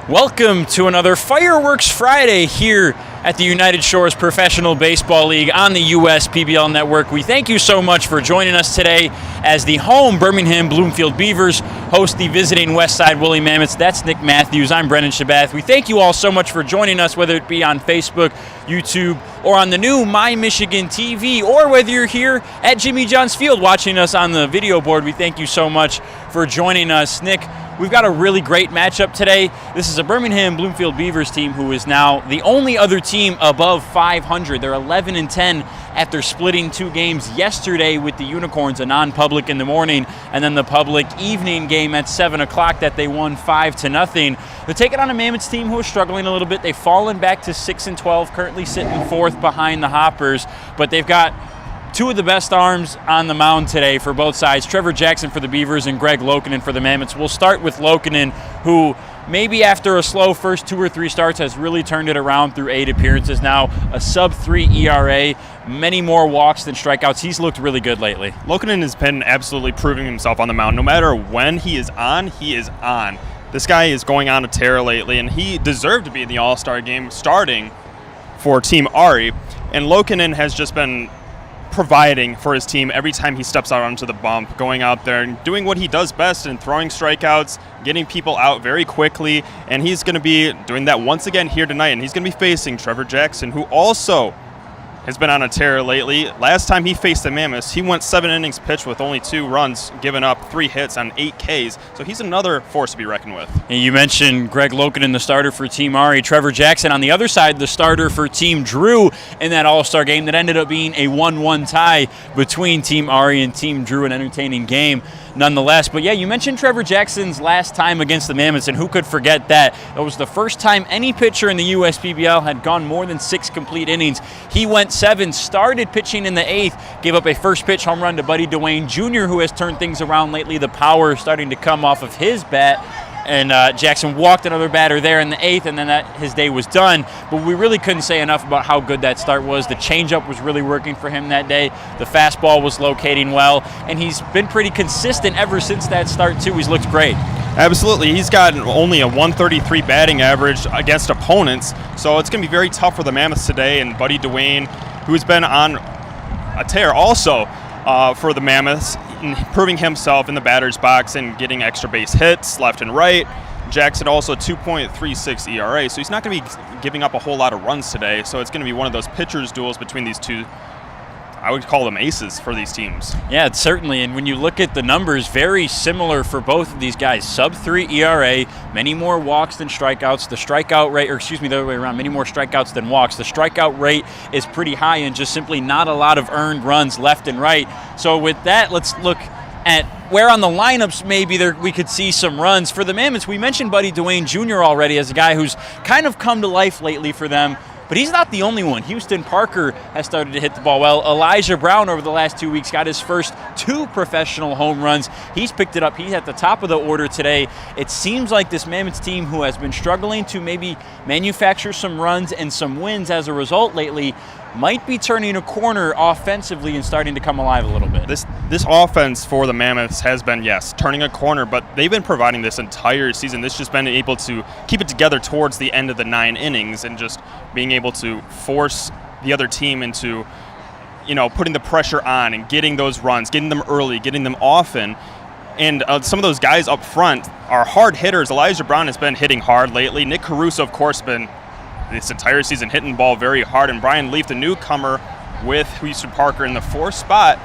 Welcome to another Fireworks Friday here at the United Shores Professional Baseball League on the USPBL Network. We thank you so much for joining us today as the home Birmingham Bloomfield Beavers host the visiting Westside Woolly Mammoths. That's Nick Matthews. I'm Brennan Shabath. We thank you all so much for joining us, whether it be on Facebook, YouTube, or on the new My Michigan TV, or whether you're here at Jimmy John's Field watching us on the video board. We thank you so much for joining us. Nick, we've got a really great matchup today. This is a Birmingham Bloomfield Beavers team who is now the only other team above 500. They're 11-10 after splitting 2 games yesterday with the Unicorns, a non-public in the morning, and then the public evening game at 7 o'clock that they won 5-0. They're taking on a Mammoths team who is struggling a little bit. They've fallen back to 6-12, currently sitting 4th behind the Hoppers, but they've got 2 of the best arms on the mound today for both sides. Trevor Jackson for the Beavers and Greg Lokinen for the Mammoths. We'll start with Lokinen, who maybe after a slow first 2 or 3 starts has really turned it around through 8 appearances now, a sub-3 ERA, many more walks than strikeouts. He's looked really good lately. Lokinen has been absolutely proving himself on the mound. No matter when he is on, he is on. This guy is going on a tear lately, and he deserved to be in the All-Star game starting for Team Ari. And Lokinen has just been providing for his team every time he steps out onto the bump, going out there and doing what he does best in throwing strikeouts, getting people out very quickly, and he's going to be doing that once again here tonight, and he's going to be facing Trevor Jackson, who also has been on a tear lately. Last time he faced the Mammoths, he went 7 innings pitched with only 2 runs, giving up 3 hits on 8 Ks. So he's another force to be reckoned with. And you mentioned Greg Lokinen, the starter for Team Ari. Trevor Jackson on the other side, the starter for Team Drew in that All-Star game that ended up being a 1-1 tie between Team Ari and Team Drew, an entertaining game nonetheless. But yeah, you mentioned Trevor Jackson's last time against the Mammoths, and who could forget that? It was the first time any pitcher in the USPBL had gone more than 6 complete innings. He went 7, started pitching in the 8th, gave up a first pitch home run to Buddy Dwayne Jr., who has turned things around lately. The power starting to come off of his bat. And Jackson walked another batter there in the 8th, and then his day was done. But we really couldn't say enough about how good that start was. The changeup was really working for him that day. The fastball was locating well, and he's been pretty consistent ever since that start, too. He's looked great. Absolutely. He's got only a 133 batting average against opponents, so it's going to be very tough for the Mammoths today. And Buddy Dwayne, who's been on a tear also for the Mammoths, improving himself in the batter's box and getting extra base hits left and right. Jackson also 2.36 ERA, so he's not going to be giving up a whole lot of runs today. So it's going to be one of those pitchers' duels between these two. I would call them aces for these teams. Yeah, certainly. And when you look at the numbers, very similar for both of these guys. Sub-3 ERA, many more walks than strikeouts. The strikeout rate, or excuse me, the other way around, many more strikeouts than walks. The strikeout rate is pretty high and just simply not a lot of earned runs left and right. So with that, let's look at where on the lineups maybe we could see some runs. For the Mammoths, we mentioned Buddy Dwayne Jr. already as a guy who's kind of come to life lately for them. But he's not the only one. Houston Parker has started to hit the ball well. Elijah Brown over the last 2 weeks got his first 2 professional home runs. He's picked it up. He's at the top of the order today. It seems like this Mammoths team, who has been struggling to maybe manufacture some runs and some wins as a result lately, might be turning a corner offensively and starting to come alive a little bit. This offense for the Mammoths has been, yes, turning a corner, but they've been providing this entire season. This just been able to keep it together towards the end of the 9 innings and just being able to force the other team into, putting the pressure on and getting those runs, getting them early, getting them often. And some of those guys up front are hard hitters. Elijah Brown has been hitting hard lately. Nick Caruso, of course, been this entire season hitting the ball very hard. And Brian Leaf, the newcomer with Houston Parker in the 4th spot,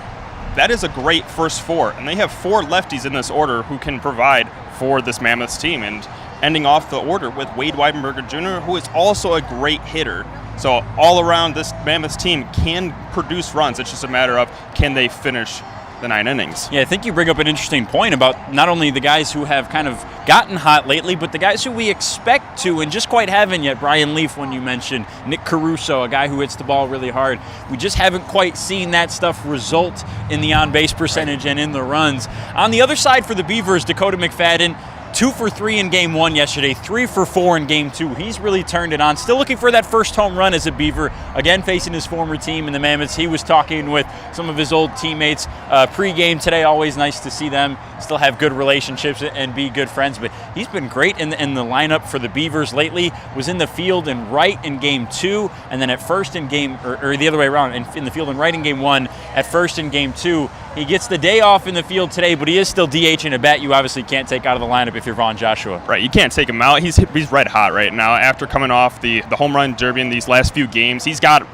that is a great first 4. And they have 4 lefties in this order who can provide for this Mammoths team. And ending off the order with Wade Weidenberger Jr., who is also a great hitter. So all around, this Mammoths team can produce runs. It's just a matter of, can they finish the 9 innings. Yeah, I think you bring up an interesting point about not only the guys who have kind of gotten hot lately, but the guys who we expect to and just quite haven't yet. Brian Leaf, when you mentioned, Nick Caruso, a guy who hits the ball really hard. We just haven't quite seen that stuff result in the on-base percentage and in the runs. On the other side for the Beavers, Dakota McFadden, 2 for 3 in game 1 yesterday, 3 for 4 in game 2. He's really turned it on. Still looking for that first home run as a Beaver. Again, facing his former team in the Mammoths. He was talking with some of his old teammates pre-game today. Always nice to see them still have good relationships and be good friends. But he's been great in the lineup for the Beavers lately. Was in the field and right in game 2, and then at first in game, or the other way around, in the field and right in game 1, at first in game 2. He gets the day off in the field today, but he is still DHing a bat you obviously can't take out of the lineup if you're Vaughn Joshua. Right, you can't take him out. He's red hot right now. After coming off the home run derby in these last few games, he's got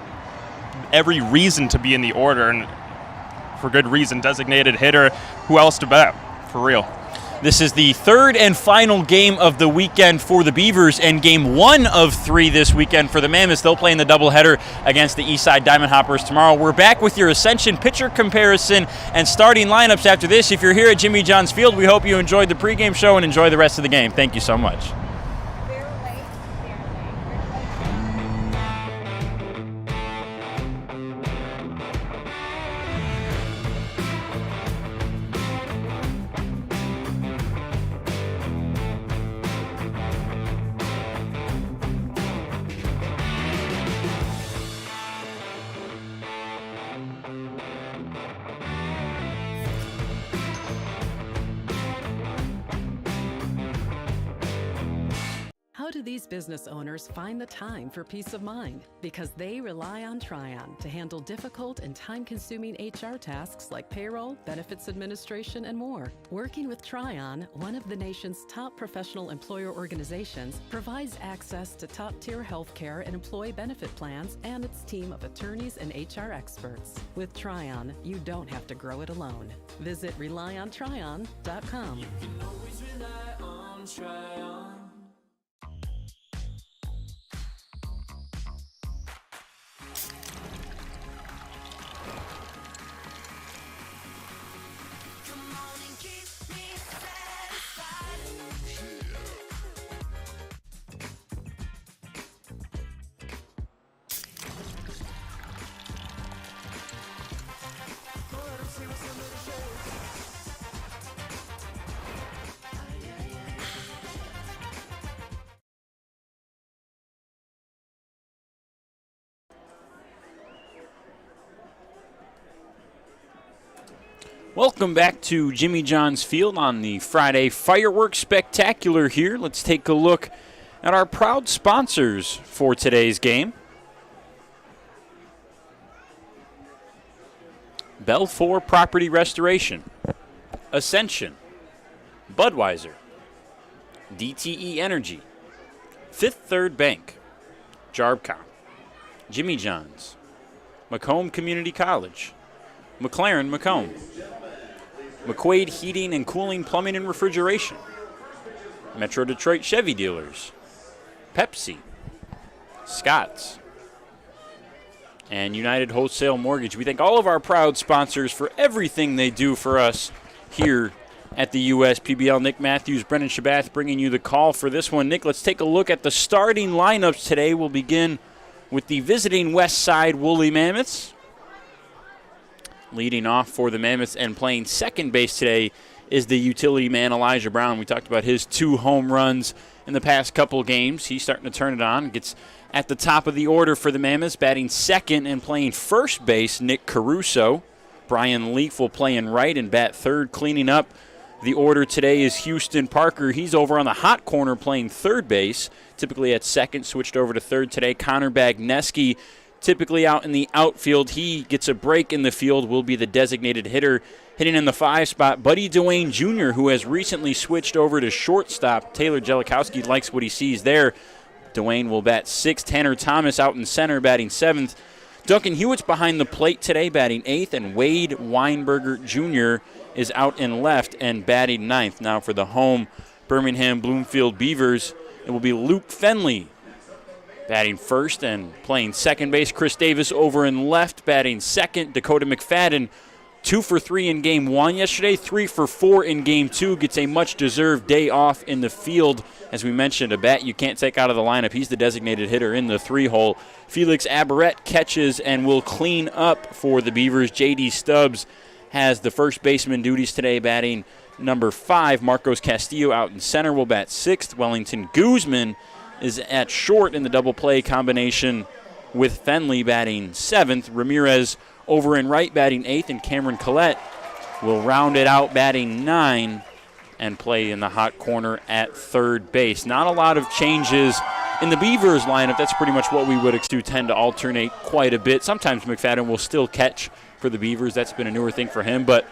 every reason to be in the order, and for good reason. Designated hitter. Who else to bet? For real. This is the third and final game of the weekend for the Beavers, and game 1 of 3 this weekend for the Mammoths. They'll play in the doubleheader against the Eastside Diamond Hoppers tomorrow. We're back with your Ascension pitcher comparison and starting lineups after this. If you're here at Jimmy John's Field, we hope you enjoyed the pregame show and enjoy the rest of the game. Thank you so much. How do these business owners find the time for peace of mind? Because they rely on Tryon to handle difficult and time-consuming HR tasks like payroll, benefits administration, and more. Working with Tryon, one of the nation's top professional employer organizations, provides access to top-tier healthcare and employee benefit plans and its team of attorneys and HR experts. With Tryon, you don't have to grow it alone. Visit RelyOnTryon.com. You can always rely on Tryon. Welcome back to Jimmy John's Field on the Friday Fireworks Spectacular here. Let's take a look at our proud sponsors for today's game. Belfour Property Restoration, Ascension, Budweiser, DTE Energy, Fifth Third Bank, Jarbcom, Jimmy John's, Macomb Community College, McLaren Macomb, McQuaid Heating and Cooling, Plumbing and Refrigeration, Metro Detroit Chevy Dealers, Pepsi, Scott's, and United Wholesale Mortgage. We thank all of our proud sponsors for everything they do for us here at the USPBL. Nick Matthews, Brennan Shabath bringing you the call for this one. Nick, let's take a look at the starting lineups today. We'll begin with the visiting Westside Woolly Mammoths. Leading off for the Mammoths and playing second base today is the utility man Elijah Brown. We talked about his 2 home runs in the past couple games. He's starting to turn it on. Gets at the top of the order for the Mammoths, batting second and playing first base, Nick Caruso. Brian Leaf will play in right and bat third. Cleaning up the order today is Houston Parker. He's over on the hot corner playing third base, typically at second, switched over to third today. Connor Bagneski, typically out in the outfield. He gets a break in the field, will be the designated hitter. Hitting in the 5 spot, Buddy Dwayne Jr., who has recently switched over to shortstop. Taylor Jellikowski likes what he sees there. Dwayne will bat 6th. Tanner Thomas out in center, batting 7th. Duncan Hewitt's behind the plate today, batting 8th, and Wade Weinberger Jr. is out in left and batting 9th. Now for the home Birmingham Bloomfield Beavers, it will be Luke Fenley batting first and playing second base. Chris Davis over in left, batting second. Dakota McFadden, 2 for 3 in game 1 yesterday, 3 for 4 in game 2. Gets a much-deserved day off in the field. As we mentioned, a bat you can't take out of the lineup. He's the designated hitter in the 3-hole. Felix Aberrett catches and will clean up for the Beavers. J.D. Stubbs has the first baseman duties today, batting number 5. Marcos Castillo out in center will bat 6th. Wellington Guzman is at short in the double play combination with Fenley batting 7th. Ramirez over in right batting 8th, and Cameron Collette will round it out batting 9 and play in the hot corner at third base. Not a lot of changes in the Beavers lineup. That's pretty much what we would expect to tend to alternate quite a bit. Sometimes McFadden will still catch for the Beavers. That's been a newer thing for him. But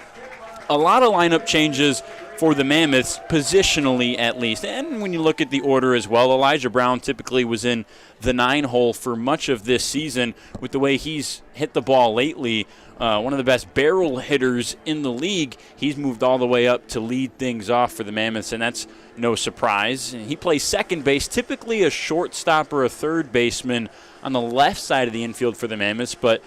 a lot of lineup changes for the Mammoths, positionally at least. And when you look at the order as well, Elijah Brown typically was in the 9 hole for much of this season. With the way he's hit the ball lately, one of the best barrel hitters in the league, he's moved all the way up to lead things off for the Mammoths, and that's no surprise. He plays second base, typically a shortstop or a third baseman on the left side of the infield for the Mammoths, but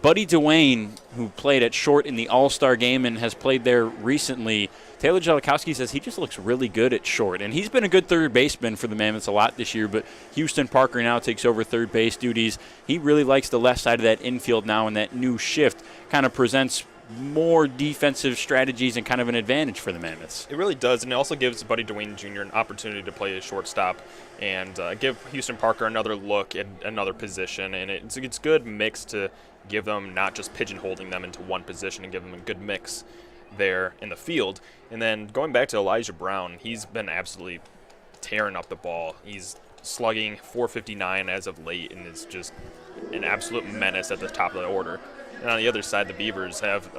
Buddy Dwayne, who played at short in the All-Star game and has played there recently, Taylor Jellikowski says he just looks really good at short. And he's been a good third baseman for the Mammoths a lot this year, but Houston Parker now takes over third base duties. He really likes the left side of that infield now, and that new shift kind of presents more defensive strategies and kind of an advantage for the Mammoths. It really does, and it also gives Buddy Dwayne Jr. an opportunity to play a shortstop and give Houston Parker another look at another position. And it's a good mix to give them, not just pigeonholing them into one position, and give them a good mix there in the field. And then going back to Elijah Brown, he's been absolutely tearing up the ball. He's slugging .459 as of late, and is just an absolute menace at the top of the order. And on the other side, the Beavers have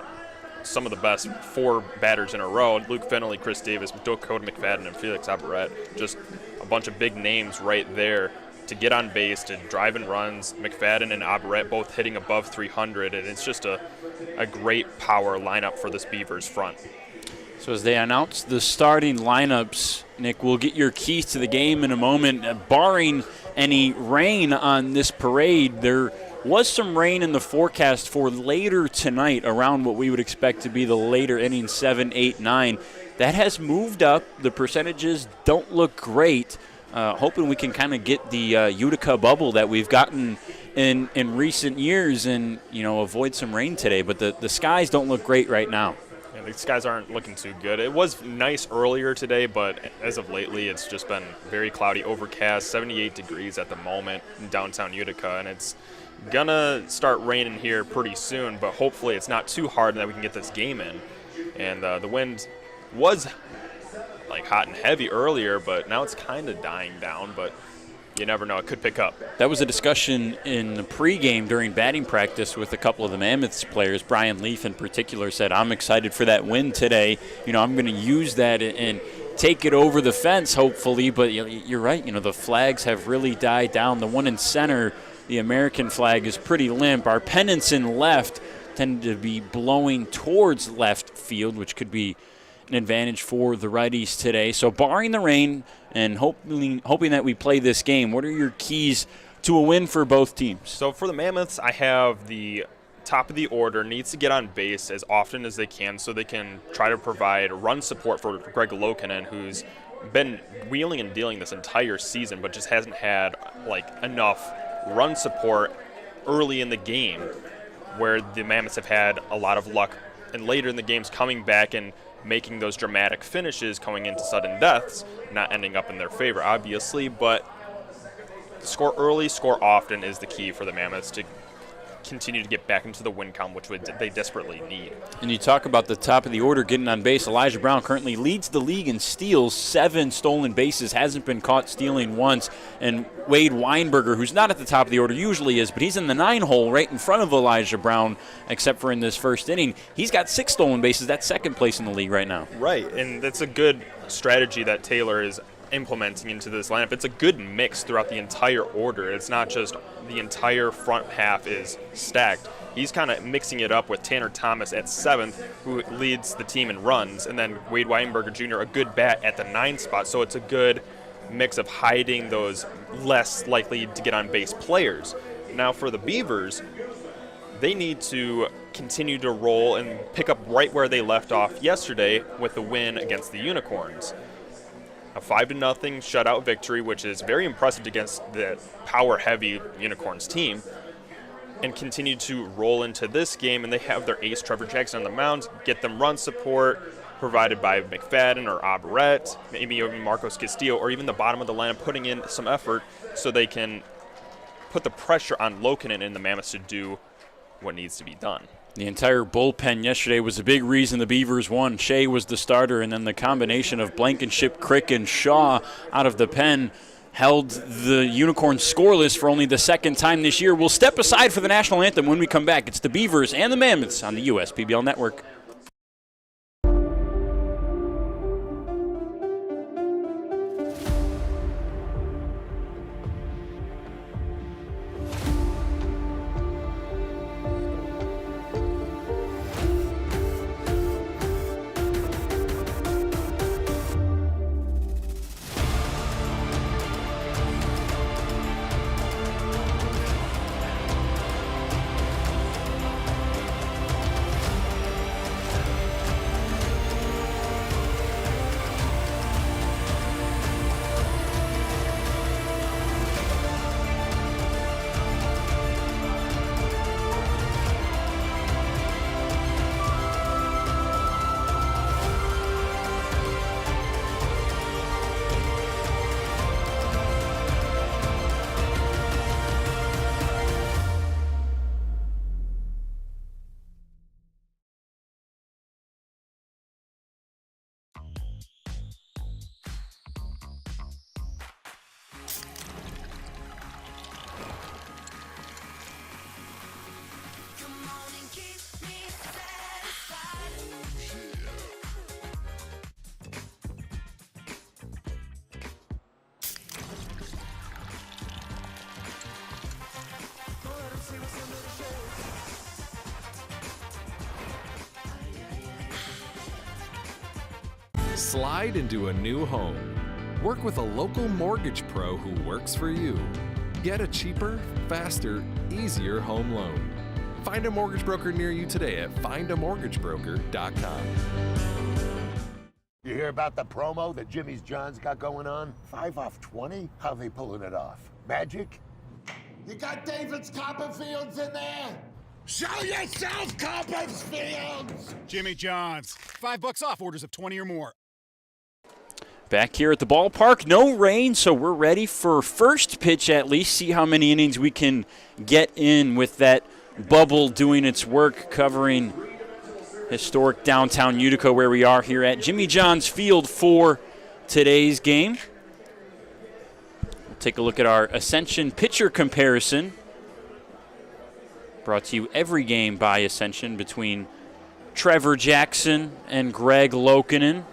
some of the best 4 batters in a row: Luke Fennelly, Chris Davis, Dakota McFadden, and Felix Aberrett. Just a bunch of big names right there to get on base, to drive in runs. McFadden and Aberrett both hitting above 300, and it's just a great power lineup for this Beavers front. So as they announce the starting lineups, Nick, we'll get your keys to the game in a moment. Barring any rain on this parade, there was some rain in the forecast for later tonight around what we would expect to be the later innings, 7, 8, 9. That has moved up. The percentages don't look great. Hoping we can kind of get the Utica bubble that we've gotten in recent years and, avoid some rain today. But the skies don't look great right now. Yeah, the skies aren't looking too good. It was nice earlier today, but as of lately, it's just been very cloudy, overcast, 78 degrees at the moment in downtown Utica, and it's gonna start raining here pretty soon, but hopefully it's not too hard and that we can get this game in. And the wind was hot and heavy earlier, but now it's kind of dying down, but you never know, it could pick up. That was a discussion in the pregame during batting practice with a couple of the Mammoths players. Brian Leaf in particular said, I'm excited for that win today. I'm going to use that and take it over the fence, hopefully, but you're right, the flags have really died down. The one in center, the American flag, is pretty limp. Our pennants in left tend to be blowing towards left field, which could be an advantage for the righties today. So barring the rain and hoping that we play this game, what are your keys to a win for both teams? So for the Mammoths, I have the top of the order needs to get on base as often as they can so they can try to provide run support for Greg Lokinen, who's been wheeling and dealing this entire season but just hasn't had enough run support early in the game, where the Mammoths have had a lot of luck and later in the games coming back and making those dramatic finishes, going into sudden deaths, not ending up in their favor, obviously, but score early, score often is the key for the Mammoths to continue to get back into the win column, which they desperately need. And you talk about the top of the order getting on base. Elijah Brown currently leads the league in steals, 7 stolen bases, hasn't been caught stealing once. And Wade Weinberger, who's not at the top of the order, usually is, but he's in the 9 hole right in front of Elijah Brown, except for in this first inning. He's got 6 stolen bases. That's second place in the league right now. Right, and that's a good strategy that Taylor is implementing into this lineup. It's a good mix throughout the entire order. It's not just the entire front half is stacked. He's kind of mixing it up with Tanner Thomas at 7th, who leads the team in runs, and then Wade Weinberger Jr., a good bat at the 9 spot. So it's a good mix of hiding those less likely to get on base players. Now for the Beavers, they need to continue to roll and pick up right where they left off yesterday with the win against the Unicorns. A 5-0 shutout victory, which is very impressive against the power-heavy Unicorns team. and continue to roll into this game, and they have their ace Trevor Jackson on the mound, get them run support provided by McFadden or Aberrett, maybe even Marcos Castillo, or even the bottom of the lineup putting in some effort so they can put the pressure on Lokinen and the Mammoths to do what needs to be done. The entire bullpen yesterday was a big reason the Beavers won. Shea was the starter, and then the combination of Blankenship, Crick, and Shaw out of the pen held the Unicorns scoreless for only the second time this year. We'll step aside for the national anthem when we come back. It's the Beavers and the Mammoths on the US PBL Network. Slide into a new home. Work with a local mortgage pro who works for you. Get a cheaper, faster, easier home loan. Find a mortgage broker near you today at findamortgagebroker.com. You hear about the promo that Jimmy's John's got going on? 5 off 20? How they pulling it off? Magic? You got David's Copperfields in there? Show yourself, Copperfields! Jimmy John's. $5 off orders of 20 or more. Back here at the ballpark, no rain, so we're ready for first pitch at least. See how many innings we can get in with that bubble doing its work, covering historic downtown Utica where we are here at Jimmy John's Field for today's game. We'll take a look at our Ascension pitcher comparison. Brought to you every game by Ascension between Trevor Jackson and Greg Lokinen.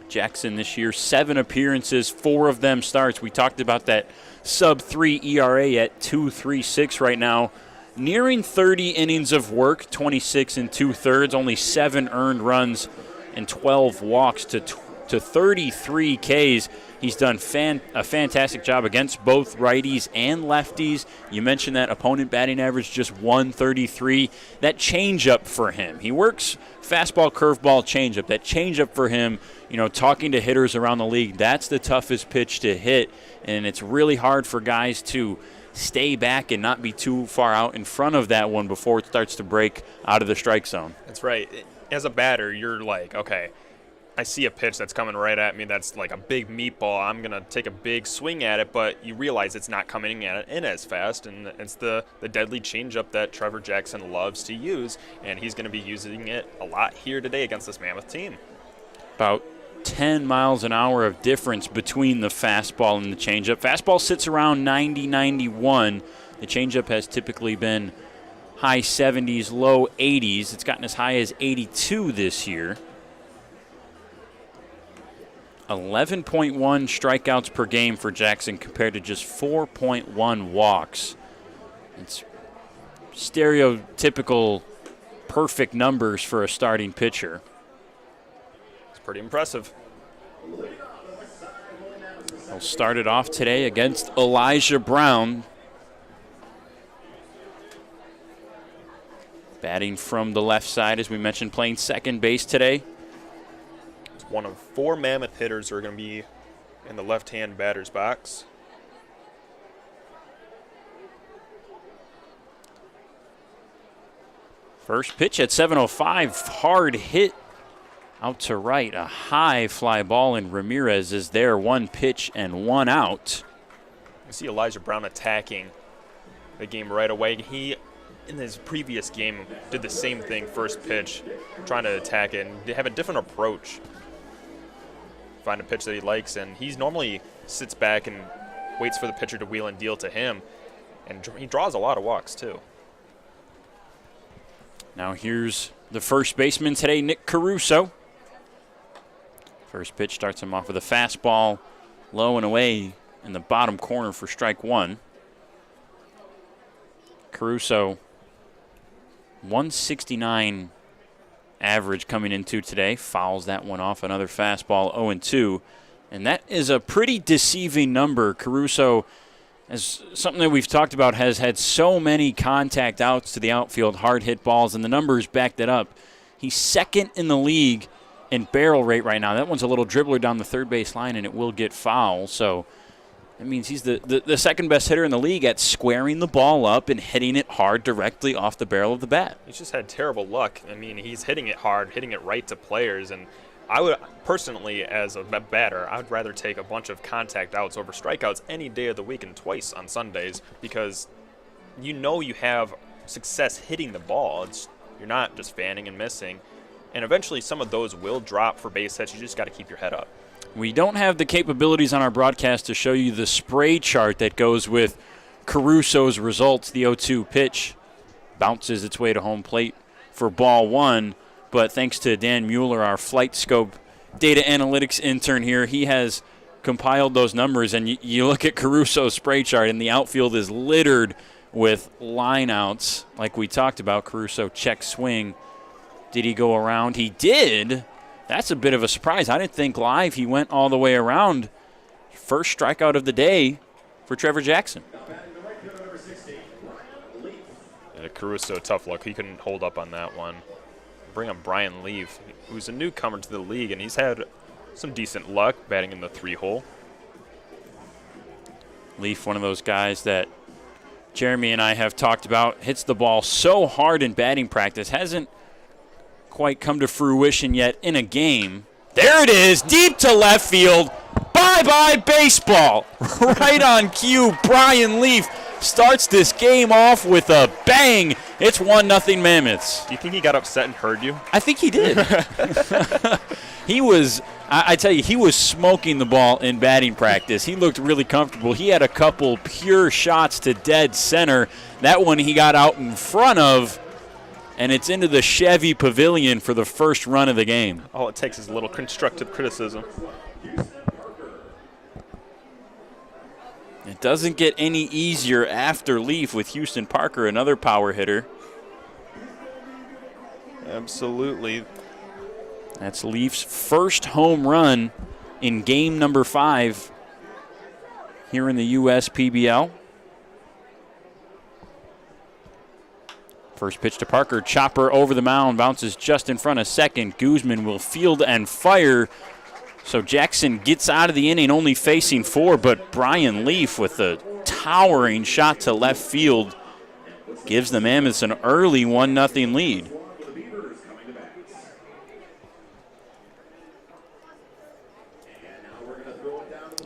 Jackson this year, 7 appearances, 4 of them starts. We talked about that sub-3 ERA at 2.36 right now. Nearing 30 innings of work, 26 and 2/3, only 7 earned runs and 12 walks to 33 Ks. He's done a fantastic job against both righties and lefties. You mentioned that opponent batting average, just 133. That changeup for him. He works fastball, curveball, changeup. That changeup for him, talking to hitters around the league, that's the toughest pitch to hit, and it's really hard for guys to stay back and not be too far out in front of that one before it starts to break out of the strike zone. That's right. As a batter, you're like, okay, I see a pitch that's coming right at me that's like a big meatball. I'm going to take a big swing at it, but you realize it's not coming in as fast, and it's the deadly changeup that Trevor Jackson loves to use, and he's going to be using it a lot here today against this Mammoth team. About 10 miles an hour of difference between the fastball and the changeup. Fastball sits around 90-91. The changeup has typically been high 70s, low 80s. It's gotten as high as 82 this year. 11.1 strikeouts per game for Jackson compared to just 4.1 walks. It's stereotypical perfect numbers for a starting pitcher. It's pretty impressive. He'll start it off today against Elijah Brown. Batting from the left side, as we mentioned, playing second base today. One of 4 Mammoth hitters are going to be in the left-hand batter's box. First pitch at 7:05, hard hit out to right. A high fly ball, and Ramirez is there. 1 pitch and 1 out. You see Elijah Brown attacking the game right away. He, in his previous game, did the same thing, first pitch, trying to attack it, and they have a different approach. Find a pitch that he likes, and he normally sits back and waits for the pitcher to wheel and deal to him, and he draws a lot of walks too. Now here's the first baseman today, Nick Caruso. First pitch starts him off with a fastball, low and away in the bottom corner for strike 1. Caruso, 169 average coming into today. Fouls that one off. Another fastball, 0-2. And that is a pretty deceiving number. Caruso, as something that we've talked about, has had so many contact outs to the outfield, hard hit balls, and the numbers back that up. He's second in the league in barrel rate right now. That one's a little dribbler down the third base line, and it will get foul. So that means he's the second best hitter in the league at squaring the ball up and hitting it hard directly off the barrel of the bat. He's just had terrible luck. I mean, he's hitting it hard, hitting it right to players, and I would personally, as a batter, I would rather take a bunch of contact outs over strikeouts any day of the week and twice on Sundays, because you know you have success hitting the ball. You're not just fanning and missing, and eventually some of those will drop for base hits. You just got to keep your head up. We don't have the capabilities on our broadcast to show you the spray chart that goes with Caruso's results. The 0-2 pitch bounces its way to home plate for ball 1. But thanks to Dan Mueller, our Flight Scope data analytics intern here, he has compiled those numbers. And you look at Caruso's spray chart, and the outfield is littered with lineouts. Like we talked about, Caruso check swing. Did he go around? He did. That's a bit of a surprise. I didn't think live he went all the way around. First strikeout of the day for Trevor Jackson. Yeah, Caruso, tough luck. He couldn't hold up on that one. Bring up Brian Leaf, who's a newcomer to the league, and he's had some decent luck batting in the 3-hole. Leaf, one of those guys that Jeremy and I have talked about, hits the ball so hard in batting practice, hasn't quite come to fruition yet in a game. There it is, deep to left field. Bye-bye baseball. Right on cue, Brian Leaf starts this game off with a bang. It's 1-0 Mammoths. Do you think he got upset and heard you? I think he did. He was, I tell you, he was smoking the ball in batting practice. He looked really comfortable. He had a couple pure shots to dead center. That one he got out in front of, and it's into the Chevy Pavilion for the first run of the game. All it takes is a little constructive criticism. It doesn't get any easier after Leaf with Houston Parker, another power hitter. Absolutely. That's Leaf's first home run in game number 5 here in the U.S. PBL. First pitch to Parker, chopper over the mound, bounces just in front of second. Guzman will field and fire. So Jackson gets out of the inning only facing 4, but Brian Leaf with a towering shot to left field gives the Mammoths an early 1-0 lead.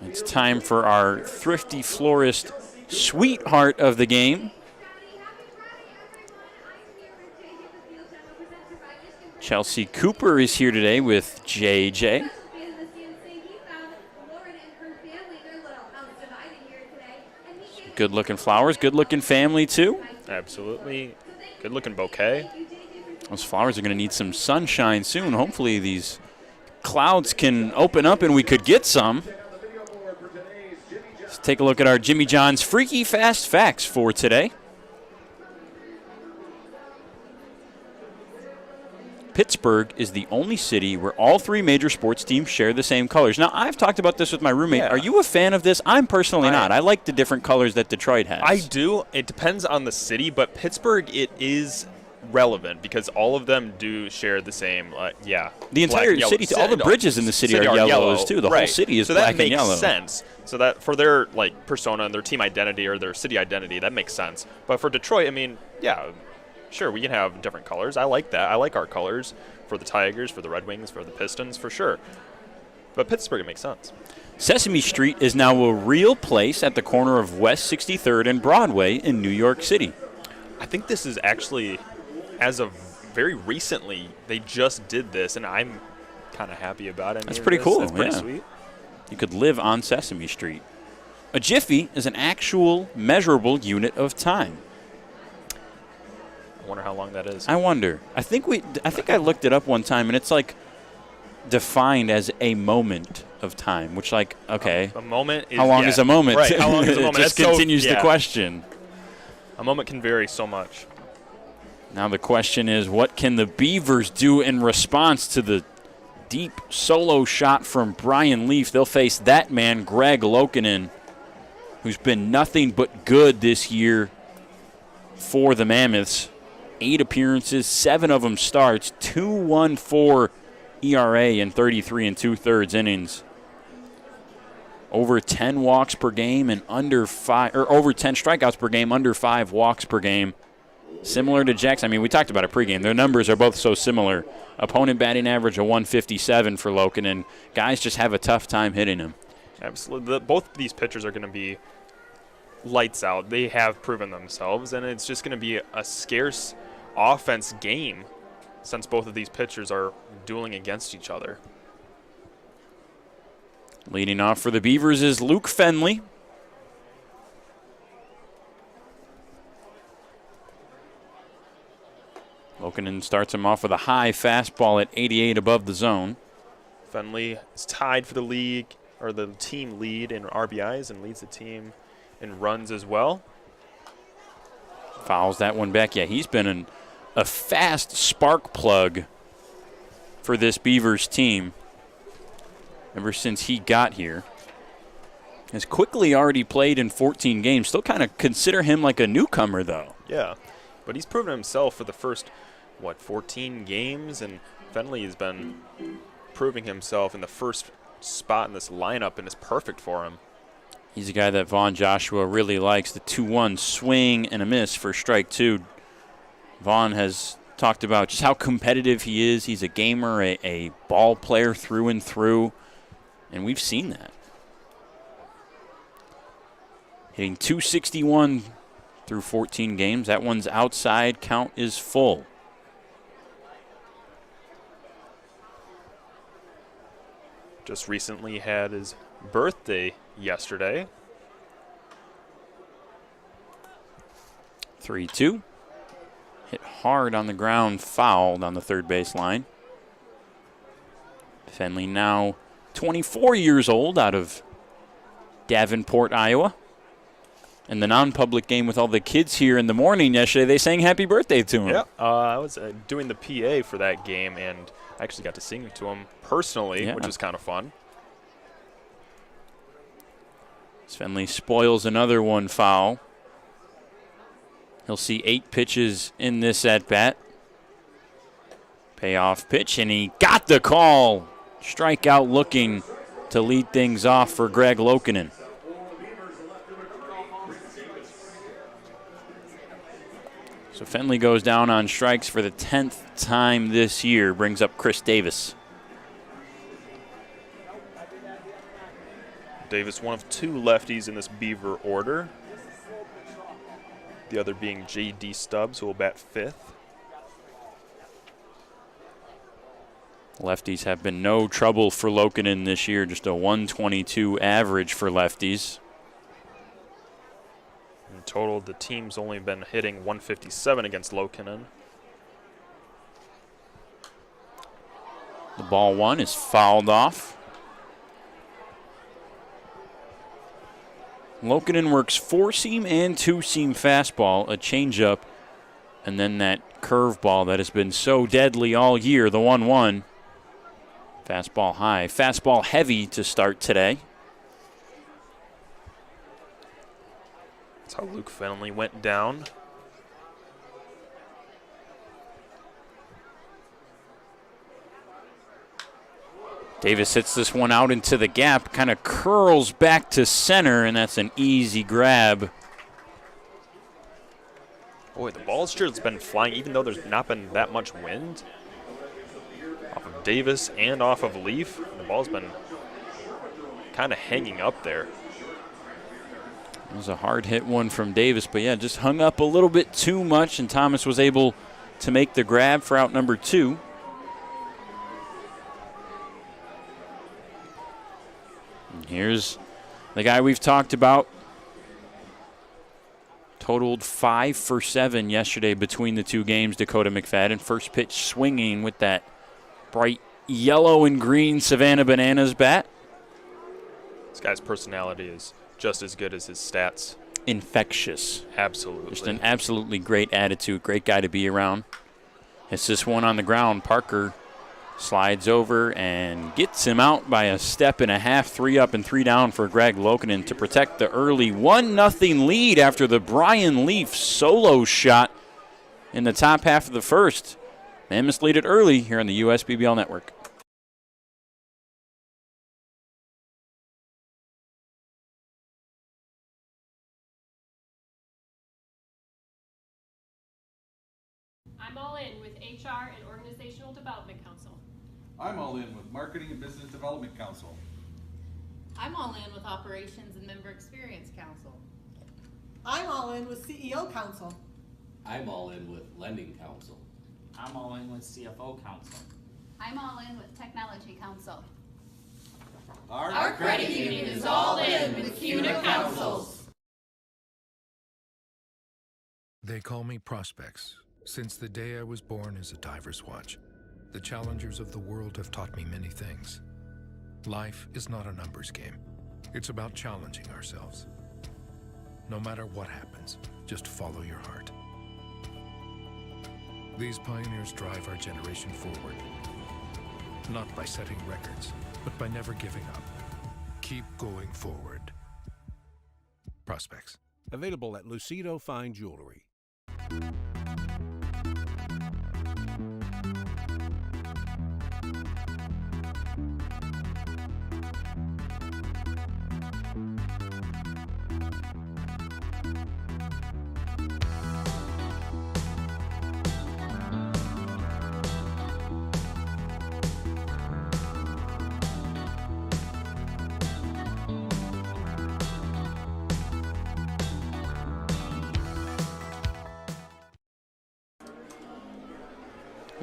It's time for our Thrifty Florist sweetheart of the game. Chelsea Cooper is here today with JJ. Good-looking flowers, good-looking family, too. Absolutely. Good-looking bouquet. Those flowers are going to need some sunshine soon. Hopefully these clouds can open up and we could get some. Let's take a look at our Jimmy John's Freaky Fast Facts for today. Pittsburgh is the only city where all 3 major sports teams share the same colors. Now, I've talked about this with my roommate. Yeah. Are you a fan of this? I'm personally not. I like the different colors that Detroit has. I do. It depends on the city, but Pittsburgh, it is relevant because all of them do share the same, The entire city, all the bridges in the city are yellows, too. The whole city is black and yellow. So that makes sense. So that for their persona and their team identity or their city identity, that makes sense. But for Detroit, I mean, Sure, we can have different colors. I like that. I like our colors for the Tigers, for the Red Wings, for the Pistons, for sure. But Pittsburgh, it makes sense. Sesame Street is now a real place at the corner of West 63rd and Broadway in New York City. I think this is actually, as of very recently, they just did this, and I'm kind of happy about it. That's pretty cool. That's pretty yeah. sweet. You could live on Sesame Street. A jiffy is an actual measurable unit of time. I wonder how long that is. I wonder. I think I looked it up one time, and it's like defined as a moment of time, which like, okay. A moment is, how long is a moment? Right, how long is a moment? It just That's continues the question. A moment can vary so much. Now the question is, what can the Beavers do in response to the deep solo shot from Brian Leaf? They'll face that man, Greg Lokinen, who's been nothing but good this year for the Mammoths. 8 appearances, 7 of them starts, 2.14 ERA in 33 2/3 innings. Over 10 walks per game and over 10 strikeouts per game, under 5 walks per game. Similar to Jackson. I mean, we talked about it pregame. Their numbers are both so similar. Opponent batting average of 157 for Lokinen. Guys just have a tough time hitting him. Absolutely. Both of these pitchers are going to be lights out. They have proven themselves, and it's just going to be a scarce offense game since both of these pitchers are dueling against each other. Leading off for the Beavers is Luke Fenley. Lokinen starts him off with a high fastball at 88 above the zone. Fenley is tied for the league, or the team lead in RBIs, and leads the team in runs as well. Fouls that one back. Yeah, he's been a fast spark plug for this Beavers team ever since he got here. Has quickly already played in 14 games. Still kind of consider him like a newcomer, though. Yeah, but he's proven himself for the first, 14 games, and Fenley has been proving himself in the first spot in this lineup, and is perfect for him. He's a guy that Vaughn Joshua really likes. The 2-1 swing and a miss for strike 2. Vaughn has talked about just how competitive he is. He's a gamer, a ball player through and through, and we've seen that. Hitting .261 through 14 games. That one's outside. Count is full. Just recently had his birthday yesterday. 3-2. Hit hard on the ground, fouled on the third base line. Fenley now 24 years old, out of Davenport, Iowa. In the non-public game with all the kids here in the morning yesterday, they sang happy birthday to him. Yeah, I was doing the PA for that game, and I actually got to sing to him personally, which was kind of fun. Fenley spoils another one foul. He'll see 8 pitches in this at-bat. Payoff pitch, and he got the call. Strikeout looking to lead things off for Greg Lokinen. So Fenley goes down on strikes for the 10th time this year, brings up Chris Davis. Davis, one of 2 lefties in this Beaver order. The other being J.D. Stubbs, who will bat 5th. Lefties have been no trouble for Lokinen this year, just a 122 average for lefties. In total, the team's only been hitting 157 against Lokinen. The ball one is fouled off. Lokinen works 4-seam and 2-seam fastball, a changeup, and then that curveball that has been so deadly all year, the 1-1. Fastball high, fastball heavy to start today. That's how Luke Fenley went down. Davis hits this one out into the gap, kind of curls back to center, and that's an easy grab. Boy, the ball ball's just been flying, even though there's not been that much wind. Off of Davis and off of Leaf, the ball's been kind of hanging up there. It was a hard hit one from Davis, but yeah, just hung up a little bit too much, and Thomas was able to make the grab for out number 2. And here's the guy we've talked about. Totaled 5 for 7 yesterday between the two games, Dakota McFadden. First pitch swinging with that bright yellow and green Savannah Bananas bat. This guy's personality is just as good as his stats. Infectious. Absolutely. Just an absolutely great attitude. Great guy to be around. Hits this one on the ground. Parker slides over and gets him out by a step and a half. 3 up and 3 down for Greg Lokinen to protect the early 1-0 lead after the Brian Leaf solo shot in the top half of the first. Mammoths lead it early here on the USBBL Network. I'm all in with HR and Organizational Development Council. I'm all in with Marketing and Business Development Council. I'm all in with Operations and Member Experience Council. I'm all in with CEO Council. I'm all in with Lending Council. I'm all in with CFO Council. I'm all in with Technology Council. Our credit union is all in with CUNA Councils. They call me Prospects. Since the day I was born as a diver's watch, the challengers of the world have taught me many things. Life is not a numbers game. It's about challenging ourselves. No matter what happens, just follow your heart. These pioneers drive our generation forward. Not by setting records, but by never giving up. Keep going forward. Prospects. Available at Lucido Fine Jewelry.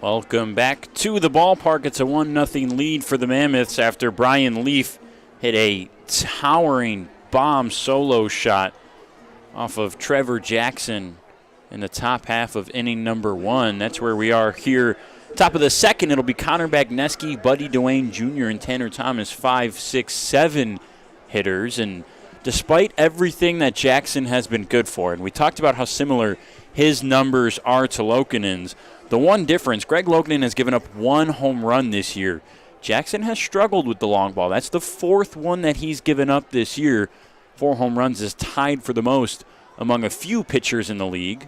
Welcome back to the ballpark. It's a 1-0 lead for the Mammoths after Brian Leaf hit a towering bomb solo shot off of Trevor Jackson in the top half of inning number 1. That's where we are here. Top of the second, it'll be Connor Bagneski, Buddy Duane Jr., and Tanner Thomas, 5, 6, 7 hitters. And despite everything that Jackson has been good for, and we talked about how similar his numbers are to Lokinen's, the one difference, Greg Lokinen has given up 1 home run this year. Jackson has struggled with the long ball. That's the 4th one that he's given up this year. 4 home runs is tied for the most among a few pitchers in the league.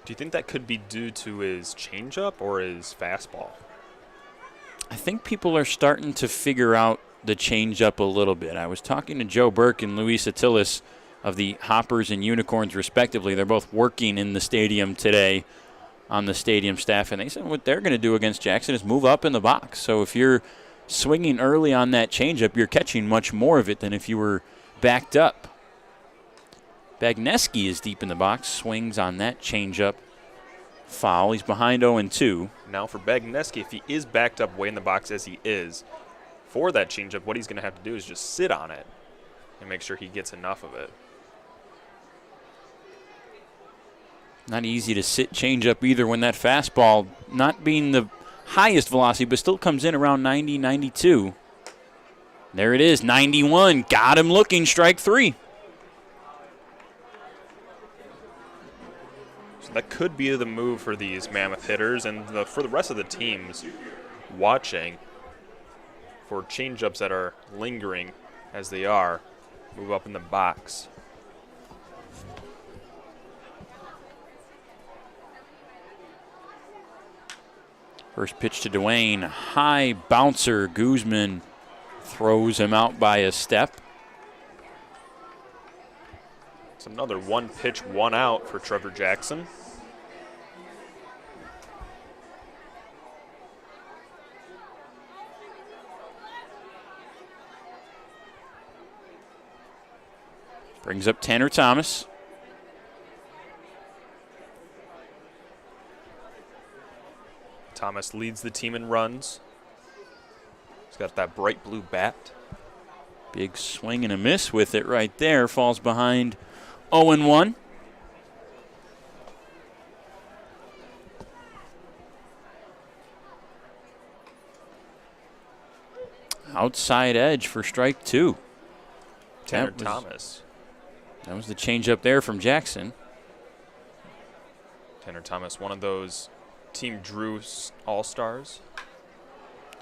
Do you think that could be due to his changeup or his fastball? I think people are starting to figure out the changeup a little bit. I was talking to Joe Burke and Luis Attilis of the Hoppers and Unicorns, respectively. They're both working in the stadium today on the stadium staff, and they said what they're going to do against Jackson is move up in the box. So if you're swinging early on that changeup, you're catching much more of it than if you were backed up. Bagneski is deep in the box, swings on that changeup. Foul. He's behind 0-2. Now for Bagneski, if he is backed up way in the box as he is, for that changeup, what he's going to have to do is just sit on it and make sure he gets enough of it. Not easy to sit changeup either when that fastball, not being the highest velocity, but still comes in around 90, 92. There it is, 91. Got him looking, strike 3. So that could be the move for these Mammoth hitters and for the rest of the teams watching for changeups that are lingering as they are. Move up in the box. First pitch to Duane, high bouncer. Guzman throws him out by a step. So another 1 pitch, 1 out for Trevor Jackson. Brings up Tanner Thomas. Thomas leads the team in runs. He's got that bright blue bat. Big swing and a miss with it right there. Falls behind 0-1. Outside edge for strike 2. Tanner Thomas. That was the changeup there from Jackson. Tanner Thomas, one of those Team Drew All-Stars.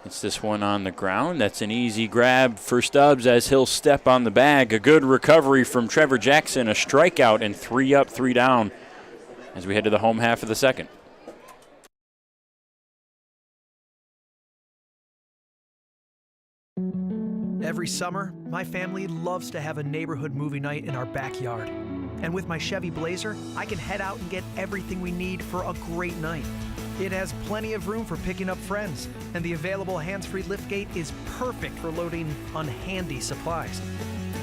It's this one on the ground. That's an easy grab for Stubbs as he'll step on the bag. A good recovery from Trevor Jackson. A strikeout and 3 up, 3 down as we head to the home half of the second. Every summer, my family loves to have a neighborhood movie night in our backyard. And with my Chevy Blazer, I can head out and get everything we need for a great night. It has plenty of room for picking up friends, and the available hands-free liftgate is perfect for loading unhandy supplies.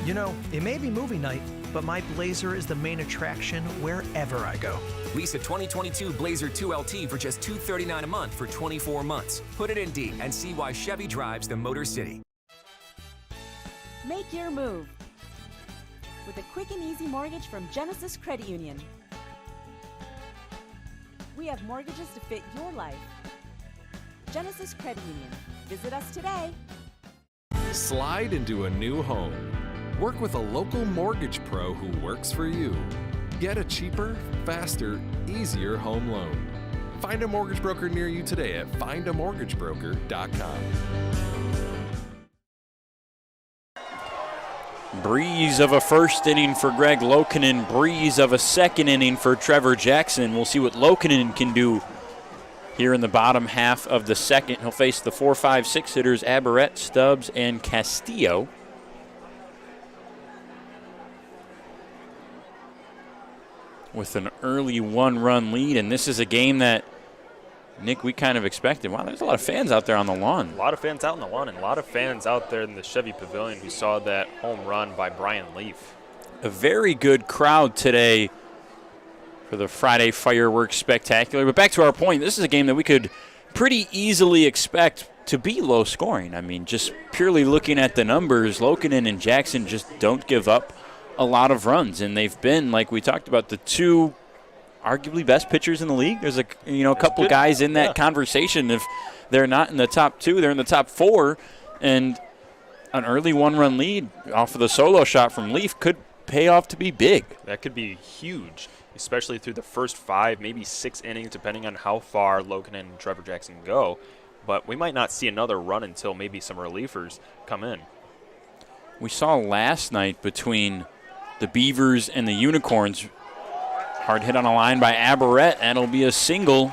You know, it may be movie night, but my Blazer is the main attraction wherever I go. Lease a 2022 Blazer 2LT for just $239 a month for 24 months. Put it in D and see why Chevy drives the Motor City. Make your move with a quick and easy mortgage from Genesis Credit Union. We have mortgages to fit your life. Genesis Credit Union. Visit us today. Slide into a new home. Work with a local mortgage pro who works for you. Get a cheaper, faster, easier home loan. Find a mortgage broker near you today at findamortgagebroker.com. Breeze of a first inning for Greg Lokinen. Breeze of a second inning for Trevor Jackson. We'll see what Lokinen can do here in the bottom half of the second. He'll face the 4, 5, 6 hitters, Aberrett, Stubbs, and Castillo. With an early 1-run lead, and this is a game that, Nick, we kind of expected. Wow, there's a lot of fans out there on the lawn. A lot of fans out on the lawn, and a lot of fans out there in the Chevy Pavilion who saw that home run by Brian Leaf. A very good crowd today for the Friday Fireworks Spectacular. But back to our point, this is a game that we could pretty easily expect to be low scoring. I mean, just purely looking at the numbers, Lokinen and Jackson just don't give up a lot of runs, and they've been, like we talked about, the two arguably best pitchers in the league. There's a couple guys in that conversation. If they're not in the top 2, they're in the top 4, and an early 1-run lead off of the solo shot from Leaf could pay off to be big. That could be huge, especially through the first 5, maybe 6 innings, depending on how far Lokinen and Trevor Jackson go. But we might not see another run until maybe some relievers come in. We saw last night between the Beavers and the Unicorns. Hard hit on a line by Aberrett. That'll be a single.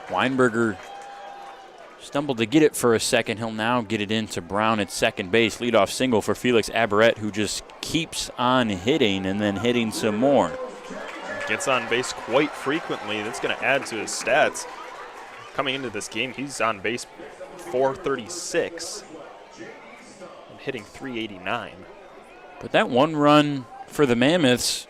Weinberger stumbled to get it for a second. He'll now get it into Brown at second base. Leadoff single for Felix Aberrett, who just keeps on hitting and then hitting some more. Gets on base quite frequently. That's going to add to his stats. Coming into this game, he's on base 436 and hitting 389. But that 1 run for the Mammoths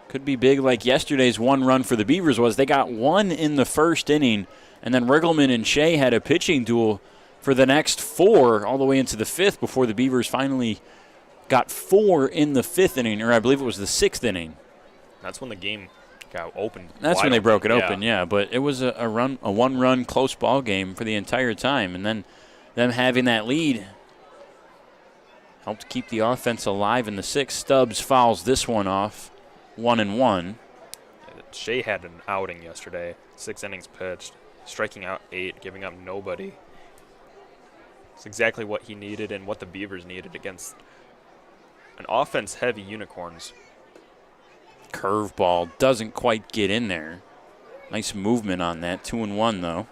could be big, like yesterday's 1 run for the Beavers was. They got 1 in the first inning, and then Riggleman and Shea had a pitching duel for the next 4 all the way into the 5th before the Beavers finally got 4 in the 5th inning, or I believe it was the 6th inning. That's when the game got open. That's when they broke it open, yeah. But it was a 1-run close ball game for the entire time, and then them having that lead helped keep the offense alive in the 6th. Stubbs fouls this one off, 1-1. Shea had an outing yesterday, 6 innings pitched, striking out 8, giving up nobody. It's exactly what he needed and what the Beavers needed against an offense-heavy Unicorns. Curveball doesn't quite get in there. Nice movement on that. 2-1, though.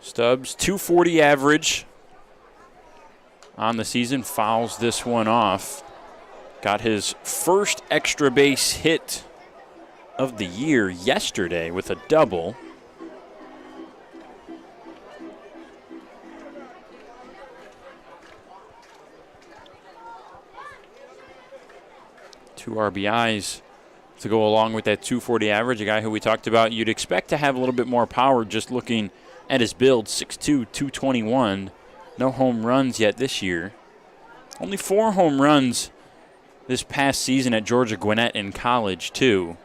Stubbs, 240 average on the season, fouls this one off. Got his first extra base hit of the year yesterday with a double. Two RBIs to go along with that 240 average, a guy who we talked about you'd expect to have a little bit more power just looking at his build, 6'2", 221. No home runs yet this year. Only 4 home runs this past season at Georgia Gwinnett in college, too.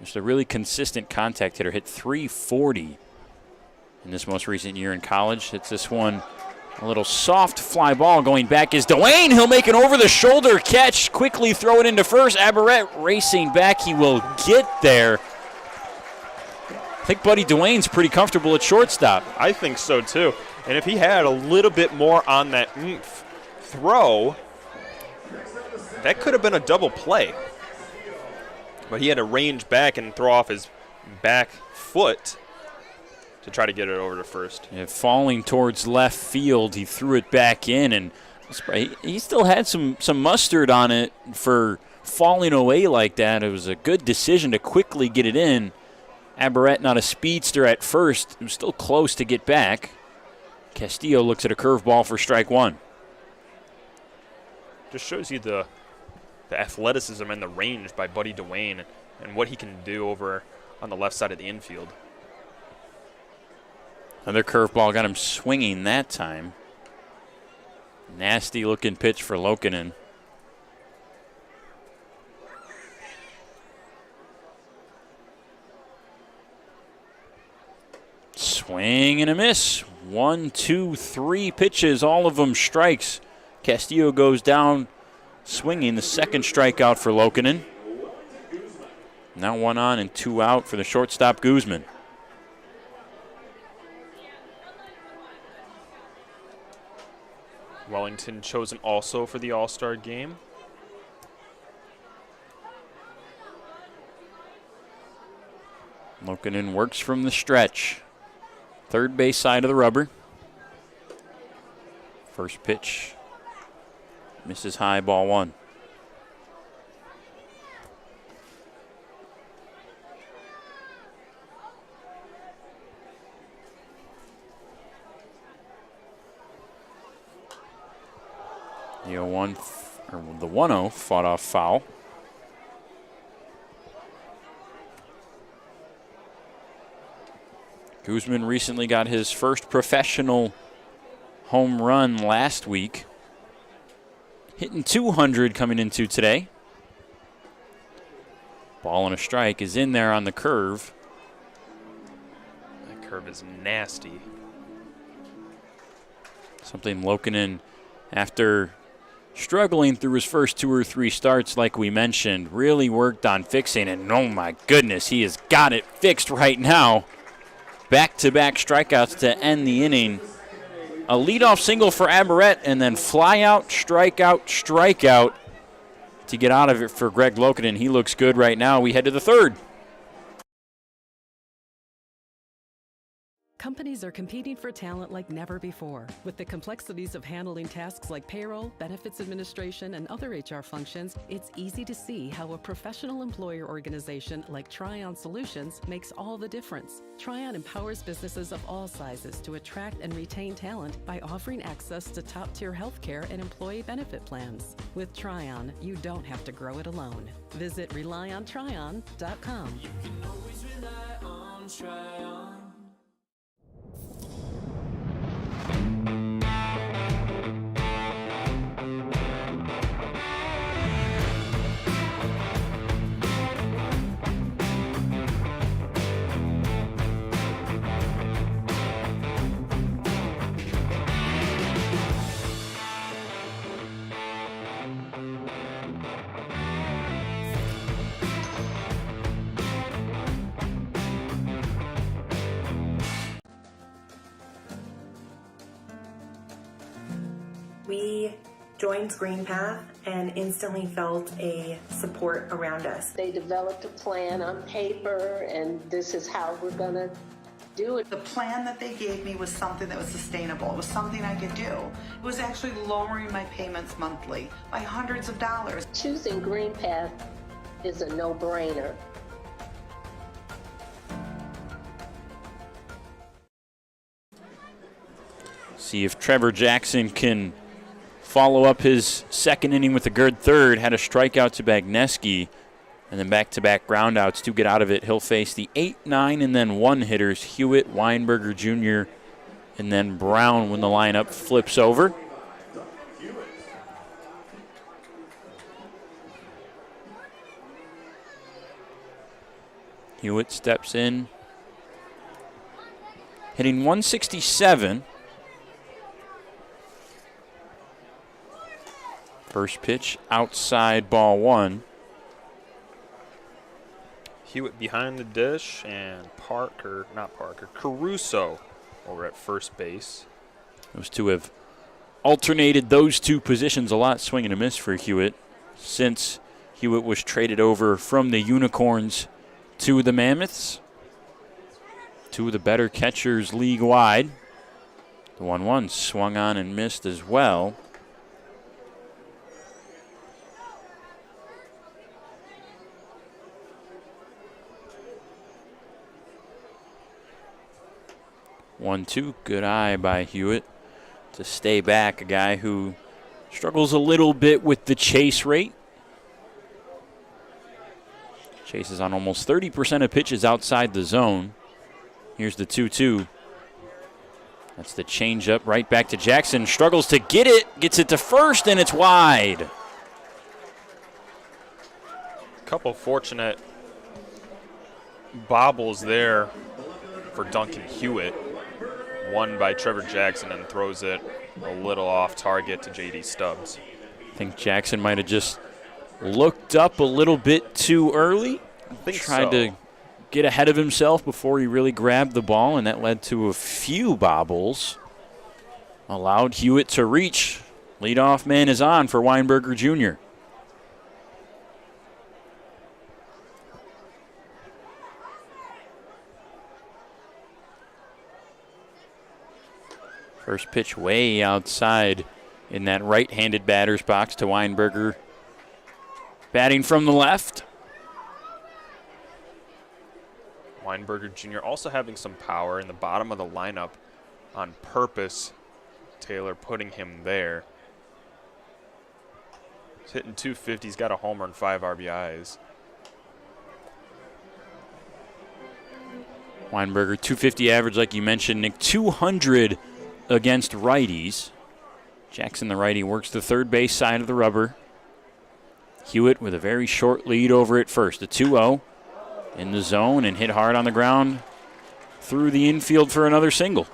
Just a really consistent contact hitter. Hit 340 in this most recent year in college. Hits this one a little soft fly ball. Going back is Dwayne. He'll make an over-the-shoulder catch. Quickly throw it into first. Aberrett racing back. He will get there. I think Buddy Dwayne's pretty comfortable at shortstop. I think so, too. And if he had a little bit more on that throw, that could have been a double play. But he had to range back and throw off his back foot to try to get it over to first. Yeah, falling towards left field, he threw it back in, and he still had some mustard on it for falling away like that. It was a good decision to quickly get it in. Aberrett, not a speedster at first, it was still close to get back. Castillo looks at a curveball for strike one. Just shows you the athleticism and the range by Buddy Dwayne and what he can do over on the left side of the infield. Another curveball got him swinging that time. Nasty looking pitch for Lokinen. Swing and a miss. 1, 2, 3 pitches, all of them strikes. Castillo goes down swinging, the second strikeout for Lokinen. Now 1 on and 2 out for the shortstop Guzman. Wellington chosen also for the All-Star game. Lokinen works from the stretch. Third base side of the rubber. First pitch misses high, ball 1. The 0-1 or the 1-0 fought off foul. Guzman recently got his first professional home run last week. Hitting 200 coming into today. Ball and a strike is in there on the curve. That curve is nasty. Something Lokinen, after struggling through his first 2 or 3 starts like we mentioned, really worked on fixing, and oh my goodness, he has got it fixed right now. Back-to-back strikeouts to end the inning. A leadoff single for Aberrett, and then fly out, strikeout to get out of it for Greg Lokinen. He looks good right now. We head to the third. Companies are competing for talent like never before. With the complexities of handling tasks like payroll, benefits administration, and other HR functions, it's easy to see how a professional employer organization like Tryon Solutions makes all the difference. Tryon empowers businesses of all sizes to attract and retain talent by offering access to top-tier healthcare and employee benefit plans. With Tryon, you don't have to grow it alone. Visit RelyOnTryon.com. You can always rely on Tryon. We joined Green Path and instantly felt a support around us. They developed a plan on paper, and this is how we're going to do it. The plan that they gave me was something that was sustainable. It was something I could do. It was actually lowering my payments monthly by hundreds of dollars. Choosing Green Path is a no-brainer. See if Trevor Jackson can follow up his second inning with a good third. Had a strikeout to Bagneski, and then back-to-back groundouts to get out of it. He'll face the 8, 9, and then 1 hitters, Hewitt, Weinberger Jr., and then Brown when the lineup flips over. Hewitt steps in, hitting 167. First pitch outside, ball 1. Hewitt behind the dish, and Caruso over at first base. Those two have alternated those two positions a lot, swing and a miss for Hewitt, since Hewitt was traded over from the Unicorns to the Mammoths. Two of the better catchers league-wide. The 1-1 swung on and missed as well. One-two, good eye by Hewitt to stay back, a guy who struggles a little bit with the chase rate. Chases on almost 30% of pitches outside the zone. Here's the 2-2. That's the changeup right back to Jackson. Struggles to get it, gets it to first, and it's wide. Couple fortunate bobbles there for Duncan Hewitt. One by Trevor Jackson, and throws it a little off target to J.D. Stubbs. I think Jackson might have just looked up a little bit too early. Tried to get ahead of himself before he really grabbed the ball, and that led to a few bobbles. Allowed Hewitt to reach. Leadoff man is on for Weinberger Jr. First pitch way outside in that right-handed batter's box to Weinberger. Batting from the left. Weinberger Jr. also having some power in the bottom of the lineup on purpose. Taylor putting him there. He's hitting 250. He's got a homer and 5 RBIs. Weinberger, 250 average, like you mentioned, Nick. 200 against righties. Jackson, the righty, works the third base side of the rubber. Hewitt with a very short lead over at first. A 2-0 in the zone and hit hard on the ground through the infield for another single.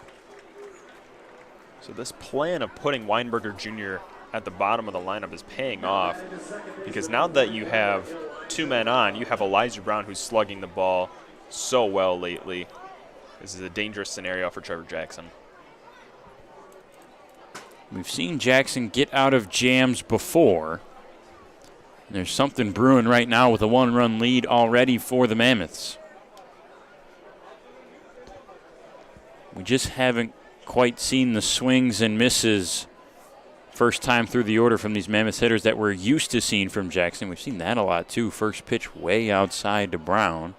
So this plan of putting Weinberger Jr. at the bottom of the lineup is paying off, because now that you have 2 men on, you have Elijah Brown, who's slugging the ball so well lately. This is a dangerous scenario for Trevor Jackson. We've seen Jackson get out of jams before. There's something brewing right now with a 1-run lead already for the Mammoths. We just haven't quite seen the swings and misses first time through the order from these Mammoths hitters that we're used to seeing from Jackson. We've seen that a lot too. First pitch way outside to Brown.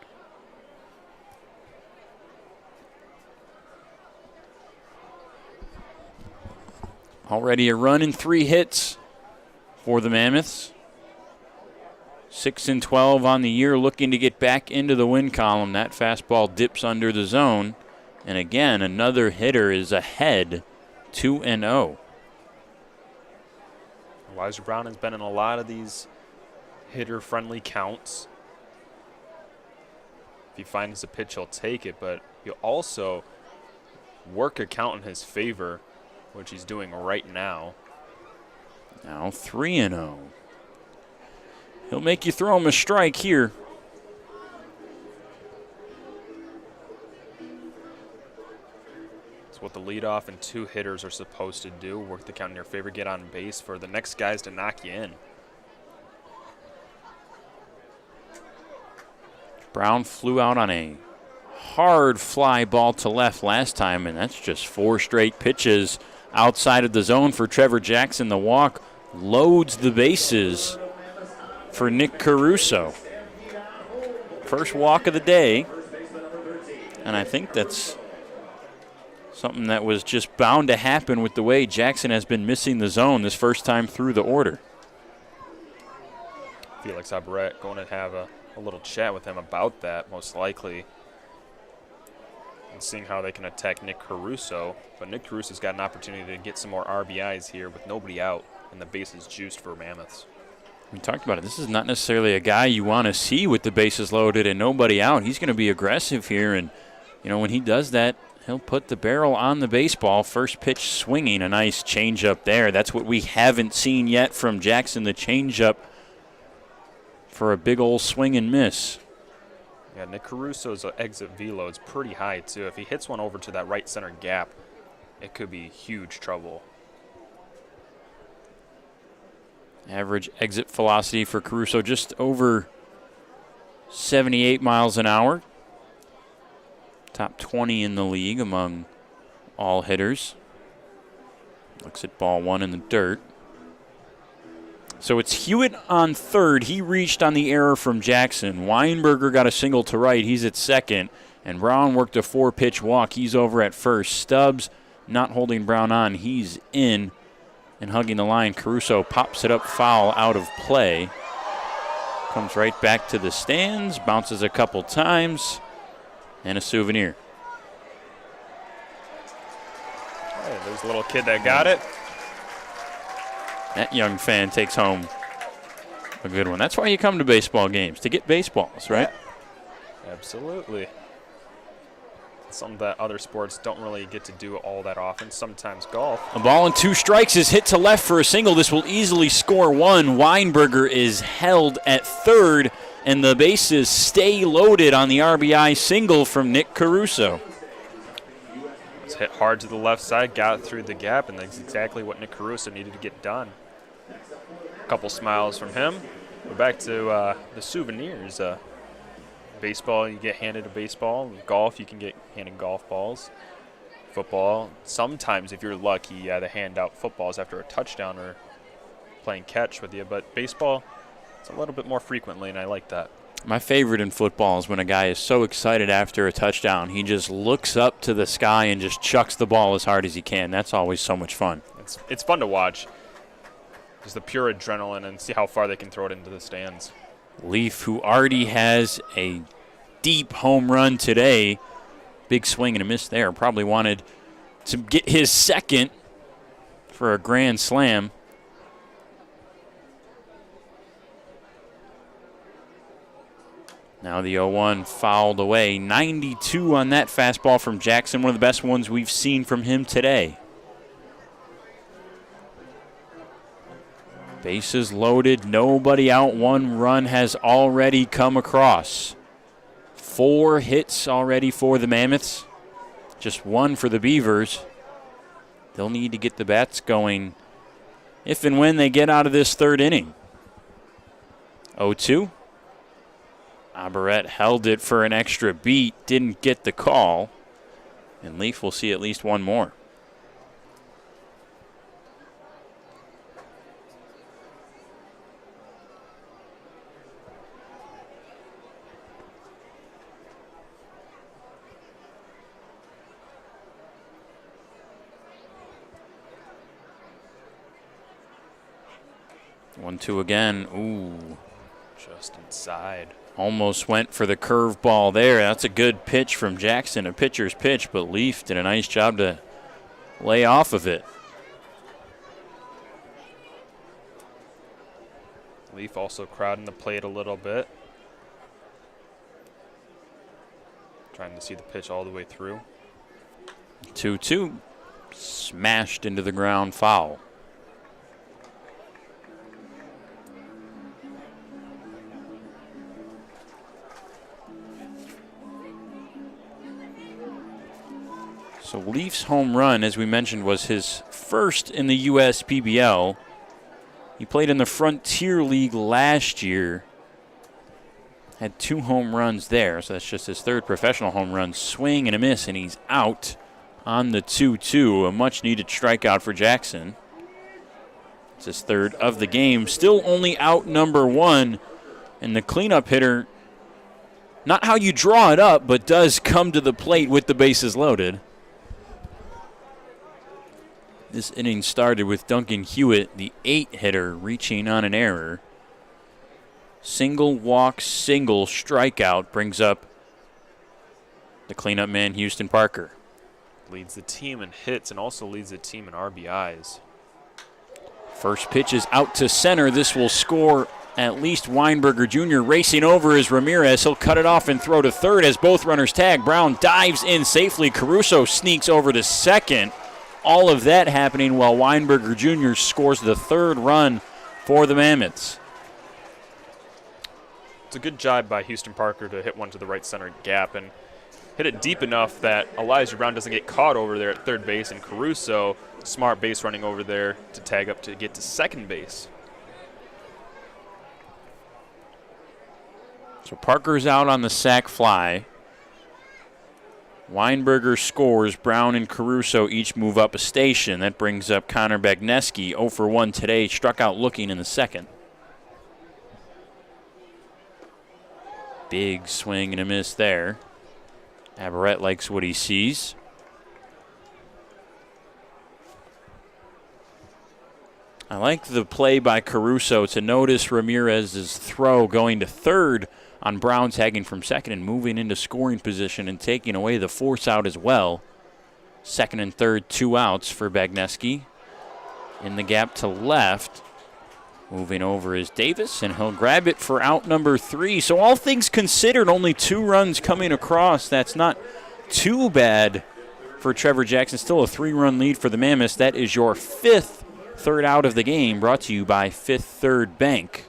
Already a run and 3 hits for the Mammoths. 6-12 on the year, looking to get back into the win column. That fastball dips under the zone. And again, another hitter is ahead, 2-0. Elijah Brown has been in a lot of these hitter-friendly counts. If he finds a pitch, he'll take it, but he'll also work a count in his favor, which he's doing right now. Now 3-0. He'll make you throw him a strike here. It's what the leadoff and 2 hitters are supposed to do. Work the count in your favor, get on base for the next guys to knock you in. Brown flew out on a hard fly ball to left last time, and that's just 4 straight pitches outside of the zone for Trevor Jackson. The walk loads the bases for Nick Caruso. First walk of the day, and I think that's something that was just bound to happen with the way Jackson has been missing the zone this first time through the order. Felix Aubret going to have a little chat with him about that, most likely, and seeing how they can attack Nick Caruso. But Nick Caruso's got an opportunity to get some more RBIs here with nobody out and the bases juiced for Mammoths. We talked about it. This is not necessarily a guy you want to see with the bases loaded and nobody out. He's going to be aggressive here, and when he does that, he'll put the barrel on the baseball. First pitch swinging, a nice changeup there. That's what we haven't seen yet from Jackson, the changeup for a big old swing and miss. Yeah, Nick Caruso's exit velo is pretty high, too. If he hits one over to that right center gap, it could be huge trouble. Average exit velocity for Caruso just over 78 miles an hour. Top 20 in the league among all hitters. Looks at ball 1 in the dirt. So it's Hewitt on third. He reached on the error from Jackson. Weinberger got a single to right. He's at second. And Brown worked a 4-pitch walk. He's over at first. Stubbs not holding Brown on. He's in and hugging the line. Caruso pops it up foul out of play. Comes right back to the stands. Bounces a couple times. And a souvenir. Hey, there's a little kid that got it. That young fan takes home a good one. That's why you come to baseball games, to get baseballs, right? Yeah, absolutely. Something that other sports don't really get to do all that often. Sometimes golf. A ball and 2 strikes is hit to left for a single. This will easily score 1. Weinberger is held at third, and the bases stay loaded on the RBI single from Nick Caruso. It's hit hard to the left side, got through the gap, and that's exactly what Nick Caruso needed to get done. A couple smiles from him. We're back to the souvenirs. Baseball, you get handed a baseball. Golf, you can get handed golf balls. Football, sometimes if you're lucky, they hand out footballs after a touchdown or playing catch with you. But baseball, it's a little bit more frequently, and I like that. My favorite in football is when a guy is so excited after a touchdown, he just looks up to the sky and just chucks the ball as hard as he can. That's always so much fun. It's fun to watch. Just the pure adrenaline and see how far they can throw it into the stands. Leaf, who already has a deep home run today, big swing and a miss there, probably wanted to get his second for a grand slam. Now the 0-1 fouled away. 92 on that fastball from Jackson, one of the best ones we've seen from him today. Bases loaded, nobody out. 1 run has already come across. 4 hits already for the Mammoths. Just 1 for the Beavers. They'll need to get the bats going if and when they get out of this third inning. 0-2. Aubret held it for an extra beat, didn't get the call. And Leaf will see at least 1 more. One, 2 again. Ooh. Just inside. Almost went for the curveball there. That's a good pitch from Jackson, a pitcher's pitch, but Leaf did a nice job to lay off of it. Leaf also crowding the plate a little bit. Trying to see the pitch all the way through. 2-2. Smashed into the ground, foul. So Leaf's home run, as we mentioned, was his first in the USPBL. He played in the Frontier League last year. Had 2 home runs there, so that's just his 3rd professional home run. Swing and a miss, and he's out on the 2-2. A much-needed strikeout for Jackson. It's his 3rd of the game. Still only out number 1, and the cleanup hitter, not how you draw it up, but does come to the plate with the bases loaded. This inning started with Duncan Hewitt, the 8-hitter, reaching on an error. Single walk, single strikeout brings up the cleanup man, Houston Parker. Leads the team in hits and also leads the team in RBIs. First pitch is out to center. This will score at least Weinberger Jr. Racing over is Ramirez. He'll cut it off and throw to third as both runners tag. Brown dives in safely. Caruso sneaks over to second. All of that happening while Weinberger Jr. scores the 3rd run for the Mammoths. It's a good job by Houston Parker to hit one to the right center gap and hit it deep enough that Elijah Brown doesn't get caught over there at third base, and Caruso, smart base running over there to tag up to get to second base. So Parker's out on the sac fly. Weinberger scores. Brown and Caruso each move up a station. That brings up Connor Bagneski, 0 for 1 today, struck out looking in the 2nd. Big swing and a miss there. Aberrett likes what he sees. I like the play by Caruso to notice Ramirez's throw going to third on Brown tagging from second and moving into scoring position and taking away the force out as well. Second and third, 2 outs for Bagneski. In the gap to left, moving over is Davis, and he'll grab it for out number 3. So all things considered, only 2 runs coming across. That's not too bad for Trevor Jackson. Still a 3-run lead for the Mammoths. That is your 5th third out of the game, brought to you by Fifth Third Bank.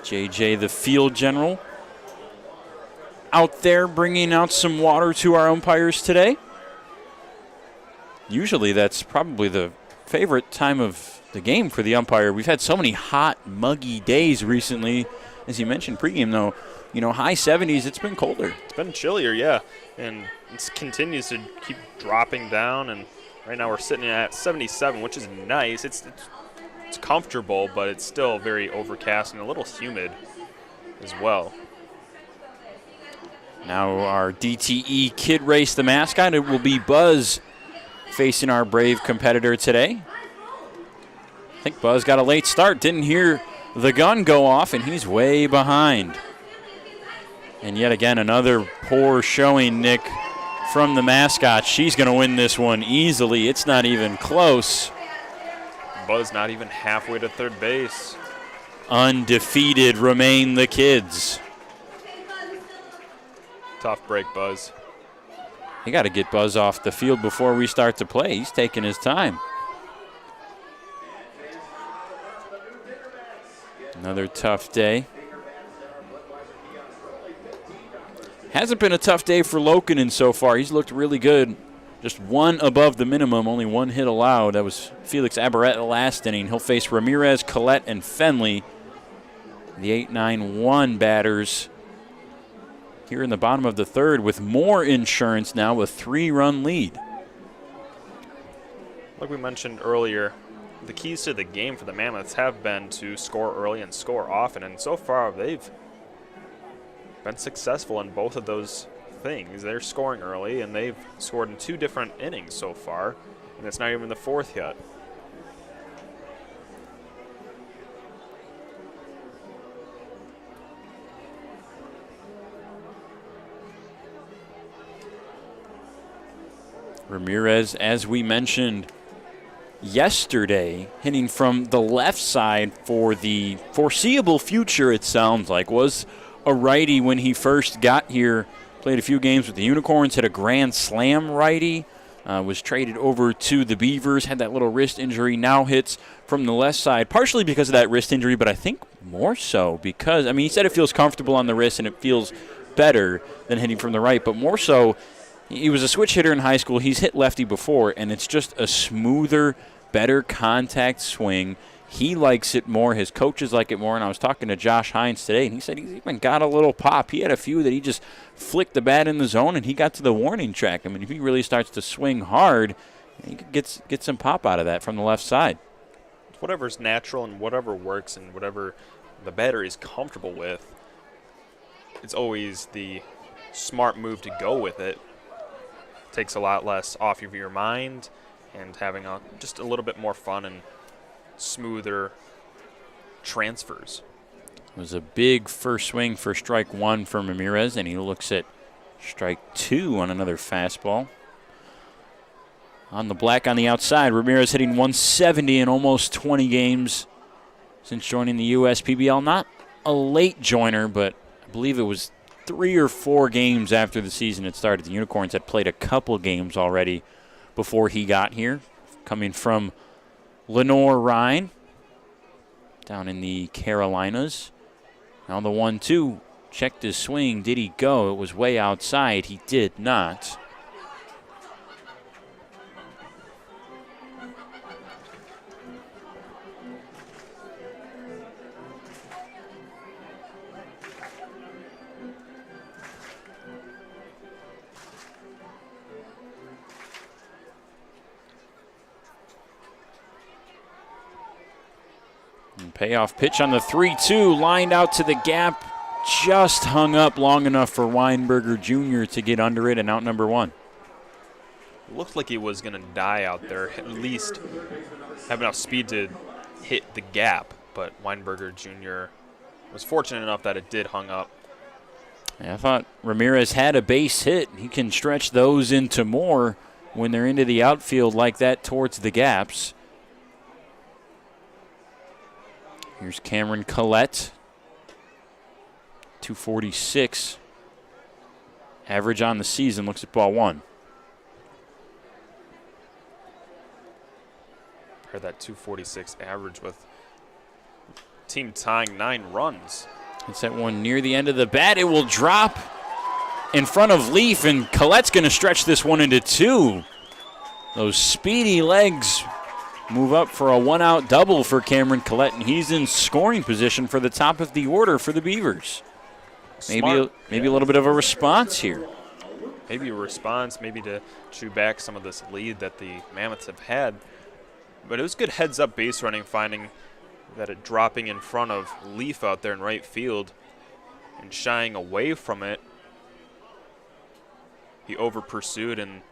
JJ, the field general, out there bringing out some water to our umpires today. Usually that's probably the favorite time of the game for the umpire. We've had so many hot, muggy days recently. As you mentioned pregame, though, high 70s, it's been colder. It's been chillier, yeah, and it continues to keep dropping down, and right now we're sitting at 77, which is nice. It's comfortable, but it's still very overcast and a little humid as well. Now our DTE Kid Race, the mascot, it will be Buzz facing our brave competitor today. I think Buzz got a late start, didn't hear the gun go off, and he's way behind. And yet again, another poor showing, Nick, from the mascot. She's going to win this one easily. It's not even close. Buzz not even halfway to third base. Undefeated remain the Kids. Tough break, Buzz. You got to get Buzz off the field before we start to play. He's taking his time. Another tough day. Hasn't been a tough day for Lokinen so far. He's looked really good. Just 1 above the minimum, only 1 hit allowed. That was Felix Aberrett the last inning. He'll face Ramirez, Collette, and Fenley. The 8-9-1 batters here in the bottom of the 3rd with more insurance now, a 3-run lead. Like we mentioned earlier, the keys to the game for the Mammoths have been to score early and score often, and so far they've been successful in both of those things. They're scoring early, and they've scored in 2 different innings so far, and it's not even the 4th yet. Ramirez, as we mentioned yesterday, hitting from the left side for the foreseeable future, it sounds like, was a righty when he first got here. Played a few games with the Unicorns, hit a grand slam righty, was traded over to the Beavers, had that little wrist injury, now hits from the left side, partially because of that wrist injury, but I think more so because, he said it feels comfortable on the wrist and it feels better than hitting from the right, but more so He was a switch hitter in high school. He's hit lefty before, and it's just a smoother, better contact swing. He likes it more. His coaches like it more. And I was talking to Josh Hines today, and he said he's even got a little pop. He had a few that he just flicked the bat in the zone, and he got to the warning track. I mean, if he really starts to swing hard, he could get some pop out of that from the left side. Whatever's natural and whatever works and whatever the batter is comfortable with, it's always the smart move to go with it. Takes a lot less off of your mind and having just a little bit more fun and smoother transfers. It was a big first swing for strike one for Ramirez, and he looks at strike two on another fastball. On the black on the outside, Ramirez hitting 170 in almost 20 games since joining the USPBL. Not a late joiner, but I believe it was 3 or 4 games after the season had started. The Unicorns had played a couple games already before he got here, coming from Lenore Rhine down in the Carolinas. Now the 1-2, checked his swing. Did he go? It was way outside. He did not. Payoff pitch on the 3-2, lined out to the gap, just hung up long enough for Weinberger Jr. to get under it and out number one. Looked like he was going to die out there, at least have enough speed to hit the gap, but Weinberger Jr. was fortunate enough that it did hung up. Yeah, I thought Ramirez had a base hit. He can stretch those into more when they're into the outfield like that towards the gaps. Here's Cameron Collette, 246. Average on the season, looks at ball one. Heard that 246 average with team tying 9 runs. It's that one near the end of the bat. It will drop in front of Leaf, and Collette's going to stretch this one into 2. Those speedy legs move up for a one-out double for Cameron Collette, and he's in scoring position for the top of the order for the Beavers. Maybe a little bit of a response here. Maybe a response, maybe to chew back some of this lead that the Mammoths have had. But it was good heads-up base running, finding that it dropping in front of Leaf out there in right field and shying away from it. He over-pursued and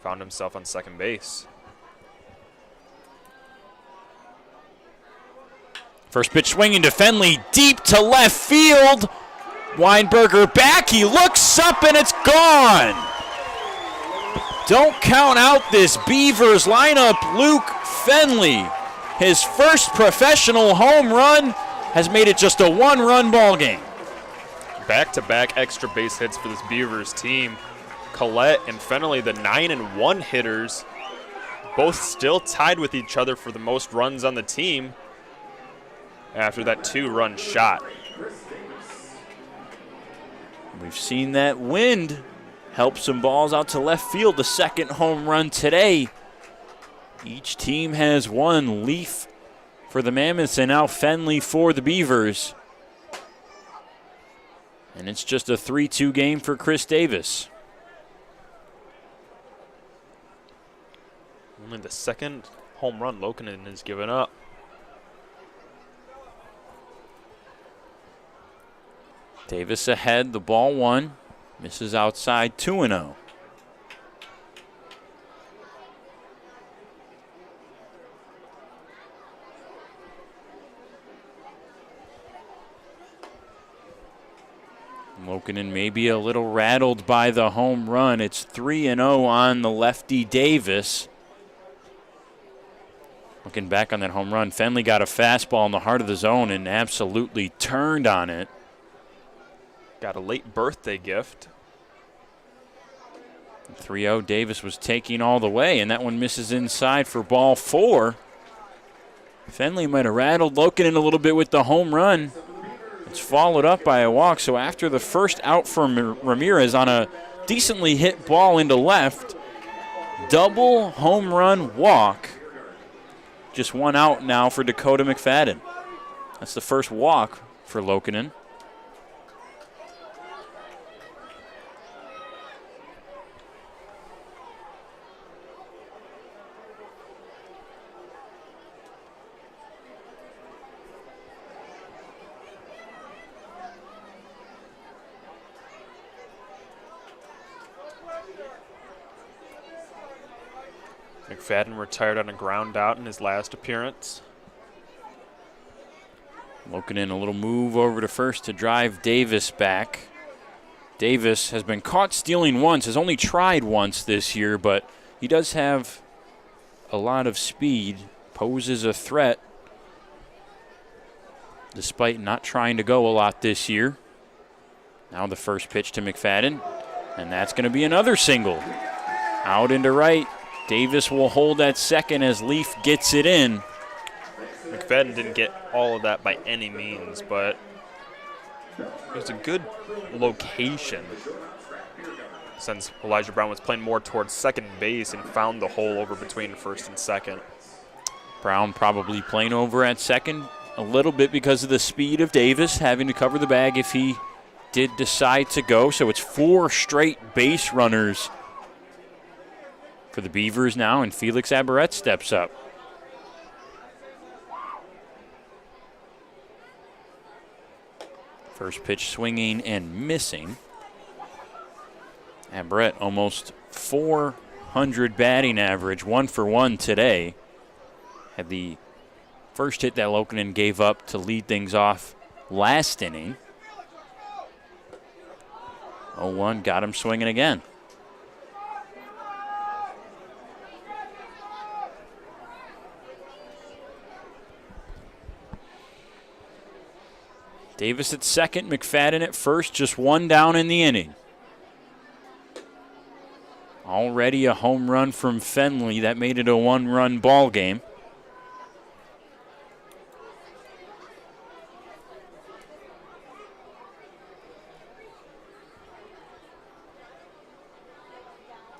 found himself on second base. First pitch swinging to Fenley, deep to left field. Weinberger back, he looks up and it's gone. Don't count out this Beavers lineup. Luke Fenley, his first professional home run, has made it just a 1-run ball game. Back-to-back extra base hits for this Beavers team. Collette and Fenley, the 9-1 hitters, both still tied with each other for the most runs on the team after that 2-run shot. We've seen that wind help some balls out to left field. The second home run today. Each team has one. Leaf for the Mammoths and now Fenley for the Beavers. And it's just a 3-2 game for Chris Davis. Only the second home run Lokinen has given up. Davis ahead, the ball 1. Misses outside, 2-0. Lokinen may be a little rattled by the home run. It's 3-0 on the lefty Davis. Looking back on that home run, Fenley got a fastball in the heart of the zone and absolutely turned on it. Got a late birthday gift. 3-0, Davis was taking all the way, and that one misses inside for ball 4. Fenley might have rattled Lokinen a little bit with the home run. It's followed up by a walk, so after the first out from Ramirez on a decently hit ball into left. Double home run walk. Just one out now for Dakota McFadden. That's the first walk for Lokinen. McFadden retired on a ground out in his last appearance. Lokinen a little move over to first to drive Davis back. Davis has been caught stealing once, has only tried once this year, but he does have a lot of speed, poses a threat despite not trying to go a lot this year. Now the first pitch to McFadden, and that's going to be another single. Out into right. Davis will hold at second as Leaf gets it in. McFadden didn't get all of that by any means, but it was a good location since Elijah Brown was playing more towards second base and found the hole over between first and second. Brown probably playing over at second a little bit because of the speed of Davis having to cover the bag if he did decide to go. So it's 4 straight base runners for the Beavers now, and Felix Aberret steps up. First pitch swinging and missing. Aberret almost 400 batting average, 1 for 1 today. Had the first hit that Lokinen gave up to lead things off last inning. 0-1, got him swinging again. Davis at second, McFadden at first, just 1 down in the inning. Already a home run from Fenley. That made it a 1-run ball game.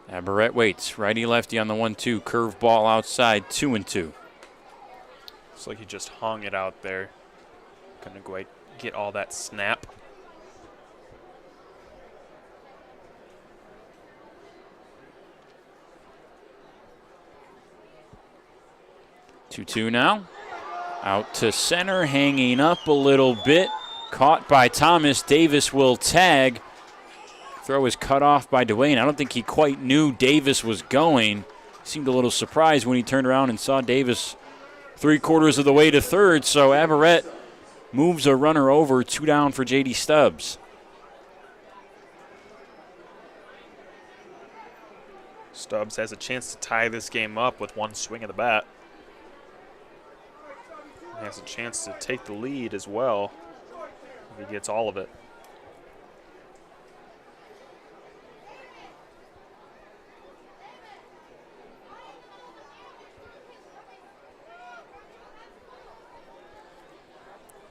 Aberret waits. Righty-lefty on the 1-2. Curve ball outside, 2-2. Looks like he just hung it out there. Couldn't quite get all that snap. Two now. Out to center, hanging up a little bit. Caught by Thomas. Davis will tag. Throw is cut off by Dwayne. I don't think he quite knew Davis was going. Seemed a little surprised when he turned around and saw Davis 3/4 of the way to third. So Aberret moves a runner over, 2 down for J.D. Stubbs. Stubbs has a chance to tie this game up with 1 swing of the bat. He has a chance to take the lead as well if he gets all of it.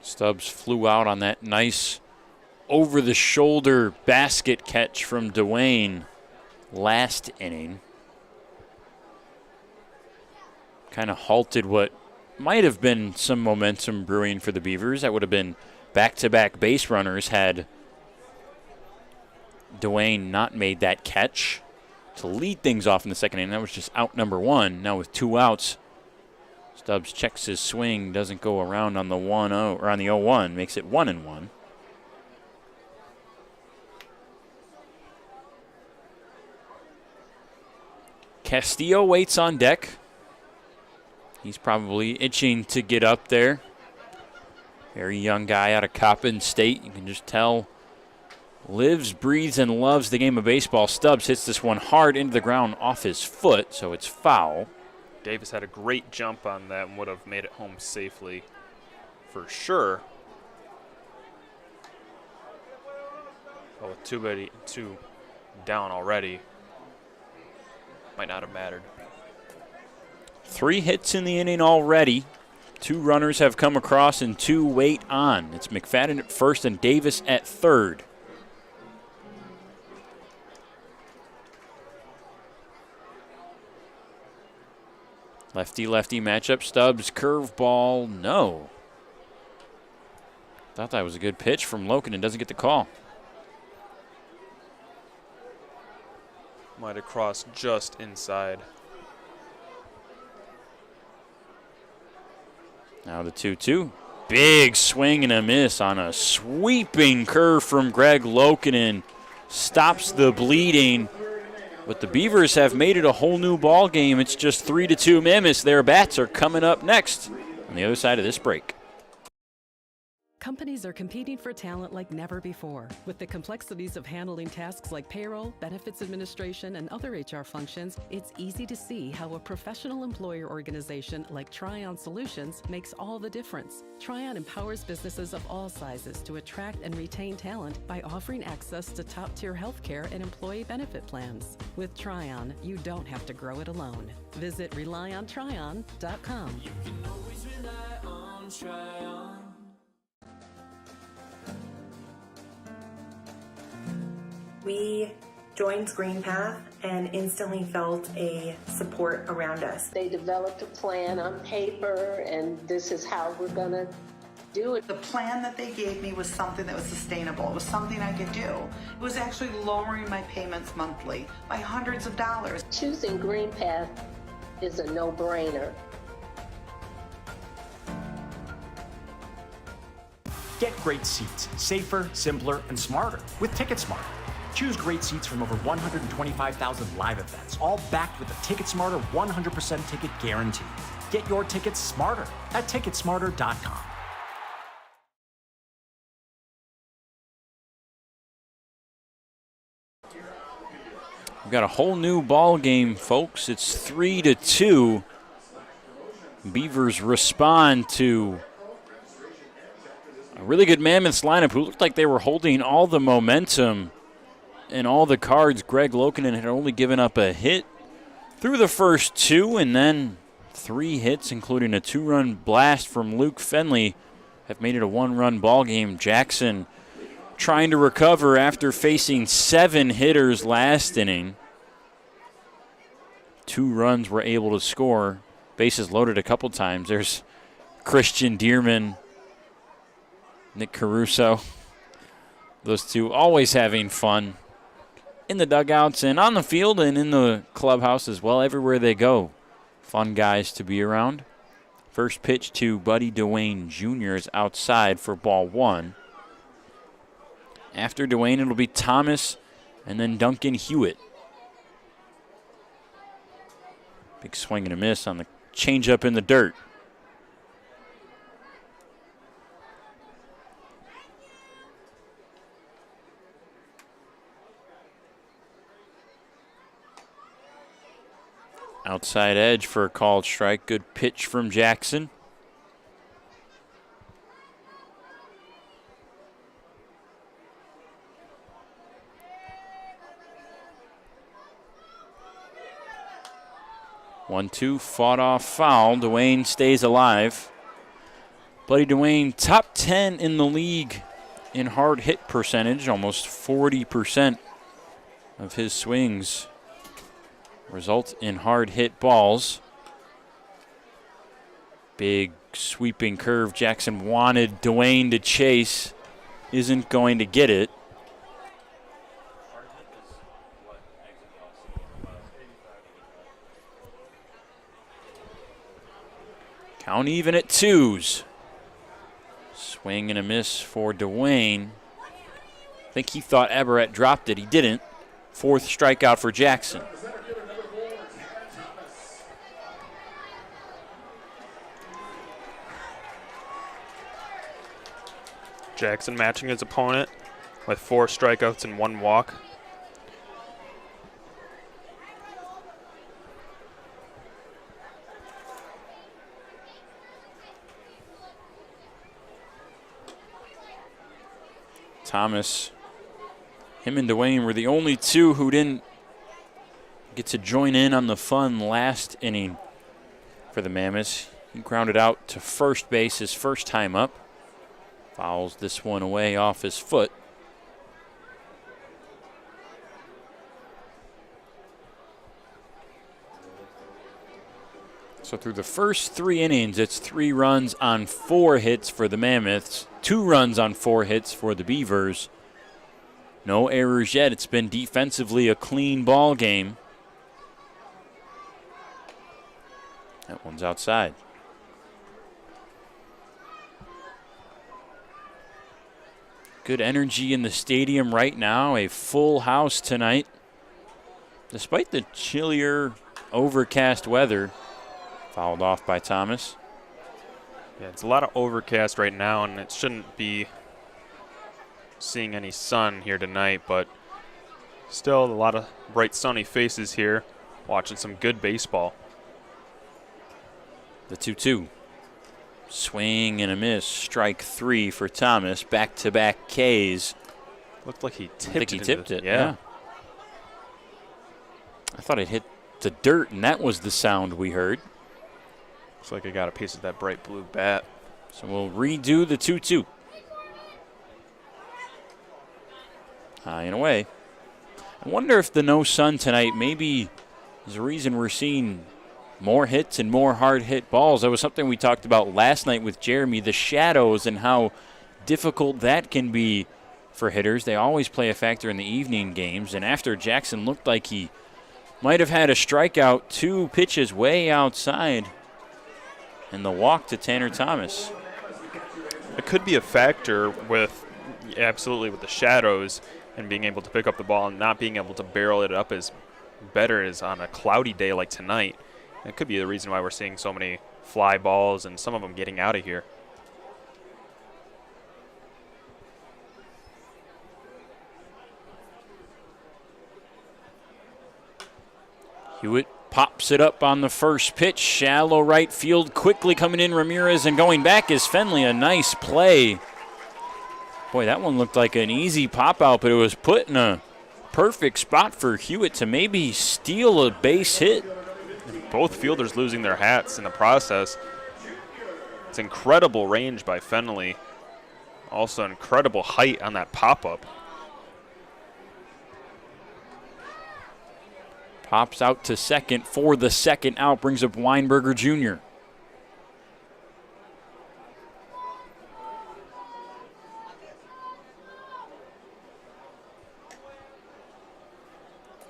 Stubbs flew out on that nice over-the-shoulder basket catch from Dwayne last inning. Kind of halted what might have been some momentum brewing for the Beavers. That would have been back-to-back base runners had Dwayne not made that catch to lead things off in the second inning. That was just out number 1. Now with 2 outs, Stubbs checks his swing, doesn't go around on the 1-0 or on the 0-1, makes it 1-1. Castillo waits on deck. He's probably itching to get up there. Very young guy out of Coppin State. You can just tell lives, breathes, and loves the game of baseball. Stubbs hits this one hard into the ground off his foot, so it's foul. Davis had a great jump on that and would have made it home safely for sure. But with 2 down already, might not have mattered. 3 hits in the inning already. 2 runners have come across and 2 wait on. It's McFadden at first and Davis at third. Lefty-lefty matchup. Stubbs, curveball, no. Thought that was a good pitch from Loken and doesn't get the call. Might have crossed just inside. Now the 2-2. Big swing and a miss on a sweeping curve from Greg Lokenen. Stops the bleeding. But the Beavers have made it a whole new ball game. It's just 3-2 Mammoths. Their bats are coming up next on the other side of this break. Companies are competing for talent like never before. With the complexities of handling tasks like payroll, benefits administration, and other HR functions, it's easy to see how a professional employer organization like Tryon Solutions makes all the difference. Tryon empowers businesses of all sizes to attract and retain talent by offering access to top-tier healthcare and employee benefit plans. With Tryon, you don't have to grow it alone. Visit RelyOnTryon.com. You can always rely on Tryon. We joined GreenPath and instantly felt a support around us. They developed a plan on paper, and this is how we're going to do it. The plan that they gave me was something that was sustainable. It was something I could do. It was actually lowering my payments monthly by hundreds of dollars. Choosing GreenPath is a no-brainer. Get great seats, safer, simpler, and smarter with TicketSmarter. Choose great seats from over 125,000 live events, all backed with a TicketSmarter 100% ticket guarantee. Get your tickets smarter at TicketSmarter.com. We've got a whole new ball game, folks. It's 3-2. Beavers respond to a really good Mammoths lineup who looked like they were holding all the momentum and all the cards. Greg Lokenen had only given up a hit through the first two, and then 3 hits, including a 2-run blast from Luke Fenley, have made it a 1-run ball game. Jackson trying to recover after facing 7 hitters last inning. 2 runs were able to score. Bases loaded a couple times. There's Christian Dearman, Nick Caruso. Those two always having fun in the dugouts and on the field and in the clubhouse as well. Everywhere they go, fun guys to be around. First pitch to Buddy Dwayne Jr. is outside for ball 1. After Dwayne, it'll be Thomas and then Duncan Hewitt. Big swing and a miss on the changeup in the dirt. Outside edge for a called strike. Good pitch from Jackson. One-two, fought off foul. Dwayne stays alive. Buddy Dwayne, top 10 in the league in hard hit percentage. Almost 40% of his swings result in hard hit balls. Big sweeping curve. Jackson wanted Dwayne to chase. Isn't going to get it. Count even at 2s. Swing and a miss for Dwayne. I think he thought Aberrett dropped it. He didn't. 4th strikeout for Jackson. Jackson matching his opponent with 4 strikeouts and 1 walk. Thomas, him and Dwayne were the only 2 who didn't get to join in on the fun last inning for the Mammoths. He grounded out to first base his first time up. Fouls this one away off his foot. So through the first 3 innings, it's 3 runs on 4 hits for the Mammoths, 2 runs on 4 hits for the Beavers. No errors yet. It's been defensively a clean ball game. That one's outside. Good energy in the stadium right now. A full house tonight. Despite the chillier, overcast weather. Fouled off by Thomas. Yeah, it's a lot of overcast right now, and it shouldn't be seeing any sun here tonight, but still a lot of bright sunny faces here, watching some good baseball. The 2-2. Swing and a miss. Strike 3 for Thomas. Back-to-back Ks. Looked like he tipped it. I think he tipped it, yeah. I thought it hit the dirt, and that was the sound we heard. Looks like I got a piece of that bright blue bat. So we'll redo the 2-2. High and away. I wonder if the no sun tonight maybe is the reason we're seeing more hits and more hard hit balls. That was something we talked about last night with Jeremy, the shadows and how difficult that can be for hitters. They always play a factor in the evening games, and after Jackson looked like he might have had a strikeout, 2 pitches way outside, and the walk to Tanner Thomas. It could be a factor with, absolutely, with the shadows and being able to pick up the ball and not being able to barrel it up as better as on a cloudy day like tonight. It could be the reason why we're seeing so many fly balls and some of them getting out of here. Hewitt pops it up on the first pitch. Shallow right field. Quickly coming in, Ramirez, and going back is Fenley. A nice play. Boy, that one looked like an easy pop-out, but it was put in a perfect spot for Hewitt to maybe steal a base hit. Both fielders losing their hats in the process. It's incredible range by Fenley. Also incredible height on that pop-up. Pops out to second for the second out. Brings up Weinberger Jr.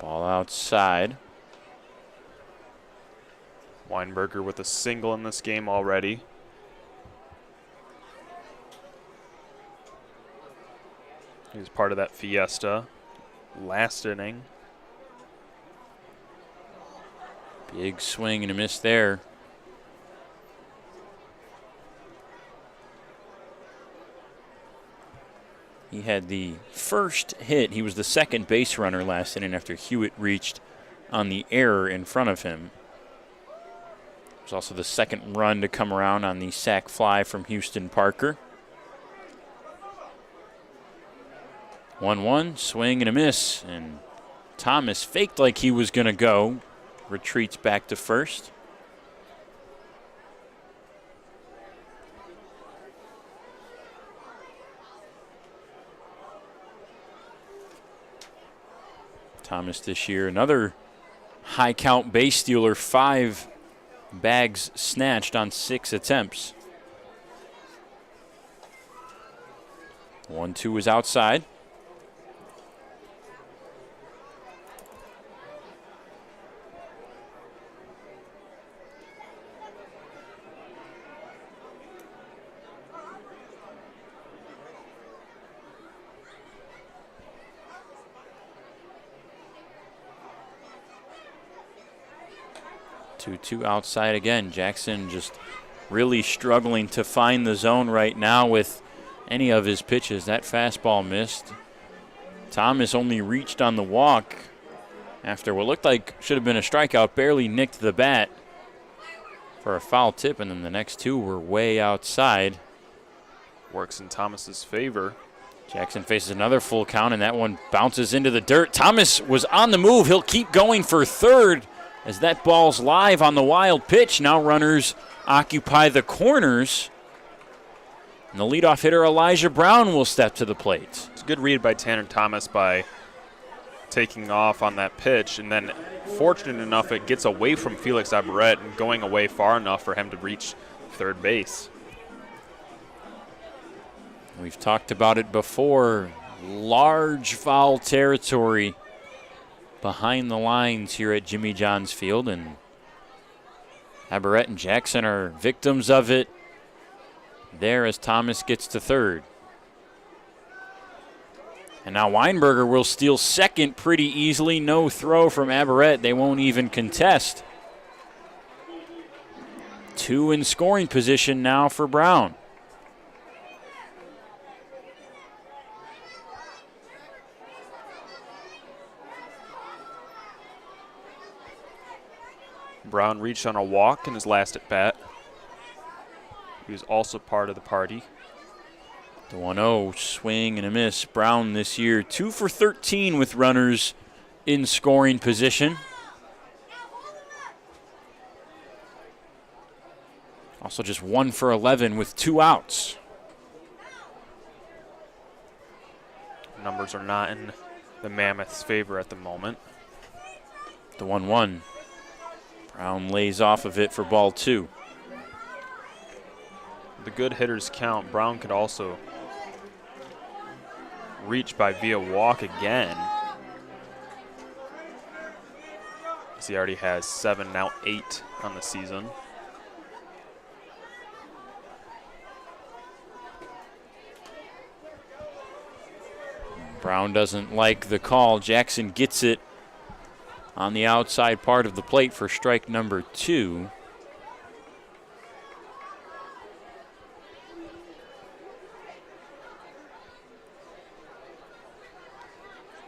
Ball outside. Weinberger with a single in this game already. He was part of that fiesta last inning. Big swing and a miss there. He had the first hit. He was the second base runner last inning after Hewitt reached on the error in front of him. It was also the second run to come around on the sac fly from Houston Parker. 1-1, swing and a miss. And Thomas faked like he was going to go. Retreats back to first. Thomas this year, another high count base stealer, 5 bags snatched on 6 attempts. 1-2 is outside. Two outside again. Jackson just really struggling to find the zone right now with any of his pitches. That fastball missed. Thomas only reached on the walk after what looked like should have been a strikeout. Barely nicked the bat for a foul tip, and then the next 2 were way outside. Works in Thomas's favor. Jackson faces another full count, and that one bounces into the dirt. Thomas was on the move. He'll keep going for third as that ball's live on the wild pitch. Now runners occupy the corners. And the leadoff hitter, Elijah Brown, will step to the plate. It's a good read by Tanner Thomas by taking off on that pitch, and then fortunate enough it gets away from Felix Abaret and going away far enough for him to reach third base. We've talked about it before. Large foul territory behind the lines here at Jimmy John's Field, and Abaret and Jackson are victims of it there as Thomas gets to third. And now Weinberger will steal second pretty easily. No throw from Abaret. They won't even contest. 2 in scoring position now for Brown. Brown reached on a walk in his last at bat. He was also part of the party. The 1-0 swing and a miss. Brown this year 2 for 13 with runners in scoring position. Also just 1 for 11 with 2 outs. Numbers are not in the Mammoths' favor at the moment. The 1-1. Brown lays off of it for ball 2. The good hitters count. Brown could also reach by via walk again, as he already has 7, now 8 on the season. Brown doesn't like the call. Jackson gets it on the outside part of the plate for strike number 2.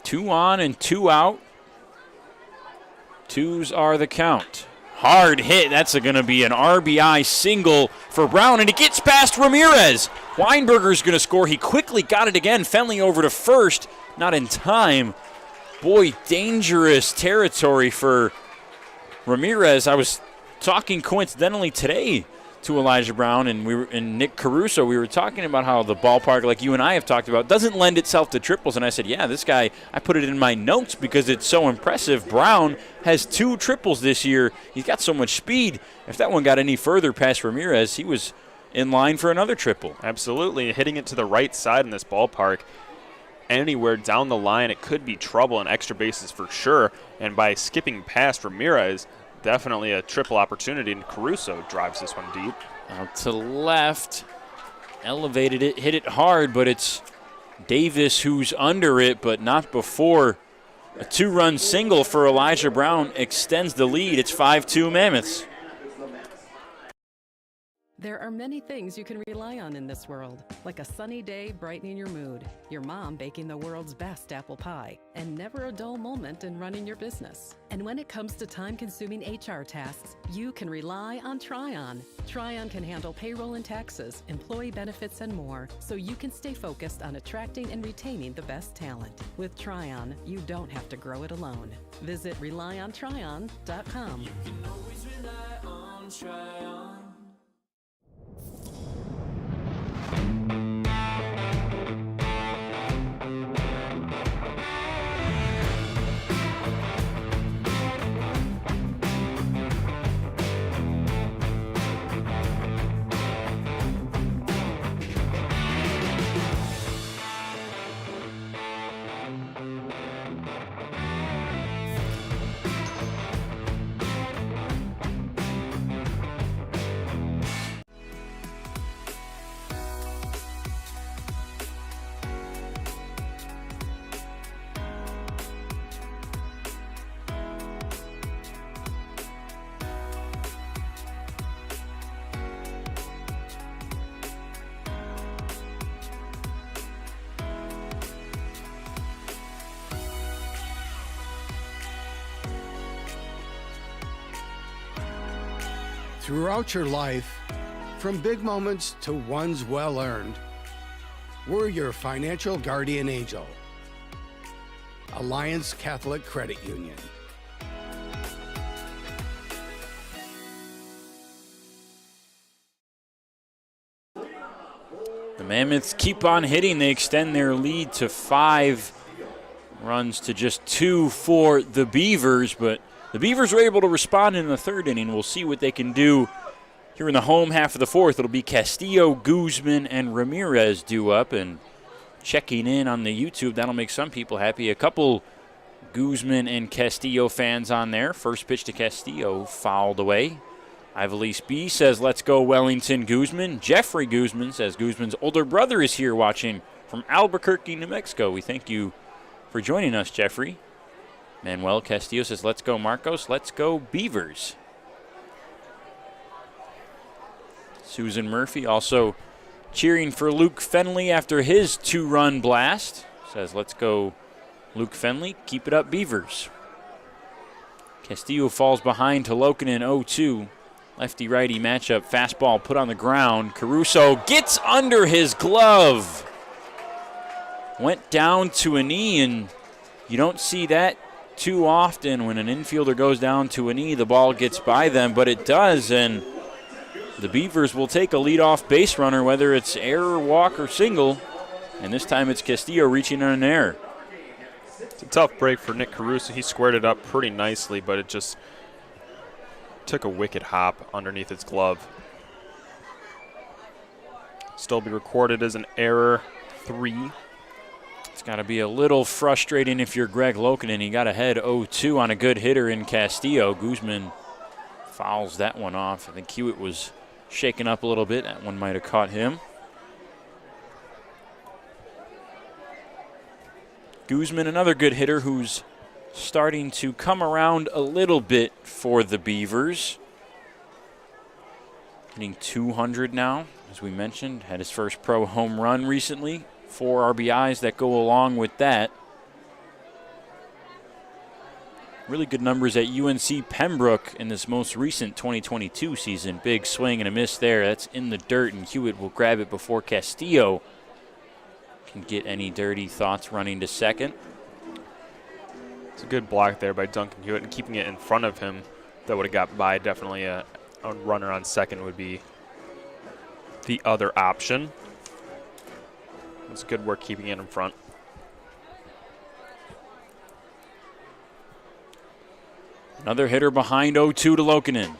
Two on and 2 out. 2s are the count. Hard hit. That's going to be an RBI single for Brown, and it gets past Ramirez. Weinberger's going to score. He quickly got it again. Fenley over to first. Not in time. Boy, dangerous territory for Ramirez. I was talking coincidentally today to Elijah Brown and Nick Caruso. We were talking about how the ballpark, like you and I have talked about, doesn't lend itself to triples. And I said, yeah, this guy, I put it in my notes because it's so impressive. Brown has 2 triples this year. He's got so much speed. If that one got any further past Ramirez, he was in line for another triple. Absolutely. Hitting it to the right side in this ballpark, anywhere down the line, it could be trouble and extra bases for sure. And by skipping past Ramirez, definitely a triple opportunity, and Caruso drives this one deep. Out to left, elevated it, hit it hard, but it's Davis who's under it, but not before a 2-run single for Elijah Brown extends the lead. It's 5-2 Mammoths. There are many things you can rely on in this world, like a sunny day brightening your mood, your mom baking the world's best apple pie, and never a dull moment in running your business. And when it comes to time-consuming HR tasks, you can rely on Tryon. Tryon can handle payroll and taxes, employee benefits, and more, so you can stay focused on attracting and retaining the best talent. With Tryon, you don't have to grow it alone. Visit RelyOnTryon.com. You can always rely on Tryon. Throughout your life, from big moments to ones well-earned, we're your financial guardian angel. Alliance Catholic Credit Union. The Mammoths keep on hitting. They extend their lead to 5 runs to just 2 for the Beavers, but the Beavers were able to respond in the third inning. We'll see what they can do here in the home half of the fourth. It'll be Castillo, Guzman, and Ramirez due up, and checking in on the YouTube. That'll make some people happy. A couple Guzman and Castillo fans on there. First pitch to Castillo, fouled away. Ivelisse B says, let's go Wellington Guzman. Jeffrey Guzman says Guzman's older brother is here watching from Albuquerque, New Mexico. We thank you for joining us, Jeffrey. Manuel Castillo says, let's go Marcos, let's go Beavers. Susan Murphy also cheering for Luke Fenley after his 2-run blast. Says, let's go Luke Fenley, keep it up Beavers. Castillo falls behind to Lokinen 0-2. Lefty-righty matchup, fastball put on the ground. Caruso gets under his glove. Went down to a knee, and you don't see that too often. When an infielder goes down to a knee, the ball gets by them, but it does, and the Beavers will take a leadoff base runner, whether it's error, walk, or single, and this time it's Castillo reaching on an error. It's a tough break for Nick Caruso. He squared it up pretty nicely, but it just took a wicked hop underneath his glove. Still be recorded as an error 3. It's got to be a little frustrating if you're Greg Lokinen. He got ahead 0-2 on a good hitter in Castillo. Guzman fouls that one off. I think Hewitt was shaken up a little bit. That one might have caught him. Guzman, another good hitter who's starting to come around a little bit for the Beavers. Hitting 200 now, as we mentioned. Had his first pro home run recently. 4 RBIs that go along with that. Really good numbers at UNC Pembroke in this most recent 2022 season. Big swing and a miss there. That's in the dirt, and Hewitt will grab it before Castillo can get any dirty thoughts running to second. It's a good block there by Duncan Hewitt, and keeping it in front of him that would have got by. Definitely a runner on second would be the other option. It's good work keeping it in front. Another hitter behind 0-2 to Lokinen.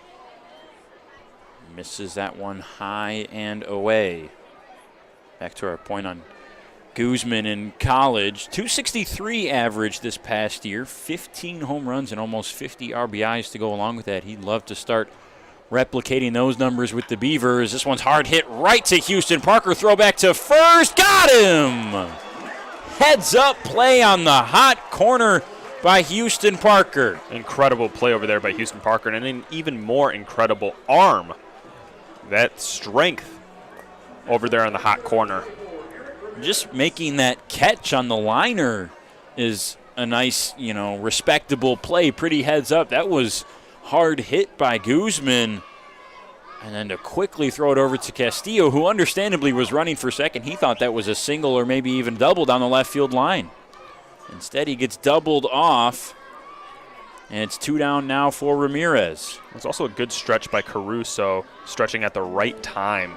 Misses that one high and away. Back to our point on Guzman in college. 263 average this past year. 15 home runs and almost 50 RBIs to go along with that. He'd love to start replicating those numbers with the Beavers. This one's hard hit right to Houston Parker. Throw back to first. Got him! Heads up play on the hot corner by Houston Parker. Incredible play over there by Houston Parker, and an even more incredible arm. That strength over there on the hot corner. Just making that catch on the liner is a nice, respectable play. Pretty heads up. That was hard hit by Guzman. And then to quickly throw it over to Castillo, who understandably was running for second. He thought that was a single or maybe even double down the left field line. Instead, he gets doubled off, and it's 2 down now for Ramirez. It's also a good stretch by Caruso, stretching at the right time.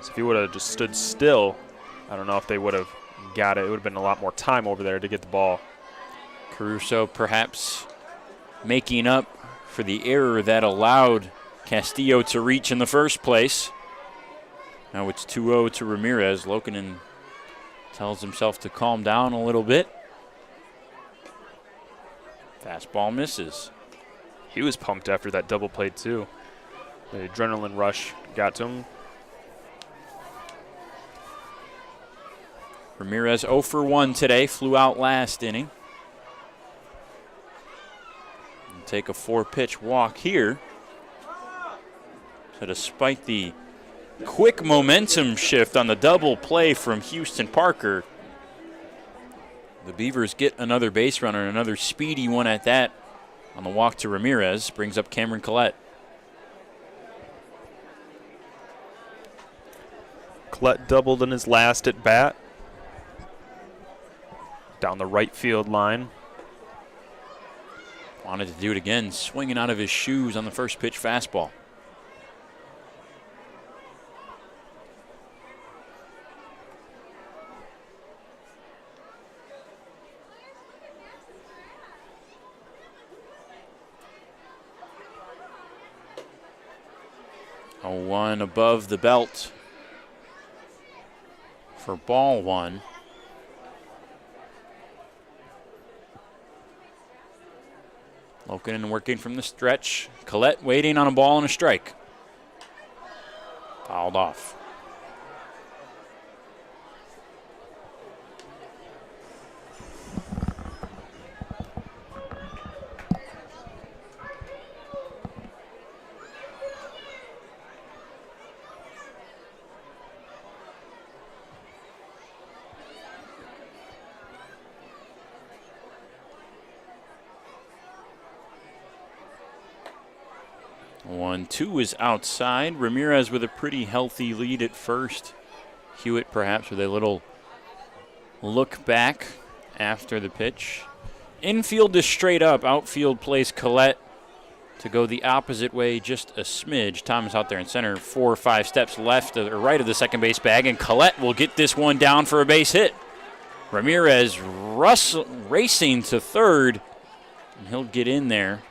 So if he would have just stood still, I don't know if they would have got it. It would have been a lot more time over there to get the ball. Caruso perhaps making up for the error that allowed Castillo to reach in the first place. Now it's 2-0 to Ramirez. Lokinen tells himself to calm down a little bit. Fastball misses. He was pumped after that double play too. The adrenaline rush got to him. Ramirez 0 for 1 today, flew out last inning. And take a 4-pitch walk here. So despite the quick momentum shift on the double play from Houston Parker, the Beavers get another base runner, another speedy one at that on the walk to Ramirez. Brings up Cameron Collette. Collette doubled in his last at bat. Down the right field line. Wanted to do it again, swinging out of his shoes on the first pitch fastball. 0-1 above the belt for ball one. Lokinen working from the stretch. Collette waiting on a ball and a strike. Fouled off. One-two is outside. Ramirez with a pretty healthy lead at first. Hewitt perhaps with a little look back after the pitch. Infield is straight up. Outfield plays Collette to go the opposite way just a smidge. Thomas out there in center, 4 or 5 steps left or right of the second base bag, and Collette will get this one down for a base hit. Ramirez racing to third, and he'll get in there.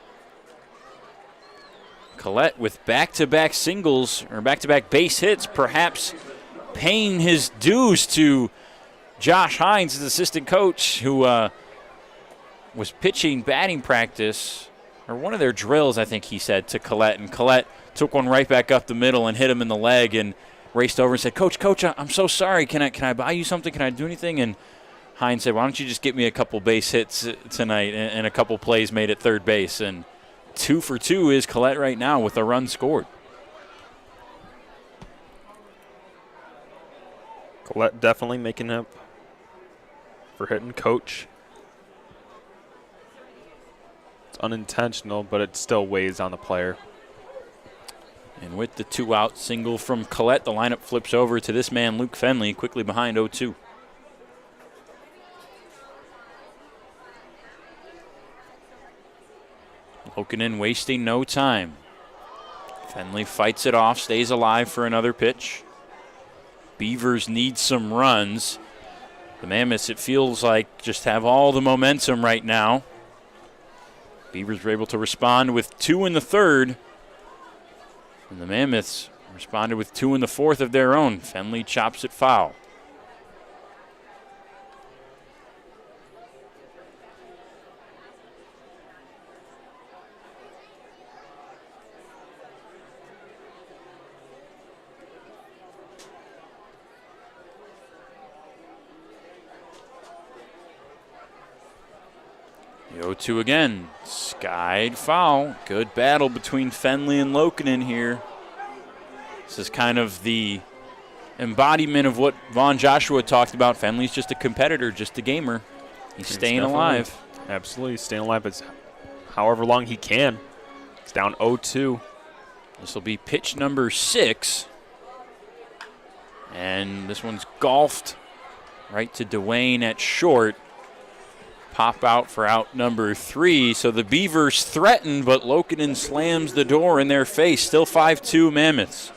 Collette with back-to-back singles or back-to-back base hits, perhaps paying his dues to Josh Hines, his assistant coach, who was pitching batting practice, or one of their drills, I think he said, to Collette. And Collette took one right back up the middle and hit him in the leg and raced over and said, Coach, I'm so sorry. Can I buy you something? Can I do anything? And Hines said, why don't you just get me a couple base hits tonight and a couple plays made at third base. And 2 for 2 is Collette right now with a run scored. Collette definitely making up for hitting Coach. It's unintentional, but it still weighs on the player. And with the 2-out single from Collette, the lineup flips over to this man, Luke Fenley, quickly behind 0-2. Lokinen wasting no time. Fenley fights it off, stays alive for another pitch. Beavers need some runs. The Mammoths, it feels like, just have all the momentum right now. Beavers were able to respond with 2 in the third. And the Mammoths responded with 2 in the fourth of their own. Fenley chops it foul. The 0-2 again. Skied foul. Good battle between Fenley and Lokinen here. This is kind of the embodiment of what Vaughn Joshua talked about. Fenley's just a competitor, just a gamer. He's staying alive. Absolutely, staying alive as however long he can. It's down 0-2. This will be pitch number 6. And this one's golfed right to Dwayne at short. Pop out for out number 3. So the Beavers threaten, but Lokinen slams the door in their face. Still 5-2 Mammoths.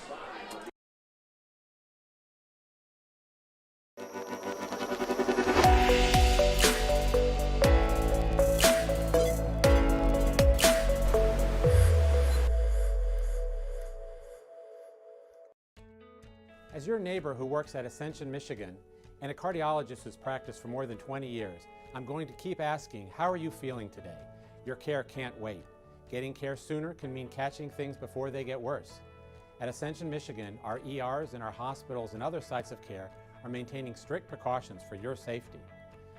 As your neighbor who works at Ascension, Michigan, and a cardiologist who's practiced for more than 20 years, I'm going to keep asking, how are you feeling today? Your care can't wait. Getting care sooner can mean catching things before they get worse. At Ascension, Michigan, our ERs and our hospitals and other sites of care are maintaining strict precautions for your safety.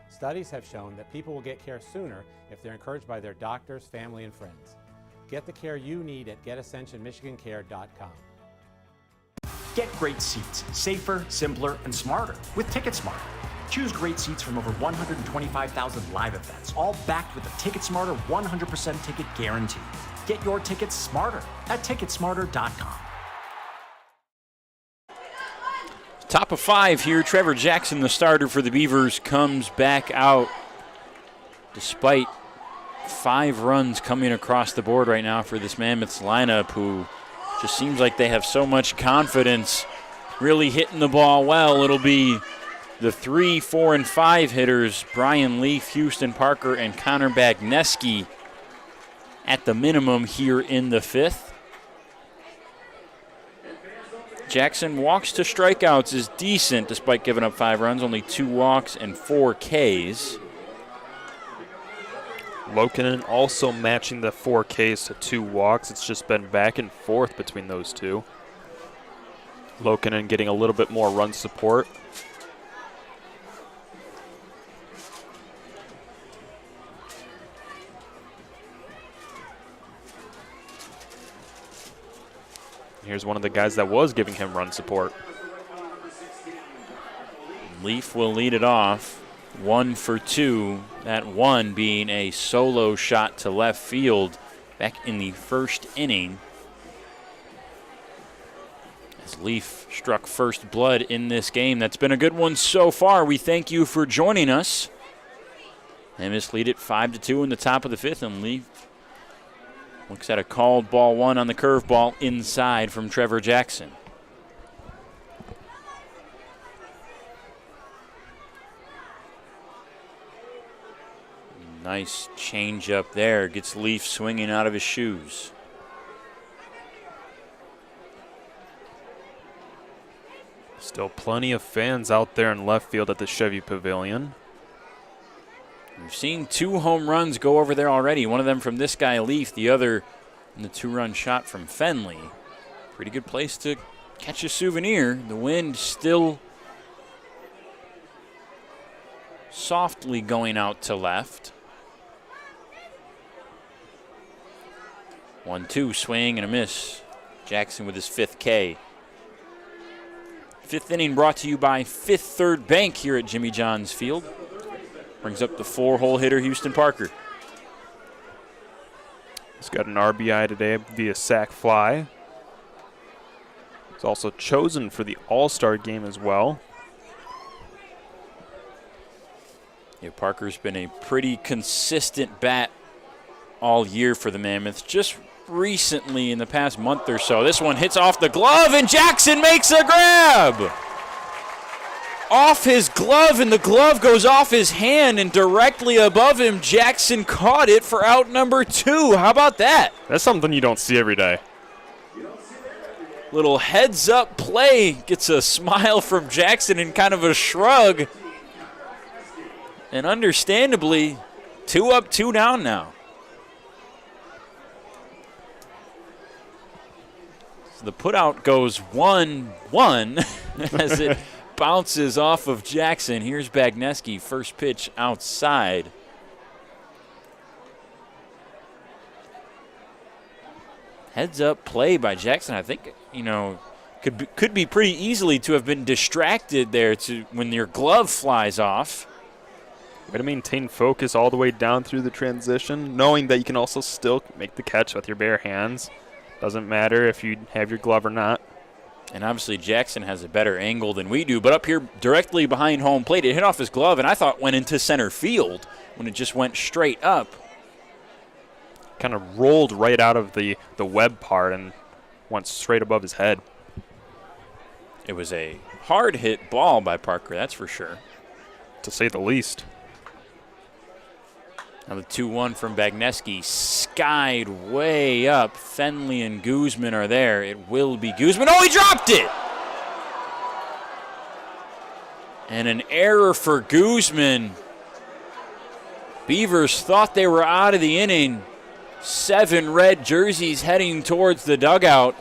Studies have shown that people will get care sooner if they're encouraged by their doctors, family, and friends. Get the care you need at getascensionmichigancare.com. Get great seats, safer, simpler, and smarter with TicketSmarter. Choose great seats from over 125,000 live events, all backed with a TicketSmarter 100% ticket guarantee. Get your tickets smarter at ticketsmarter.com. Top of 5 here. Trevor Jackson, the starter for the Beavers, comes back out despite 5 runs coming across the board right now for this Mammoths lineup, who just seems like they have so much confidence really hitting the ball well. It'll be the 3, 4, and 5 hitters, Brian Leaf, Houston Parker, and Connor Bagneski at the minimum here in the 5th. Jackson walks to strikeouts is decent despite giving up 5 runs, only 2 walks and 4 Ks. Lokinen also matching the 4 Ks to 2 walks. It's just been back and forth between those two. Lokinen getting a little bit more run support. Here's one of the guys that was giving him run support. Leaf will lead it off. 1 for 2. That one being a solo shot to left field back in the first inning. As Leaf struck first blood in this game. That's been a good one so far. We thank you for joining us. Mammoths lead it 5-2 in the top of the 5th, and Leaf looks at a called ball 1 on the curveball inside from Trevor Jackson. Nice change up there. Gets Leaf swinging out of his shoes. Still plenty of fans out there in left field at the Chevy Pavilion. We've seen 2 home runs go over there already. One of them from this guy, Leaf. The other in the 2-run shot from Fenley. Pretty good place to catch a souvenir. The wind still softly going out to left. 1-2, swing and a miss. Jackson with his 5th K. 5th inning brought to you by Fifth Third Bank here at Jimmy John's Field. Brings up the 4-hole hitter, Houston Parker. He's got an RBI today via sac fly. He's also chosen for the All-Star game as well. Yeah, Parker's been a pretty consistent bat all year for the Mammoths. Just recently in the past month or so, this one hits off the glove and Jackson makes a grab. Off his glove, and the glove goes off his hand, and directly above him, Jackson caught it for out number 2. How about that? That's something you don't see every day. Little heads-up play. Gets a smile from Jackson and kind of a shrug. And understandably, 2 up, 2 down now. So the putout goes 1-1 as it bounces off of Jackson. Here's Bagneski, first pitch outside. Heads up play by Jackson. I think, could be pretty easily to have been distracted there when your glove flies off. Way to maintain focus all the way down through the transition, knowing that you can also still make the catch with your bare hands. Doesn't matter if you have your glove or not. And obviously Jackson has a better angle than we do, but up here directly behind home plate, it hit off his glove, and I thought went into center field when it just went straight up. Kind of rolled right out of the web part and went straight above his head. It was a hard hit ball by Parker, that's for sure. To say the least. Now the 2-1 from Bagneski, skied way up. Fenley and Guzman are there. It will be Guzman. Oh, he dropped it! And an error for Guzman. Beavers thought they were out of the inning. 7 red jerseys heading towards the dugout.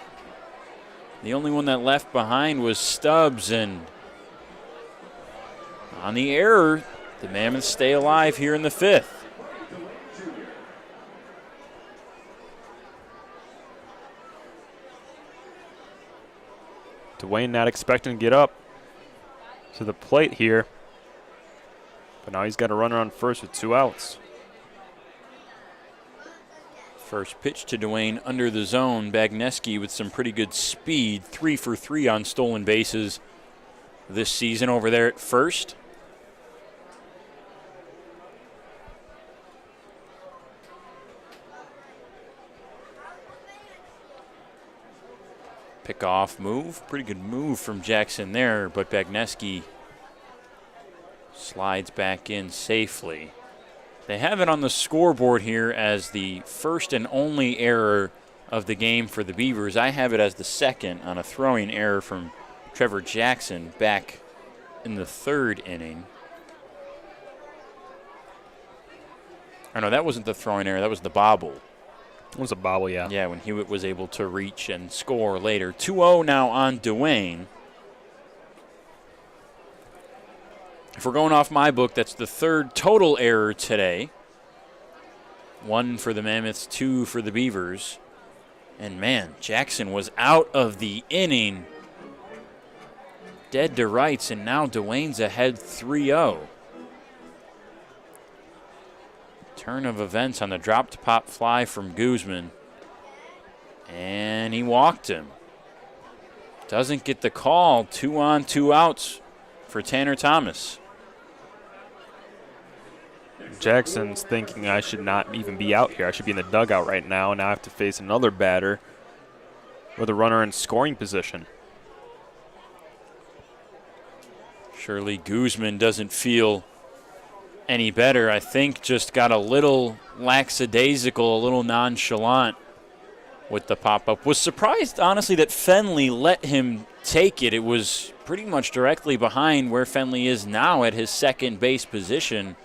The only one that left behind was Stubbs, and on the error, the Mammoths stay alive here in the 5th. Dwayne not expecting to get up to the plate here. But now he's got a runner on first with 2 outs. First pitch to Dwayne under the zone. Bagneski with some pretty good speed. 3 for 3 on stolen bases this season over there at first. Pick-off move. Pretty good move from Jackson there, but Bagneski slides back in safely. They have it on the scoreboard here as the first and only error of the game for the Beavers. I have it as the second on a throwing error from Trevor Jackson back in the 3rd inning. Oh, no, that wasn't the throwing error. That was the bobble. It was a bobble, yeah. Yeah, when Hewitt was able to reach and score later. 2-0 now on Dwayne. If we're going off my book, that's the 3rd total error today. 1 for the Mammoths, 2 for the Beavers. And, man, Jackson was out of the inning. Dead to rights, and now Dwayne's ahead 3-0. Turn of events on the dropped pop fly from Guzman. And he walked him. Doesn't get the call. 2 on, 2 outs for Tanner Thomas. Jackson's thinking I should not even be out here. I should be in the dugout right now. Now I have to face another batter with a runner in scoring position. Surely Guzman doesn't feel any better. I think just got a little lackadaisical, a little nonchalant with the pop-up. Was surprised, honestly, that Fenley let him take it. It was pretty much directly behind where Fenley is now at his second base position,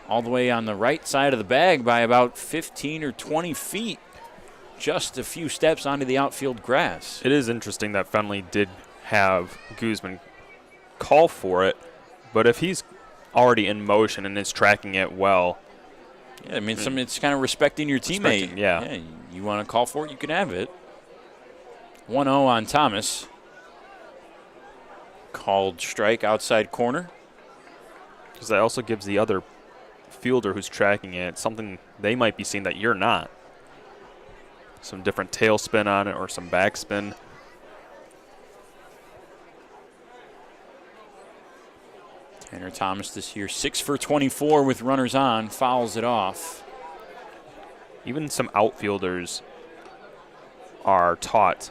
all the way on the right side of the bag by about 15 or 20 feet, just a few steps onto the outfield grass. It is interesting that Fenley did have Guzman call for it, but if he's already in motion and is tracking it well. Yeah, I mean, it's kind of respecting your teammate. Yeah. You want to call for it, you can have it. 1-0 on Thomas. Called strike outside corner. Because that also gives the other fielder who's tracking it something they might be seeing that you're not. Some different tail spin on it or some backspin. Tanner Thomas this year, 6 for 24 with runners on, fouls it off. Even some outfielders are taught,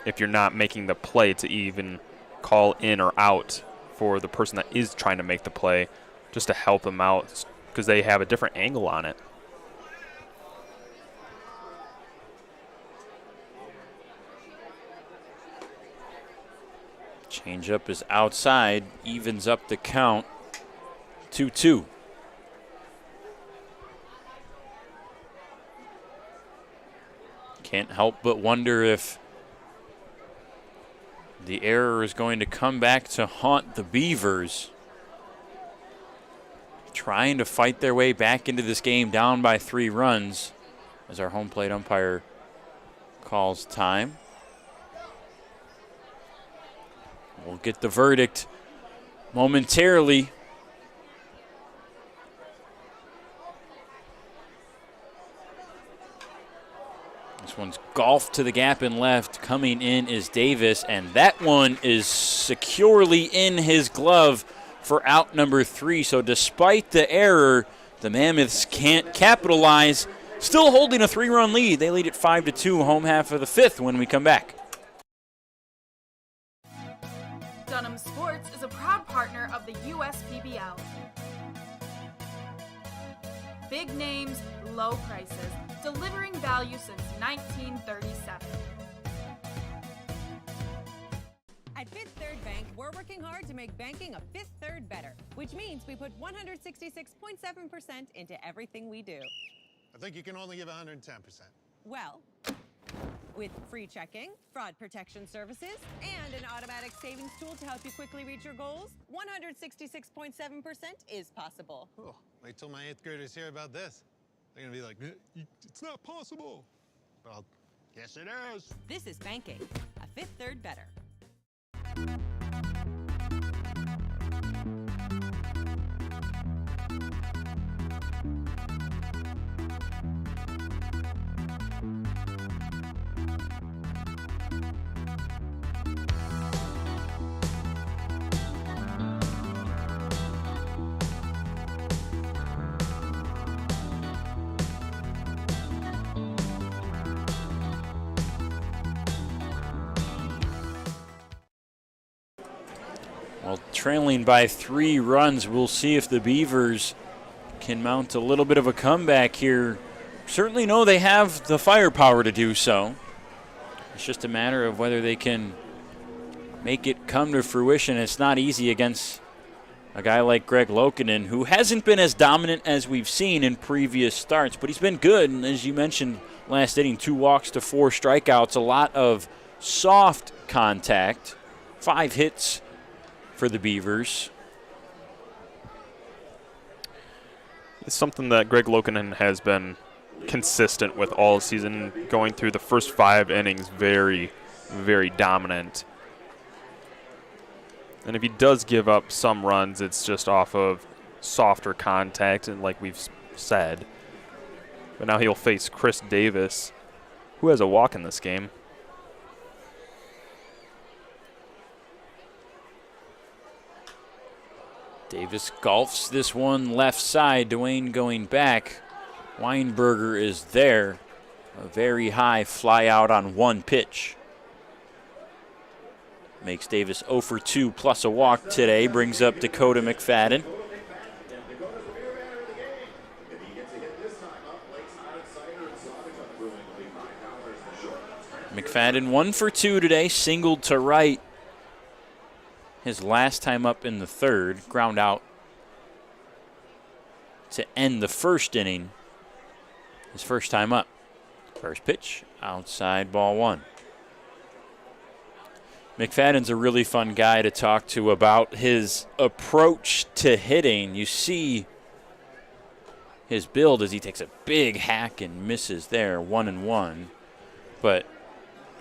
if you're not making the play, to even call in or out for the person that is trying to make the play, just to help them out, because they have a different angle on it. Changeup is outside, evens up the count, 2-2. Can't help but wonder if the error is going to come back to haunt the Beavers. Trying to fight their way back into this game down by 3 runs as our home plate umpire calls time. We'll get the verdict momentarily. This one's golfed to the gap in left. Coming in is Davis, and that one is securely in his glove for out number 3. So despite the error, the Mammoths can't capitalize. Still holding a 3-run lead. They lead at 5-2, home half of the 5th when we come back. Dunham Sports is a proud partner of the USPBL. Big names, low prices, delivering value since 1937. At Fifth Third Bank, we're working hard to make banking a Fifth Third better, which means we put 166.7% into everything we do. I think you can only give 110%. Well, with free checking, fraud protection services, and an automatic savings tool to help you quickly reach your goals, 166.7% is possible. Oh, wait till my 8th graders hear about this. They're gonna be like, it's not possible. Well, yes it is. This is banking, a Fifth Third better. Well, trailing by 3 runs, we'll see if the Beavers can mount a little bit of a comeback here certainly know they have the firepower to do so. It's just a matter of whether they can make it come to fruition. It's not easy against a guy like Greg Lokinen, who hasn't been as dominant as we've seen in previous starts, but he's been good. And as you mentioned last inning, 2 walks to 4 strikeouts, a lot of soft contact, 5 hits for the Beavers. It's something that Greg Lokinen has been consistent with all season, going through the first 5 innings very, very dominant. And if he does give up some runs, it's just off of softer contact, and like we've said. But now he'll face Chris Davis, who has a walk in this game. Davis golfs this one left side. Dwayne going back. Weinberger is there. A very high fly out on 1 pitch. Makes Davis 0 for 2 plus a walk today. Brings up Dakota McFadden. McFadden 1 for 2 today. Singled to right. His last time up in the 3rd. Ground out to end the 1st inning. His first time up. First pitch. Outside, ball 1. McFadden's a really fun guy to talk to about his approach to hitting. You see his build as he takes a big hack and misses there, 1-1. But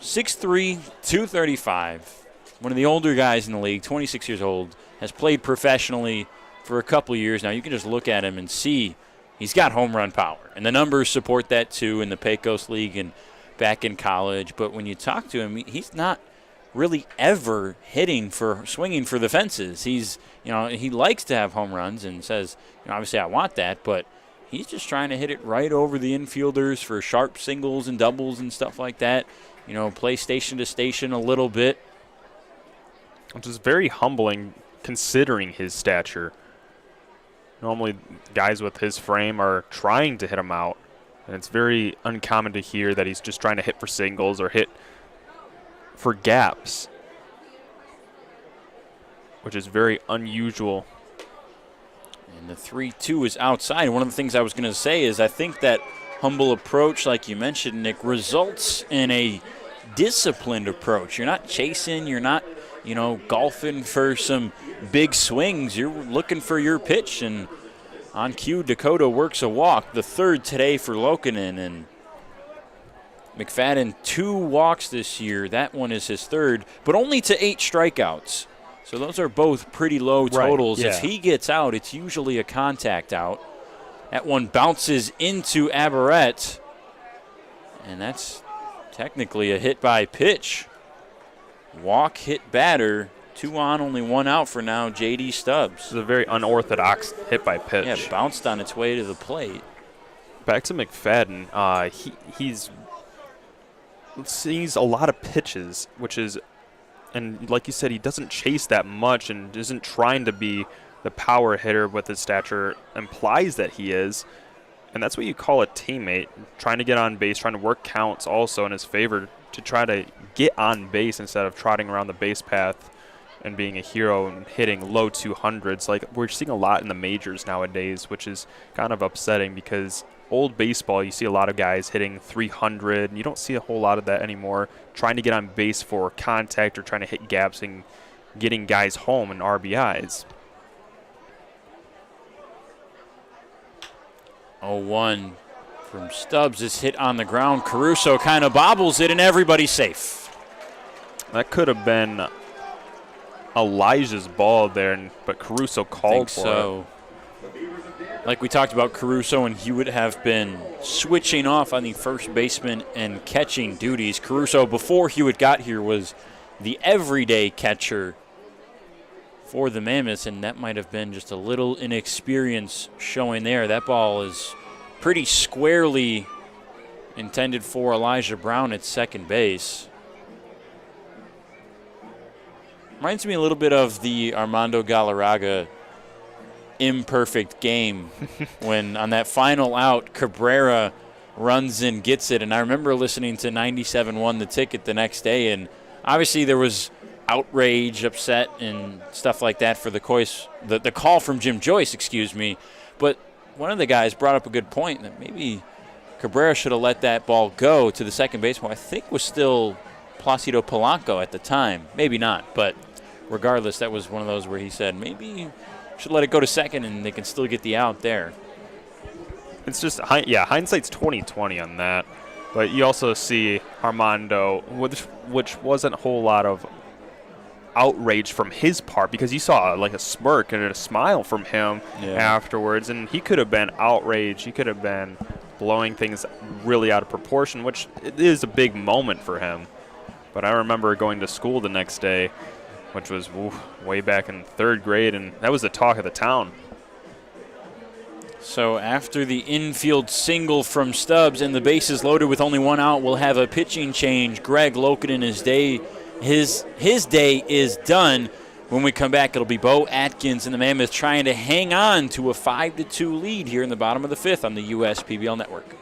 6'3", 235, one of the older guys in the league, 26 years old, has played professionally for a couple years now. You can just look at him and see he's got home run power. And the numbers support that too in the Pecos League and back in college. But when you talk to him, he's not really ever swinging for the fences. He's, he likes to have home runs and says, obviously I want that, but he's just trying to hit it right over the infielders for sharp singles and doubles and stuff like that. Play station to station a little bit. Which is very humbling considering his stature. Normally guys with his frame are trying to hit him out, and it's very uncommon to hear that he's just trying to hit for singles or hit for gaps, which is very unusual. And the 3-2 is outside. One of the things I was going to say is I think that humble approach, like you mentioned, Nick, results in a disciplined approach. You're not chasing, you're not, golfing for some big swings. You're looking for your pitch, and on cue, Dakota works a walk, the 3rd today for Lokinen, and McFadden 2 walks this year. That one is his 3rd, but only to 8 strikeouts. So those are both pretty low totals. Right, yeah. If he gets out, it's usually a contact out. That one bounces into Aberrett, and that's technically a hit by pitch. Walk, hit, batter. 2 on, only 1 out for now, J.D. Stubbs. This is a very unorthodox hit by pitch. Yeah, bounced on its way to the plate. Back to McFadden. He's sees a lot of pitches, which is, and like you said, he doesn't chase that much and isn't trying to be the power hitter what his stature implies that he is. And that's what you call a teammate, trying to get on base, trying to work counts also in his favor to try to get on base instead of trotting around the base path and being a hero and hitting low 200s. Like we're seeing a lot in the majors nowadays, which is kind of upsetting because old baseball, you see a lot of guys hitting 300, and you don't see a whole lot of that anymore, trying to get on base for contact or trying to hit gaps and getting guys home in RBIs. 0-1 from Stubbs is hit on the ground. Caruso kind of bobbles it, and everybody's safe. That could have been Elijah's ball there, but Caruso called for it. Like we talked about Caruso, and he would have been switching off on the first baseman and catching duties. Caruso, before Hewitt got here, was the everyday catcher for the Mammoths, and that might have been just a little inexperience showing there. That ball is pretty squarely intended for Elijah Brown at second base. Reminds me a little bit of the Armando Galarraga imperfect game when on that final out, Cabrera runs and gets it. And I remember listening to 97.1 The Ticket the next day, and obviously there was outrage, upset, and stuff like that for the call from Jim Joyce, But one of the guys brought up a good point that maybe Cabrera should have let that ball go to the second baseman. I think was still Placido Polanco at the time. Maybe not, but regardless, that was one of those where he said maybe you should let it go to second and they can still get the out there. It's just, hindsight's 20/20 on that. But you also see Armando, which wasn't a whole lot of outrage from his part, because you saw like a smirk and a smile from him afterwards, and he could have been outraged. He could have been blowing things really out of proportion, which it is a big moment for him. But I remember going to school the next day, which was way back in 3rd grade, and that was the talk of the town. So after the infield single from Stubbs and the bases loaded with only 1 out, we'll have a pitching change. Greg Lokinen, his day is done. When we come back, it'll be Bo Atkins and the Mammoths trying to hang on to a 5-2 lead here in the bottom of the 5th on the US PBL Network.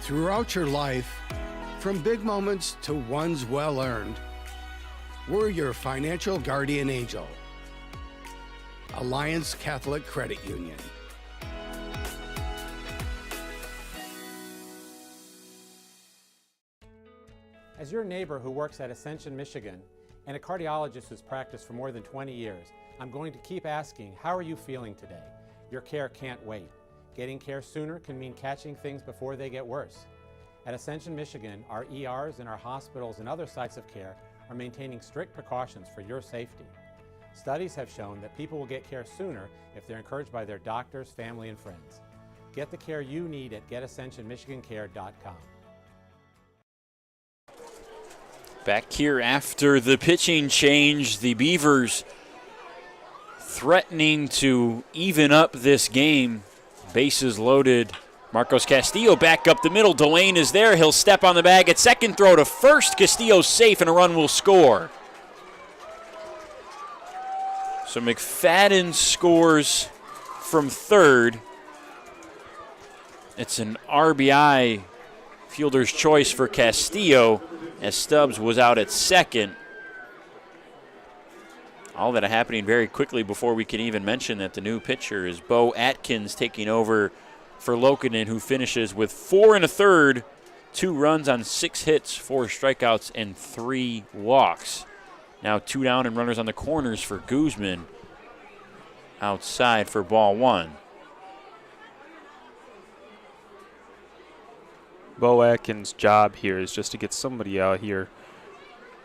Throughout your life, from big moments to ones well-earned, we're your financial guardian angel. Alliance Catholic Credit Union. As your neighbor who works at Ascension, Michigan, and a cardiologist who's practiced for more than 20 years, I'm going to keep asking, how are you feeling today? Your care can't wait. Getting care sooner can mean catching things before they get worse. At Ascension, Michigan, our ERs and our hospitals and other sites of care are maintaining strict precautions for your safety. Studies have shown that people will get care sooner if they're encouraged by their doctors, family, and friends. Get the care you need at getascensionmichigancare.com. Back here after the pitching change, the Beavers threatening to even up this game. Bases loaded. Marcos Castillo back up the middle. Delane is there. He'll step on the bag at second. Throw to first. Castillo's safe and a run will score. So McFadden scores from third. It's an RBI fielder's choice for Castillo as Stubbs was out at second. All that happening very quickly before we can even mention that the new pitcher is Bo Atkins taking over for Lokinen, who finishes with 4 1/3, 2 runs on 6 hits, 4 strikeouts, and 3 walks. Now 2 down and runners on the corners for Guzman. Outside for ball 1. Bo Atkins' job here is just to get somebody out here,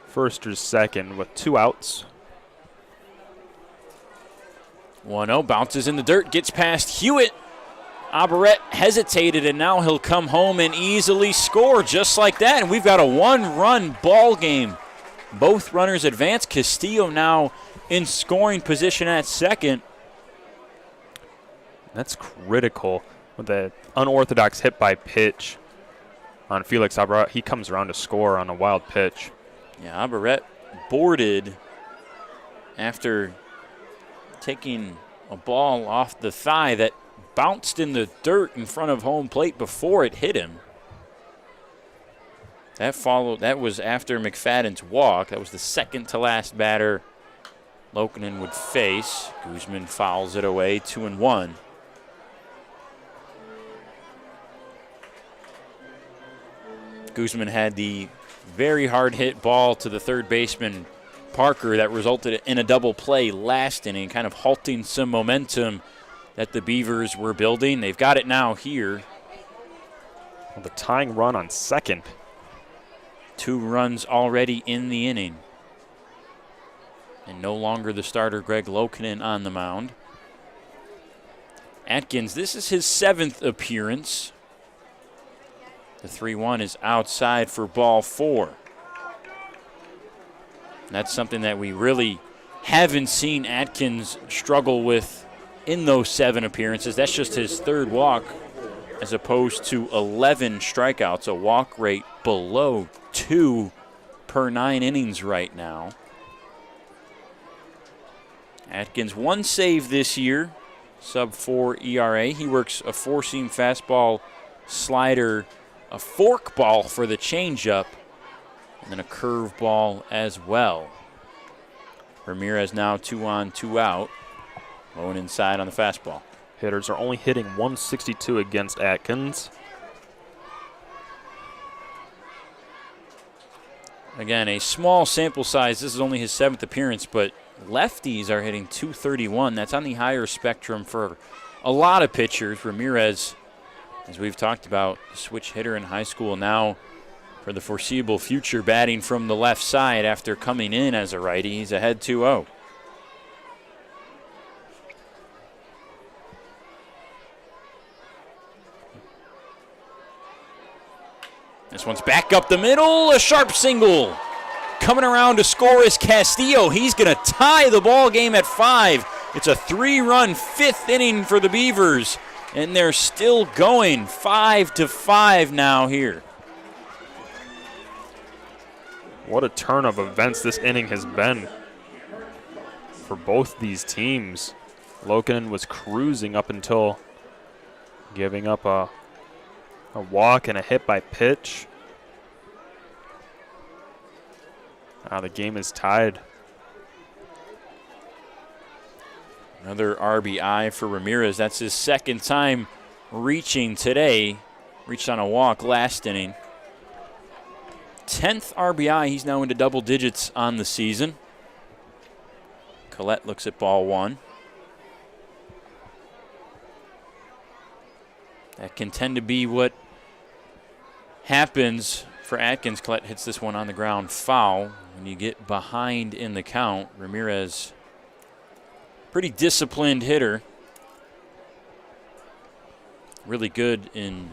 first or second, with 2 outs. 1-0, bounces in the dirt, gets past Hewitt. Abaret hesitated, and now he'll come home and easily score just like that. And we've got a 1-run ball game. Both runners advance. Castillo now in scoring position at second. That's critical with the unorthodox hit by pitch on Felix Abaret. He comes around to score on a wild pitch. Yeah, Abaret boarded after taking a ball off the thigh that bounced in the dirt in front of home plate before it hit him. That was after McFadden's walk. That was the second to last batter Lokinen would face. Guzman fouls it away, 2-1. Guzman had the very hard hit ball to the third baseman, Parker, that resulted in a double play last inning, kind of halting some momentum that the Beavers were building. They've got it now here. Well, the tying run on second. 2 runs already in the inning. And no longer the starter, Greg Lokinen, on the mound. Atkins, this is his 7th appearance. The 3-1 is outside for ball 4. And that's something that we really haven't seen Atkins struggle with in those 7 appearances. That's just his 3rd walk as opposed to 11 strikeouts, a walk rate below 2 per 9 innings right now. Atkins 1 save this year, sub-4 ERA. He works a 4-seam fastball, slider, a fork ball for the changeup, and then a curve ball as well. Ramirez now 2 on, 2 out. Going inside on the fastball. Hitters are only hitting 162 against Atkins. Again, a small sample size. This is only his 7th appearance, but lefties are hitting 231. That's on the higher spectrum for a lot of pitchers. Ramirez, as we've talked about, switch hitter in high school, now for the foreseeable future batting from the left side after coming in as a righty. He's ahead 2-0. This one's back up the middle, a sharp single. Coming around to score is Castillo. He's going to tie the ball game at 5. It's a 3-run 5th inning for the Beavers, and they're still going 5-5 now here. What a turn of events this inning has been for both these teams. Lokinen was cruising up until giving up a walk and a hit by pitch. Now the game is tied. Another RBI for Ramirez. That's his 2nd time reaching today. Reached on a walk last inning. 10th RBI. He's now into double digits on the season. Collette looks at ball 1. That can tend to be what happens for Atkins. Collette hits this one on the ground foul. When you get behind in the count, Ramirez, pretty disciplined hitter. Really good in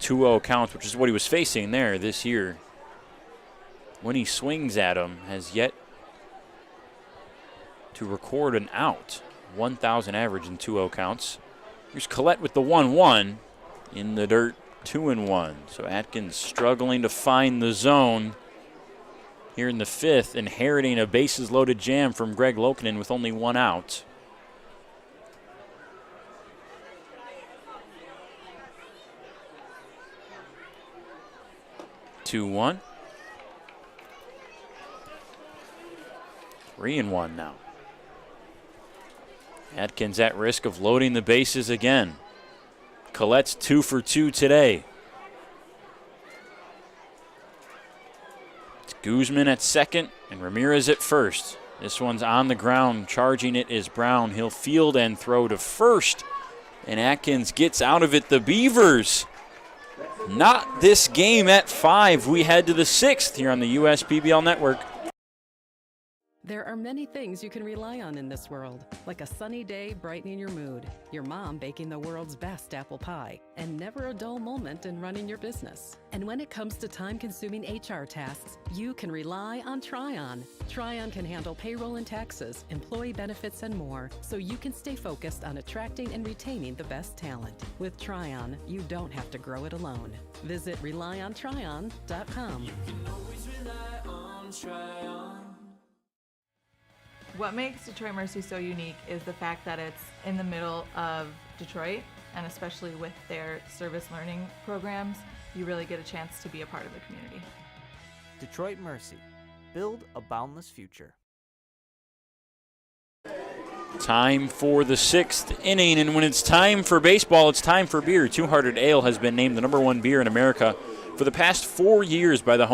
2-0 counts, which is what he was facing there this year. When he swings at him, has yet to record an out. 1,000 average in 2-0 counts. Here's Collette with the 1-1 in the dirt, 2-1. So Atkins struggling to find the zone here in the 5th, inheriting a bases-loaded jam from Greg Lokinen with only 1 out. Two, 1. 3-1 now. Atkins at risk of loading the bases again. Collette's 2 for 2 today. It's Guzman at second and Ramirez at first. This one's on the ground. Charging it is Brown. He'll field and throw to first. And Atkins gets out of it. The Beavers, not this game at 5. We head to the 6th here on the USPBL Network. There are many things you can rely on in this world, like a sunny day brightening your mood, your mom baking the world's best apple pie, and never a dull moment in running your business. And when it comes to time-consuming HR tasks, you can rely on Tryon. Tryon can handle payroll and taxes, employee benefits, and more, so you can stay focused on attracting and retaining the best talent. With Tryon, you don't have to grow it alone. Visit RelyOnTryon.com. You can always rely on Tryon. What makes Detroit Mercy so unique is the fact that it's in the middle of Detroit, and especially with their service learning programs, you really get a chance to be a part of the community. Detroit Mercy. Build a boundless future. Time for the 6th inning, and when it's time for baseball, it's time for beer. Two Hearted Ale has been named the #1 beer in America for the past 4 years by the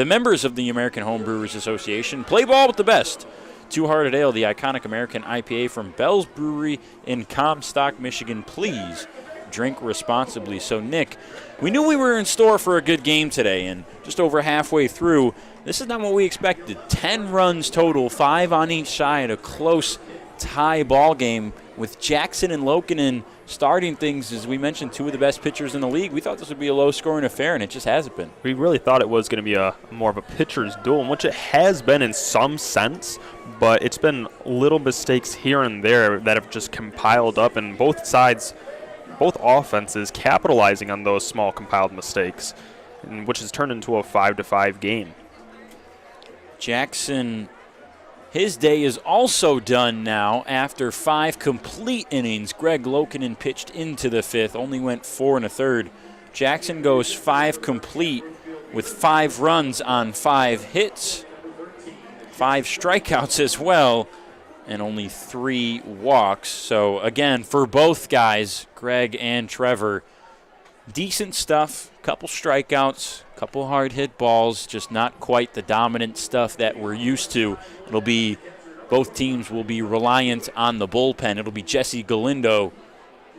members of the American Home Brewers Association. Play ball with the best. Two Hearted Ale, the iconic American IPA from Bell's Brewery in Comstock, Michigan. Please drink responsibly. So, Nick, we knew we were in store for a good game today, and just over halfway through, this is not what we expected. 10 runs total, 5 on each side, a close tie ball game with Jackson and Lokinen starting things. As we mentioned, two of the best pitchers in the league. We thought this would be a low-scoring affair, and it just hasn't been. We really thought it was going to be a more of a pitcher's duel, which it has been in some sense, but it's been little mistakes here and there that have just compiled up, and both sides, both offenses capitalizing on those small compiled mistakes, which has turned into a 5-5 game. Jackson, his day is also done now after 5 complete innings. Greg Lokinen pitched into the 5th, only went 4 1/3. Jackson goes 5 complete with 5 runs on 5 hits, 5 strikeouts as well, and only 3 walks. So again, for both guys, Greg and Trevor, decent stuff, couple strikeouts, couple hard hit balls, just not quite the dominant stuff that we're used to. Both teams will be reliant on the bullpen. It'll be Jesse Galindo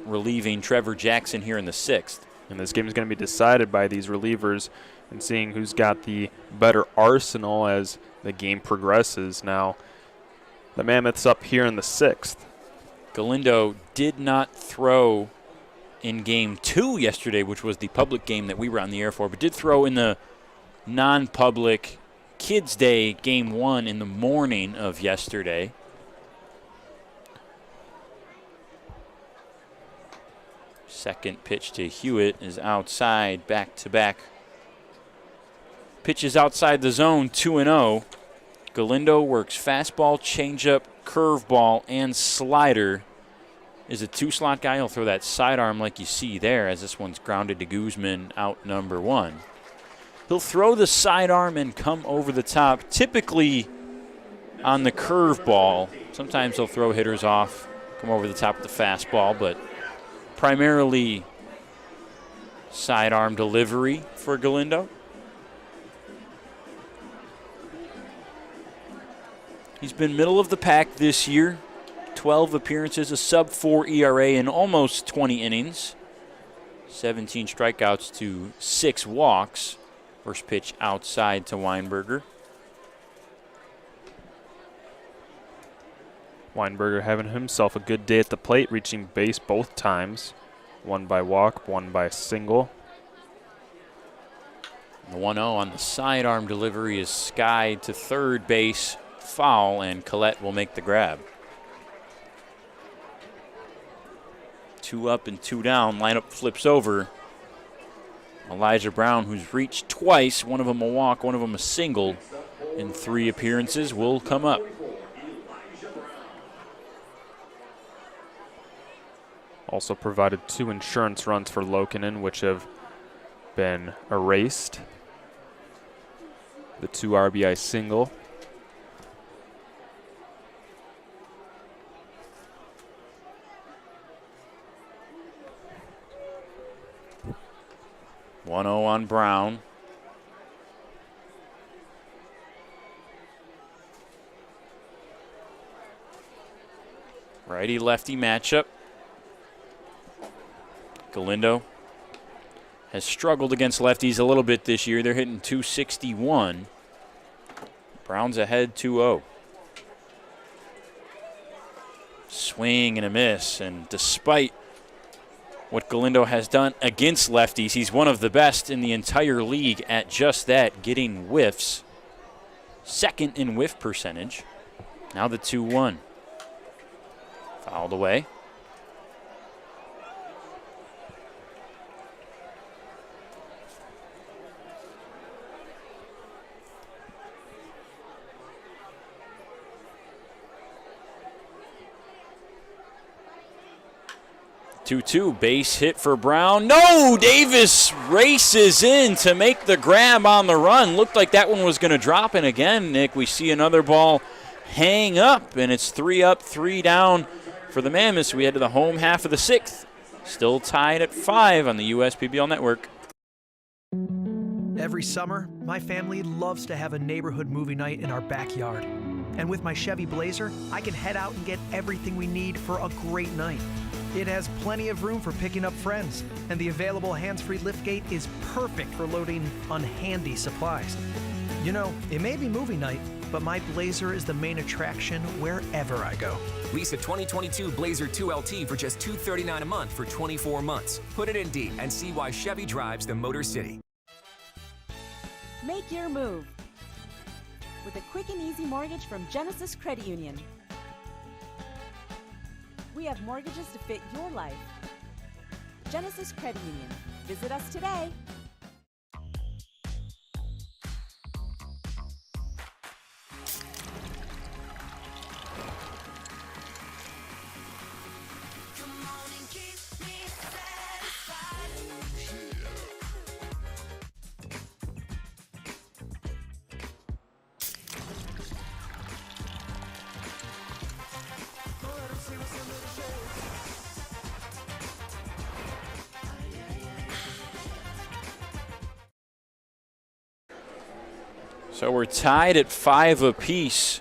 relieving Trevor Jackson here in the 6th. And this game is going to be decided by these relievers and seeing who's got the better arsenal as the game progresses. Now, the Mammoths up here in the 6th. Galindo did not throw in Game 2 yesterday, which was the public game that we were on the air for, but did throw in the non-public Kids Day Game 1 in the morning of yesterday. Second pitch to Hewitt is outside, back-to-back. Pitches outside the zone, 2-0. Galindo works fastball, changeup, curveball, and slider. Is a 2-slot guy. He'll throw that sidearm like you see there as this one's grounded to Guzman, out number 1. He'll throw the sidearm and come over the top, typically on the curveball. Sometimes he'll throw hitters off, come over the top with the fastball, but primarily sidearm delivery for Galindo. He's been middle of the pack this year. 12 appearances, a sub-4 ERA in almost 20 innings. 17 strikeouts to 6 walks. First pitch outside to Weinberger. Weinberger having himself a good day at the plate, reaching base both times. One by walk, one by single. The 1-0 on the sidearm delivery is skied to third base, foul, and Collette will make the grab. 2 up and 2 down. Lineup flips over. Elijah Brown, who's reached twice, one of them a walk, one of them a single in 3 appearances, will come up. Also provided 2 insurance runs for Lokinen, which have been erased. The 2 RBI single. .1-0 on Brown. Righty-lefty matchup. Galindo has struggled against lefties a little bit this year. They're hitting .261. Brown's ahead 2-0. Swing and a miss, and despite what Galindo has done against lefties, he's one of the best in the entire league at just that, getting whiffs. Second in whiff percentage. Now the 2-1. Fouled away. .2-2, base hit for Brown. No, Davis races in to make the grab on the run. Looked like that one was going to drop in again, Nick. We see another ball hang up, and it's 3 up, 3 down for the Mammoths. We head to the home half of the 6th. Still tied at 5 on the USPBL network. Every summer, my family loves to have a neighborhood movie night in our backyard. And with my Chevy Blazer, I can head out and get everything we need for a great night. It has plenty of room for picking up friends, and the available hands-free liftgate is perfect for loading unhandy supplies. You know, it may be movie night, but my Blazer is the main attraction wherever I go. Lease a 2022 Blazer 2LT for just $239 a month for 24 months. Put it in D and see why Chevy drives the Motor City. Make your move with a quick and easy mortgage from Genesis Credit Union. We have mortgages to fit your life. Genesis Credit Union. Visit us today. So we're tied at 5 apiece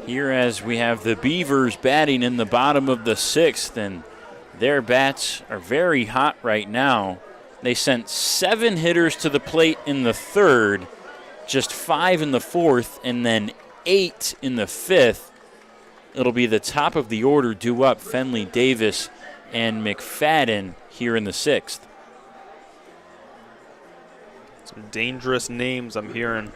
here as we have the Beavers batting in the bottom of the 6th, and their bats are very hot right now. They sent 7 hitters to the plate in the 3rd, just 5 in the 4th, and then 8 in the 5th. It'll be the top of the order due up, Fenley, Davis, and McFadden here in the 6th. Some dangerous names I'm hearing.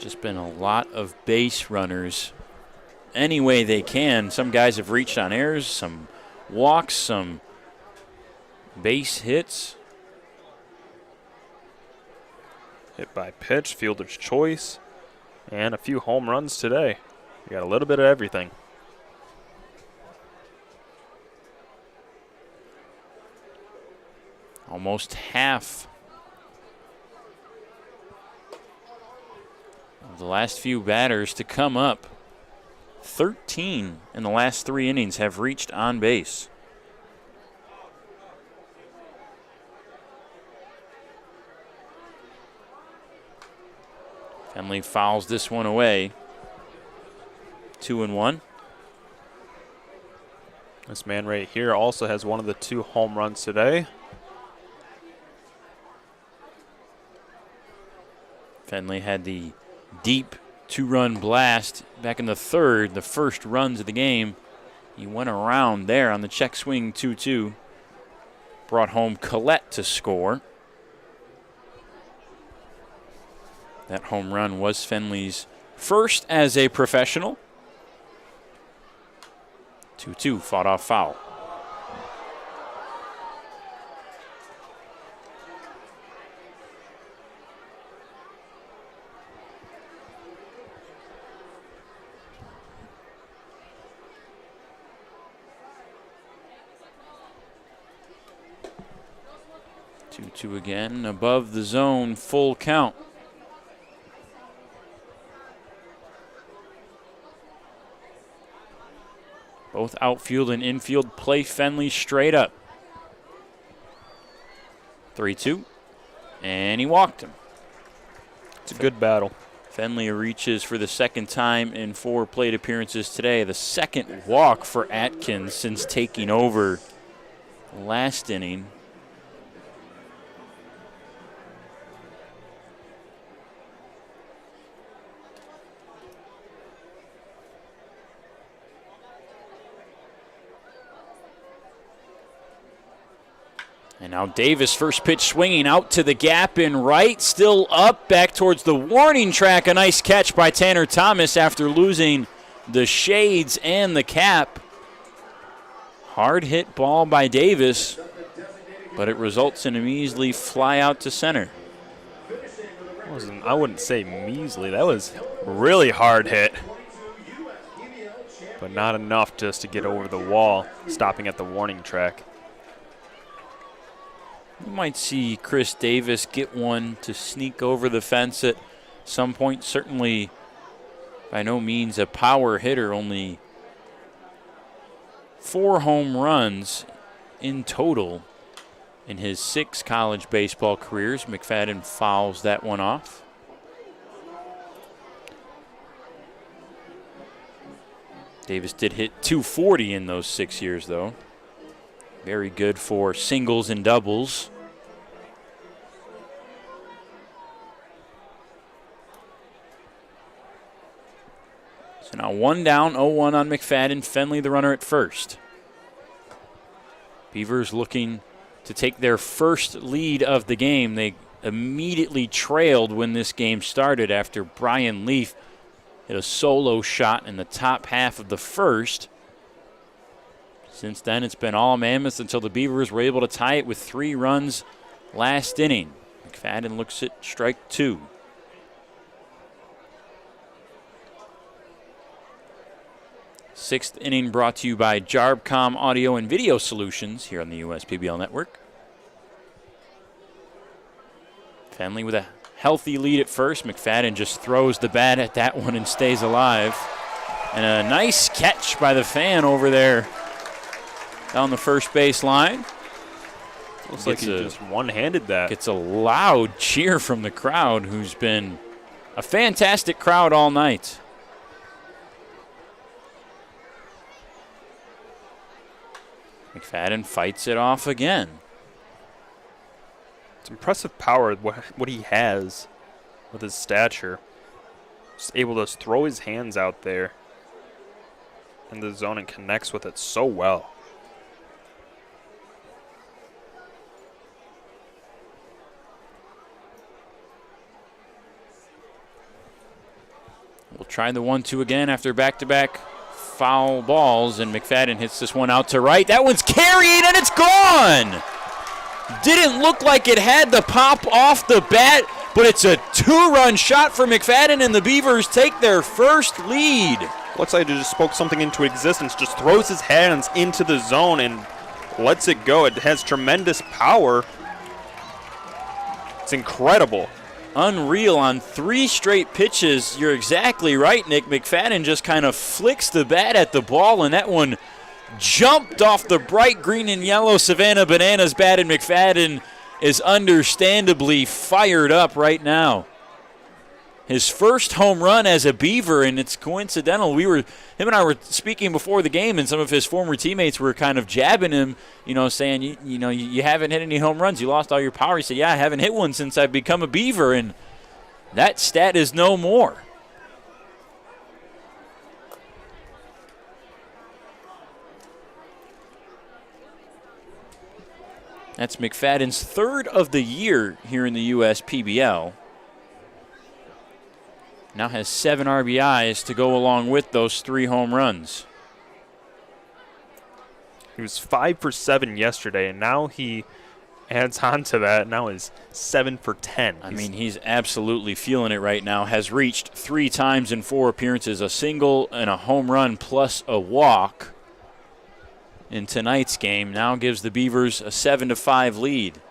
Just been a lot of base runners any way they can. Some guys have reached on errors, some walks, some base hits. Hit by pitch, fielder's choice, and a few home runs today. You got a little bit of everything. Almost half of the last few batters to come up. 13 in the last 3 innings have reached on base. Fenley fouls this one away. 2-1. This man right here also has one of the 2 home runs today. Fenley had the deep 2-run blast back in the 3rd, the first runs of the game. He went around there on the check swing 2-2. Brought home Collette to score. That home run was Fenley's first as a professional. 2-2, fought off foul. Two again, above the zone, full count. Both outfield and infield play Fenley straight up. 3-2, and he walked him. It's a good battle. Fenley reaches for the 2nd time in 4 plate appearances today. The 2nd walk for Atkins since taking over last inning. And now Davis, first pitch swinging out to the gap in right, still up, back towards the warning track. A nice catch by Tanner Thomas after losing the shades and the cap. Hard hit ball by Davis, but it results in a measly fly out to center. I wouldn't say measly. That was really hard hit, but not enough just to get over the wall, stopping at the warning track. We might see Chris Davis get one to sneak over the fence at some point. Certainly by no means a power hitter, only 4 home runs in total in his 6 college baseball careers. McFadden fouls that one off. Davis did hit .240 in those 6 years, though. Very good for singles and doubles. So now 1 down, 0-1 on McFadden. Fenley the runner at first. Beavers looking to take their first lead of the game. They immediately trailed when this game started after Brian Leaf hit a solo shot in the top half of the first. Since then, it's been all Mammoths until the Beavers were able to tie it with 3 runs last inning. McFadden looks at strike 2. Sixth inning brought to you by Jarbcom Audio and Video Solutions here on the USPBL Network. Fenley with a healthy lead at first. McFadden just throws the bat at that one and stays alive. And a nice catch by the fan over there down the first base line. Looks like he just one-handed that. Gets a loud cheer from the crowd, who's been a fantastic crowd all night. McFadden fights it off again. It's impressive power, what he has with his stature. Just able to throw his hands out there in the zone and connects with it so well. We'll try the 1-2 again after back-to-back foul balls, and McFadden hits this one out to right. That one's carried, and it's gone! Didn't look like it had the pop off the bat, but it's a 2-run shot for McFadden, and the Beavers take their first lead. Looks like he just spoke something into existence, just throws his hands into the zone and lets it go. It has tremendous power. It's incredible. Unreal on 3 straight pitches. You're exactly right, Nick. McFadden just kind of flicks the bat at the ball, and that one jumped off the bright green and yellow Savannah Bananas bat, and McFadden is understandably fired up right now. His first home run as a Beaver, and it's coincidental. Him and I were speaking before the game, and some of his former teammates were kind of jabbing him, saying, you haven't hit any home runs. You lost all your power. He said, yeah, I haven't hit one since I've become a Beaver, and that stat is no more. That's McFadden's 3rd of the year here in the USPBL. Now has 7 RBIs to go along with those 3 home runs. He was 5 for 7 yesterday, and now he adds on to that. Now is 7 for 10. I mean, he's absolutely feeling it right now. Has reached 3 times in 4 appearances, a single and a home run plus a walk in tonight's game. Now gives the Beavers a 7-5 lead.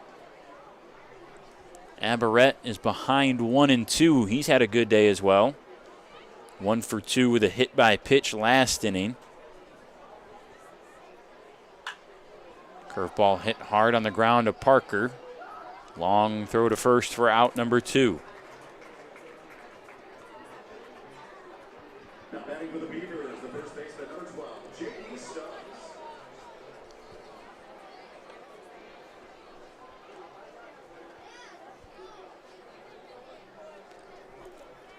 Aberrett is behind 1-2. He's had a good day as well. 1 for 2 with a hit by pitch last inning. Curveball hit hard on the ground to Parker. Long throw to first for out number 2. Now batting for the Beavers, the first baseman, number 12, J.D. Stubbs.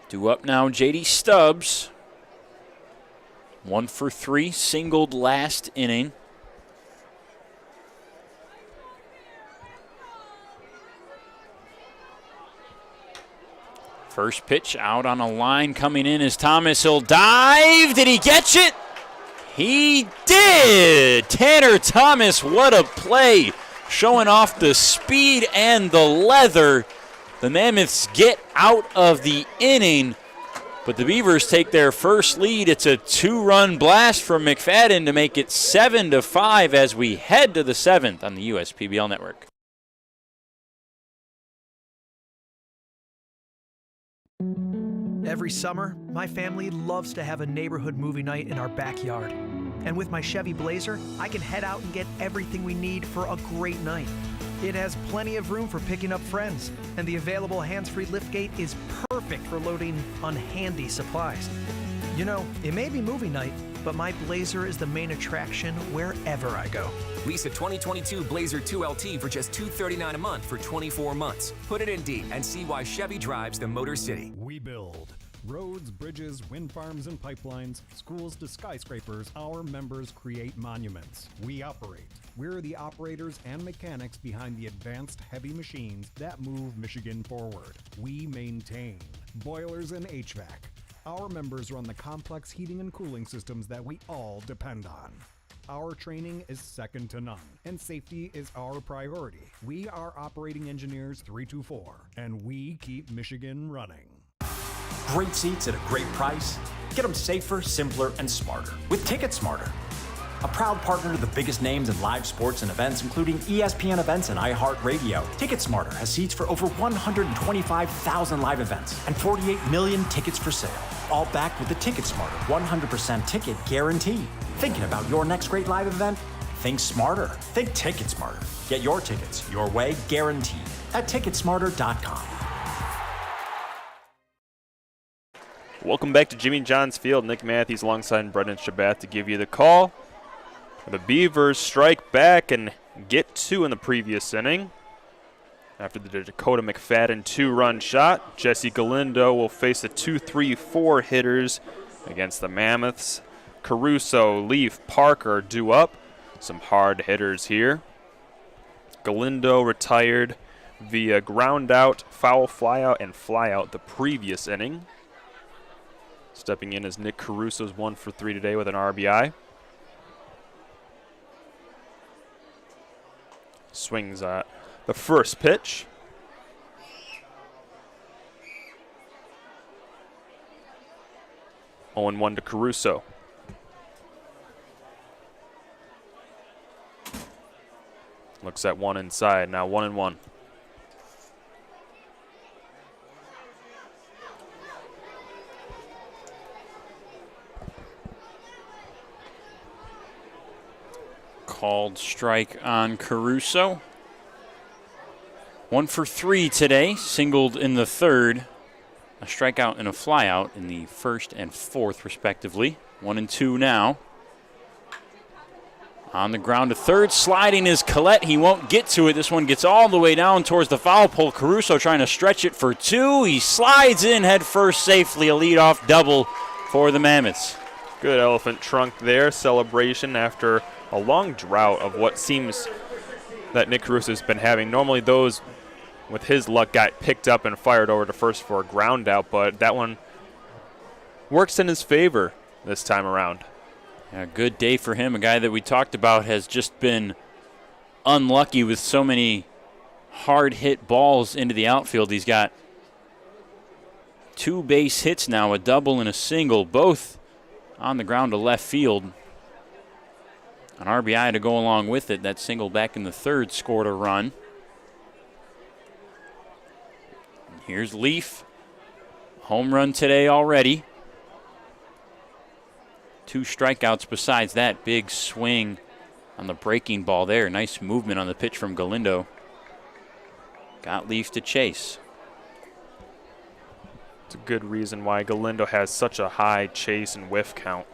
Due up now, J.D. Stubbs. 1 for 3, singled last inning. First pitch out on a line coming in is Thomas. He'll dive. Did he catch it? He did. Tanner Thomas, what a play. Showing off the speed and the leather. The Mammoths get out of the inning, but the Beavers take their first lead. It's a 2-run blast from McFadden to make it 7-5 as we head to the 7th on the USPBL Network. Every summer, my family loves to have a neighborhood movie night in our backyard. And with my Chevy Blazer, I can head out and get everything we need for a great night. It has plenty of room for picking up friends, and the available hands-free liftgate is perfect for loading unhandy supplies. You know, it may be movie night, but my Blazer is the main attraction wherever I go. Lease a 2022 Blazer 2LT for just $239 a month for 24 months. Put it in D and see why Chevy drives the Motor City. We build roads, bridges, wind farms, and pipelines, schools to skyscrapers. Our members create monuments. We operate. We're the operators and mechanics behind the advanced heavy machines that move Michigan forward. We maintain boilers and HVAC. Our members run the complex heating and cooling systems that we all depend on. Our training is second to none, and safety is our priority. We are Operating Engineers 324, and we keep Michigan running. Great seats at a great price. Get them safer, simpler, and smarter with TicketSmarter. A proud partner to the biggest names in live sports and events, including ESPN events and iHeartRadio. TicketSmarter has seats for over 125,000 live events and 48 million tickets for sale. All backed with the TicketSmarter 100% ticket guarantee. Thinking about your next great live event? Think smarter. Think TicketSmarter. Get your tickets your way, guaranteed, at TicketSmarter.com. Welcome back to Jimmy John's Field. Nick Matthews alongside Brendan Shabat to give you the call. The Beavers strike back and get two in the previous inning. After the Dakota McFadden 2-run shot, Jesse Galindo will face the 2-3-4 hitters against the Mammoths. Caruso, Leaf, Parker due up. Some hard hitters here. Galindo retired via ground out, foul fly out, and fly out the previous inning. Stepping in as Nick Caruso's 1 for 3 today with an RBI. Swings at the first pitch. Oh, 0-1 to Caruso. Looks at one inside, now 1-1. Called strike on Caruso. 1 for 3 today, singled in the third. A strikeout and a flyout in the first and fourth, respectively. 1-2 now. On the ground to third, sliding is Collette. He won't get to it. This one gets all the way down towards the foul pole. Caruso trying to stretch it for 2. He slides in head first safely. A leadoff double for the Mammoths. Good elephant trunk there. Celebration after a long drought of what seems that Nick Caruso's been having. Normally those, with his luck, got picked up and fired over to first for a ground out, but that one works in his favor this time around. Yeah, good day for him. A guy that we talked about has just been unlucky with so many hard hit balls into the outfield. He's got 2 base hits now, a double and a single, both on the ground to left field. An RBI to go along with it. That single back in the third scored a run. And here's Leaf. Home run today already. 2 strikeouts besides that. Big swing on the breaking ball there. Nice movement on the pitch from Galindo. Got Leaf to chase. It's a good reason why Galindo has such a high chase and whiff count.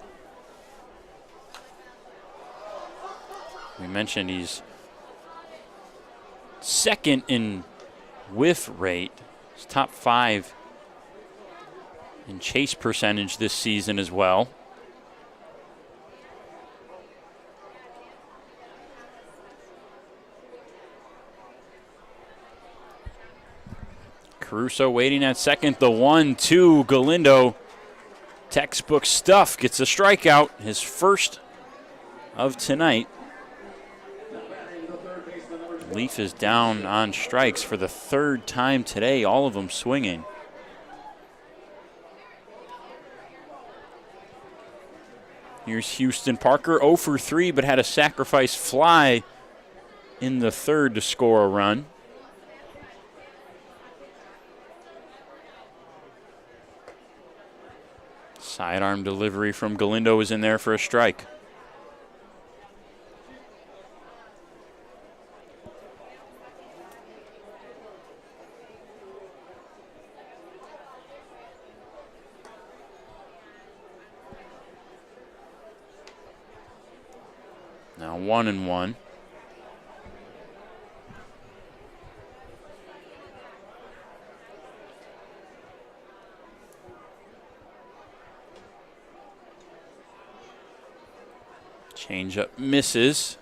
We mentioned he's second in whiff rate. He's top 5 in chase percentage this season as well. Caruso waiting at second. The 1-2. Galindo, textbook stuff, gets a strikeout. His first of tonight. Leaf is down on strikes for the 3rd time today, all of them swinging. Here's Houston Parker, 0 for 3, but had a sacrifice fly in the third to score a run. Sidearm delivery from Galindo is in there for a strike. Now 1-1. Changeup misses.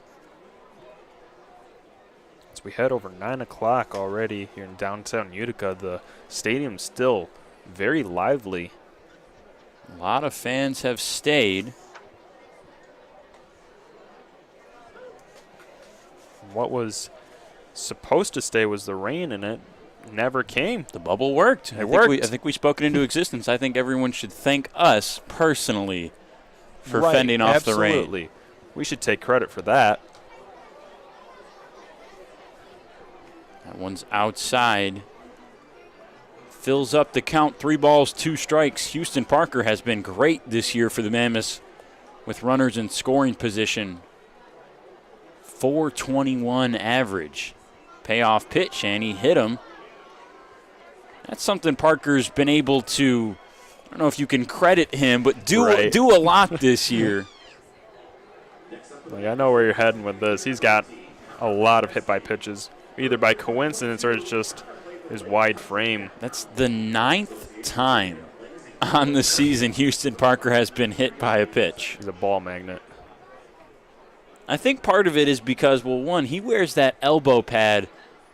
As we head over 9 o'clock already here in downtown Utica, the stadium's still very lively. A lot of fans have stayed. What was supposed to stay was the rain, and it never came. The bubble worked. It worked. I think we spoke it into existence. I think everyone should thank us personally for Right, fending off the rain. absolutely. We should take credit for that. That one's outside. Fills up the count. 3 balls, 2 strikes. Houston Parker has been great this year for the Mammoths with runners in scoring position. 421 average. Payoff pitch, and he hit him. That's something Parker's been able to, I don't know if you can credit him, but do a lot this year. Like, I know where you're heading with this. He's got a lot of hit by pitches, either by coincidence or it's just his wide frame. That's the 9th time on the season Houston Parker has been hit by a pitch. He's a ball magnet. I think part of it is because, well, one, he wears that elbow pad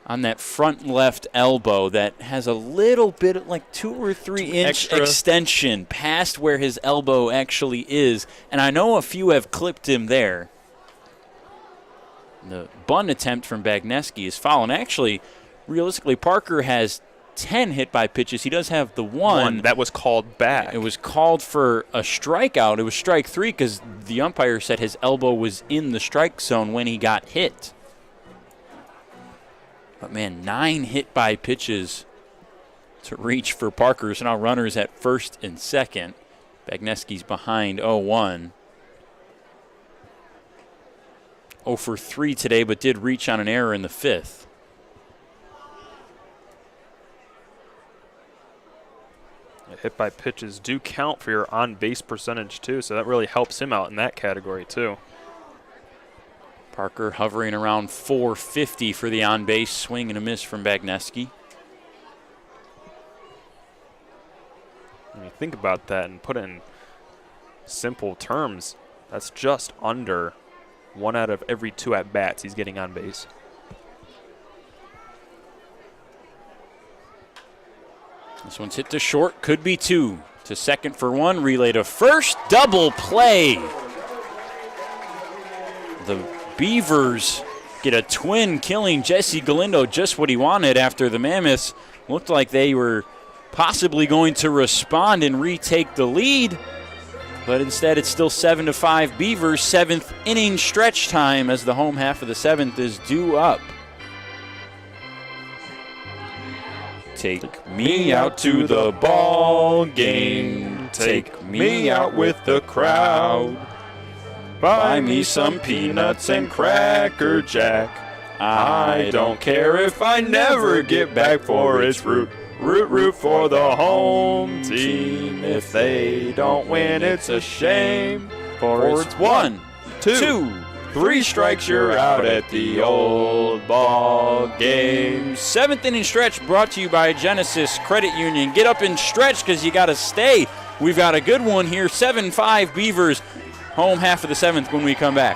on that front left elbow that has a little bit of like 2 or 3 inch Extra extension past where his elbow actually is. And I know a few have clipped him there. The bunt attempt from Bagneski is foul. And actually, realistically, Parker has 10 hit by pitches. He does have the one that was called back. It was called for a strikeout. It was strike 3 because the umpire said his elbow was in the strike zone when he got hit. But, man, 9 hit by pitches to reach for Parker. So now runners at first and second. Bagneski's behind 0-1. 0 for 3 today, but did reach on an error in the 5th. Hit by pitches do count for your on-base percentage, too, so that really helps him out in that category, too. Parker hovering around 450 for the on-base. Swing and a miss from Bagneski. When you think about that and put it in simple terms, that's just under 1 out of every 2 at-bats he's getting on base. This one's hit to short, could be 2. To second for 1, relay to first, double play. The Beavers get a twin, killing Jesse Galindo, just what he wanted after the Mammoths looked like they were possibly going to respond and retake the lead. But instead, it's still 7-5 Beavers. 7th inning stretch time as the home half of the 7th is due up. Take me out to the ball game. Take me out with the crowd. Buy me some peanuts and Cracker Jack. I don't care if I never get back, for it's root for the home team. If they don't win, it's a shame. For it's 1, 2, 3 strikes, you're out at the old ball game. 7th inning stretch brought to you by Genesis Credit Union. Get up and stretch because you got to stay. We've got a good one here. 7-5 Beavers. Home half of the 7th when we come back.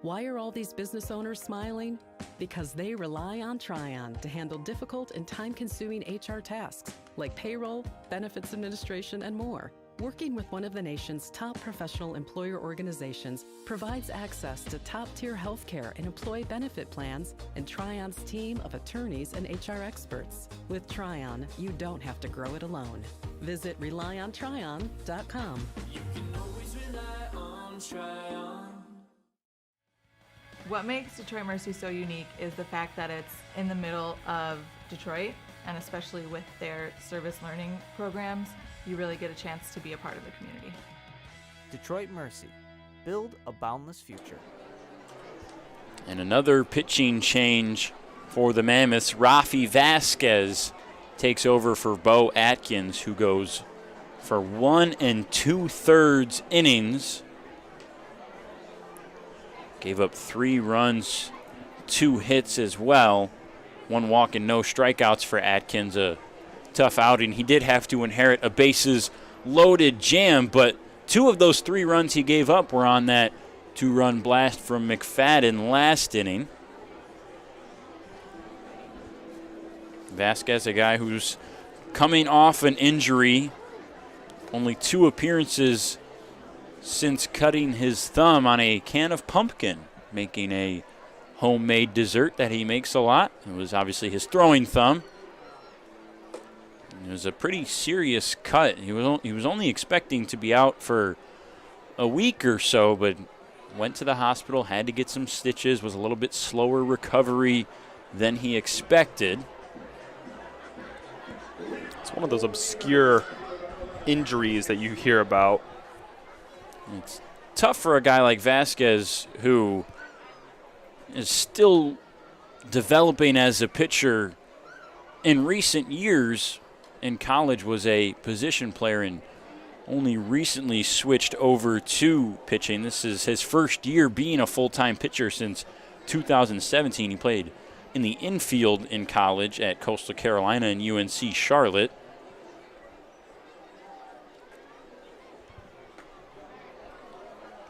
Why are all these business owners smiling? Because they rely on Tryon to handle difficult and time-consuming HR tasks like payroll, benefits administration, and more. Working with one of the nation's top professional employer organizations provides access to top-tier healthcare and employee benefit plans and Tryon's team of attorneys and HR experts. With Tryon, you don't have to grow it alone. Visit RelyOnTryon.com. You can always rely on Tryon. What makes Detroit Mercy so unique is the fact that it's in the middle of Detroit, and especially with their service learning programs, you really get a chance to be a part of the community. Detroit Mercy. Build a boundless future. And another pitching change for the Mammoths. Rafi Vasquez takes over for Bo Atkins, who goes for 1 2/3 innings. Gave up 3 runs, 2 hits as well. 1 walk and no strikeouts for Atkins. A tough outing. He did have to inherit a bases-loaded jam, but 2 of those 3 runs he gave up were on that 2-run blast from McFadden last inning. Vasquez, a guy who's coming off an injury. Only 2 appearances since cutting his thumb on a can of pumpkin, making a homemade dessert that he makes a lot. It was obviously his throwing thumb. It was a pretty serious cut. He was only expecting to be out for a week or so, but went to the hospital, had to get some stitches, was a little bit slower recovery than he expected. It's one of those obscure injuries that you hear about. It's tough for a guy like Vasquez, who is still developing as a pitcher. In recent years, in college was a position player and only recently switched over to pitching. This is his first year being a full-time pitcher since 2017. He played in the infield in college at Coastal Carolina and UNC Charlotte.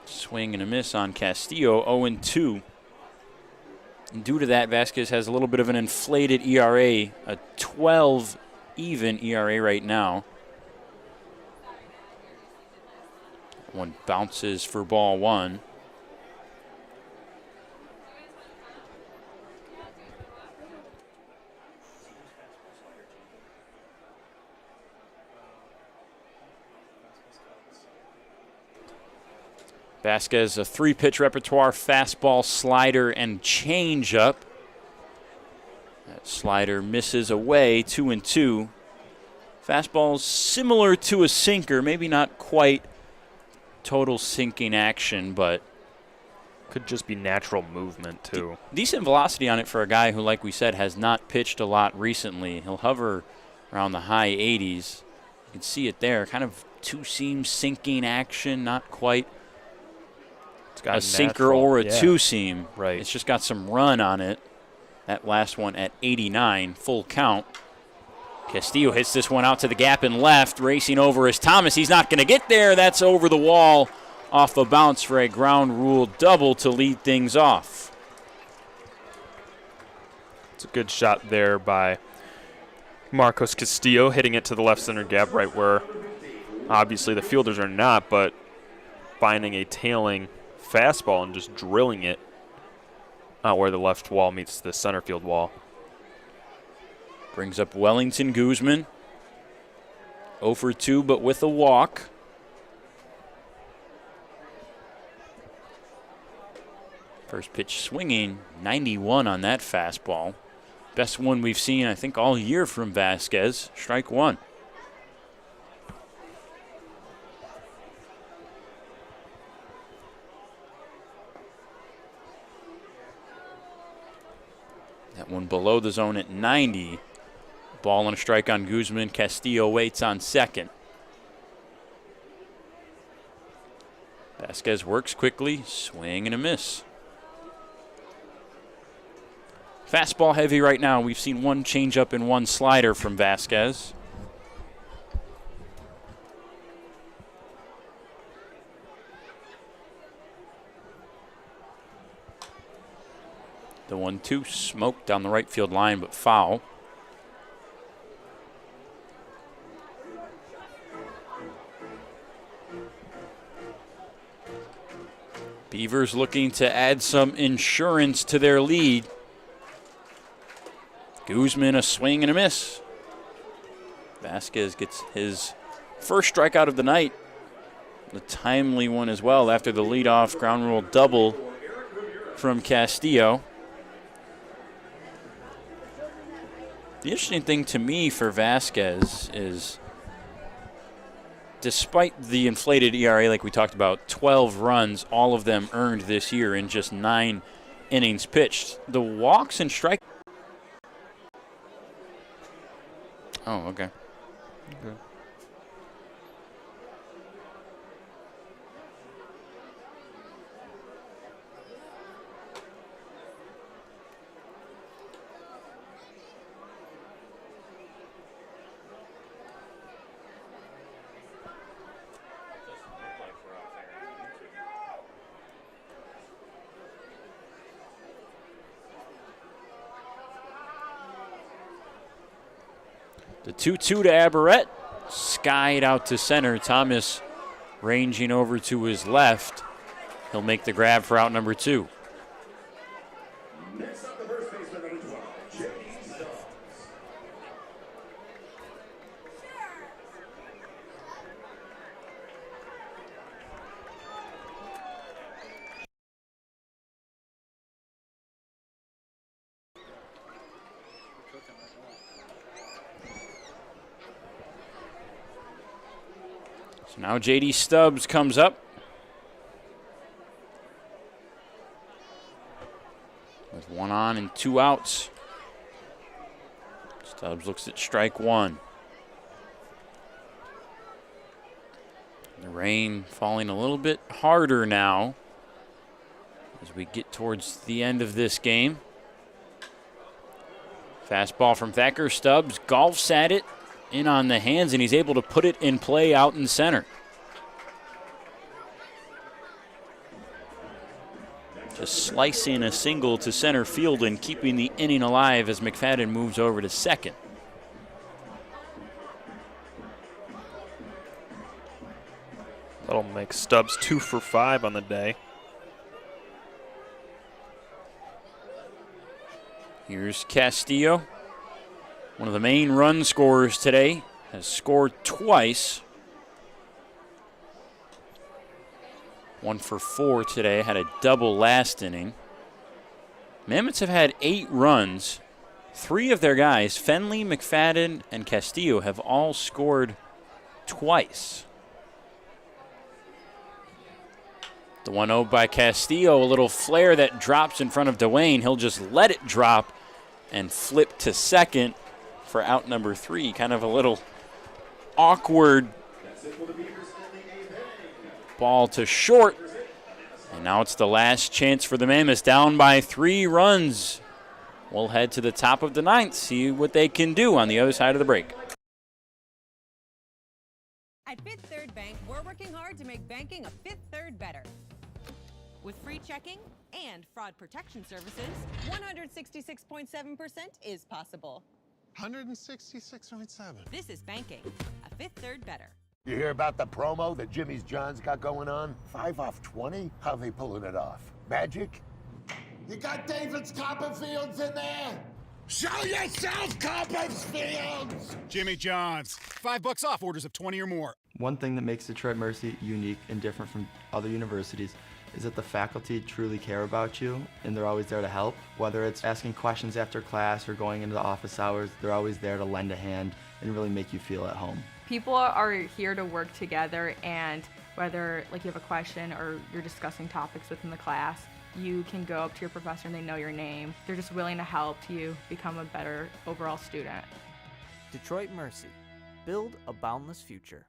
Swing and a miss on Castillo, 0-2. And due to that, Vasquez has a little bit of an inflated ERA, a 12 even ERA right now. One bounces for ball 1. Vasquez, a 3-pitch repertoire, fastball, slider, and changeup. That slider misses away, 2-2. Fastball's similar to a sinker, maybe not quite total sinking action, but could just be natural movement too. Decent velocity on it for a guy who, like we said, has not pitched a lot recently. He'll hover around the high 80s. You can see it there, kind of two-seam sinking action, not quite a sinker or a two-seam. Right. It's just got some run on it. That last one at 89, full count. Castillo hits this one out to the gap and left, racing over is Thomas. He's not going to get there. That's over the wall off a bounce for a ground rule double to lead things off. It's a good shot there by Marcos Castillo, hitting it to the left center gap right where obviously the fielders are not, but finding a tailing fastball and just drilling it out where the left wall meets the center field wall. Brings up Wellington Guzman. 0 for 2, but with a walk. First pitch swinging, 91 on that fastball. Best one we've seen, I think, all year from Vasquez. Strike 1. That one below the zone at 90. Ball and a strike on Guzman. Castillo waits on second. Vasquez works quickly. Swing and a miss. Fastball heavy right now. We've seen one changeup and one slider from Vasquez. The 1-2 smoked down the right field line, but foul. Beavers looking to add some insurance to their lead. Guzman, a swing and a miss. Vasquez gets his first strikeout of the night. The timely one as well after the leadoff ground rule double from Castillo. The interesting thing to me for Vasquez is despite the inflated ERA like we talked about, 12 runs, all of them earned this year in just 9 innings pitched. The walks and strike. Oh, okay. The 2-2 to Aberrett. Skied out to center. Thomas ranging over to his left. He'll make the grab for out number 2. Next up, the first baseman, number 12, J.D. Stubbs. So now J.D. Stubbs comes up. With 1 on and 2 outs. Stubbs looks at strike 1. The rain falling a little bit harder now as we get towards the end of this game. Fastball from Thacker. Stubbs golfs at it, in on the hands, and he's able to put it in play out in center. Just slicing a single to center field and keeping the inning alive as McFadden moves over to second. That'll make Stubbs 2 for 5 on the day. Here's Castillo, one of the main run scorers today, has scored twice. 1 for 4 today, had a double last inning. Mammoths have had 8 runs. 3 of their guys, Fenley, McFadden, and Castillo, have all scored twice. The 1-0 by Castillo, a little flare that drops in front of Dwayne. He'll just let it drop and flip to second for out number 3. Kind of a little awkward ball to short. And now it's the last chance for the Mammoths, down by 3 runs. We'll head to the top of the 9th, see what they can do on the other side of the break. At Fifth Third Bank, we're working hard to make banking a Fifth Third better. With free checking and fraud protection services, 166.7% is possible. 166.7. This is banking, a Fifth Third better. You hear about the promo that Jimmy's John's got going on? 5 off 20? How they pulling it off? Magic? You got David's Copperfields in there? Show yourself, Copperfields! Jimmy John's. $5 off orders of 20 or more. One thing that makes Detroit Mercy unique and different from other universities is that the faculty truly care about you and they're always there to help. Whether it's asking questions after class or going into the office hours, they're always there to lend a hand and really make you feel at home. People are here to work together, and whether like you have a question or you're discussing topics within the class, you can go up to your professor and they know your name. They're just willing to help you become a better overall student. Detroit Mercy. Build a boundless future.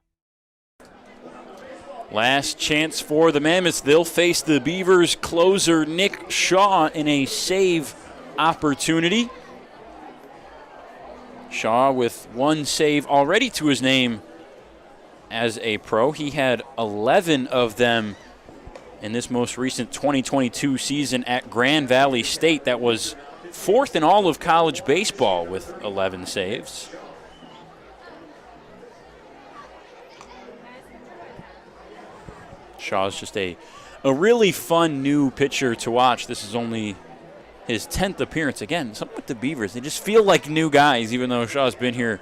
Last chance for the Mammoths. They'll face the Beavers closer Nick Shaw in a save opportunity. Shaw with 1 save already to his name as a pro. He had 11 of them in this most recent 2022 season at Grand Valley State. That was 4th in all of college baseball with 11 saves. Shaw's just a really fun new pitcher to watch. This is only his 10th appearance. Again, something with the Beavers, they just feel like new guys, even though Shaw's been here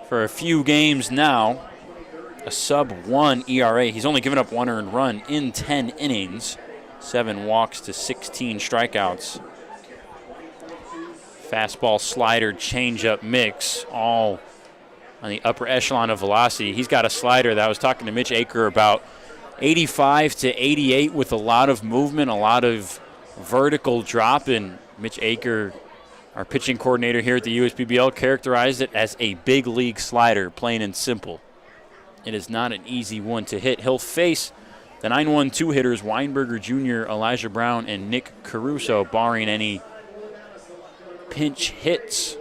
for a few games now. A sub-1 ERA. He's only given up 1 earned run in 10 innings. 7 walks to 16 strikeouts. Fastball, slider, changeup mix, all on the upper echelon of velocity. He's got a slider that I was talking to Mitch Aker about, 85 to 88 with a lot of movement, a lot of vertical drop. And Mitch Aker, our pitching coordinator here at the USPBL, characterized it as a big league slider, plain and simple. It is not an easy one to hit. He'll face the 9-1-2 hitters, Weinberger Jr., Elijah Brown, and Nick Caruso, barring any pinch hits.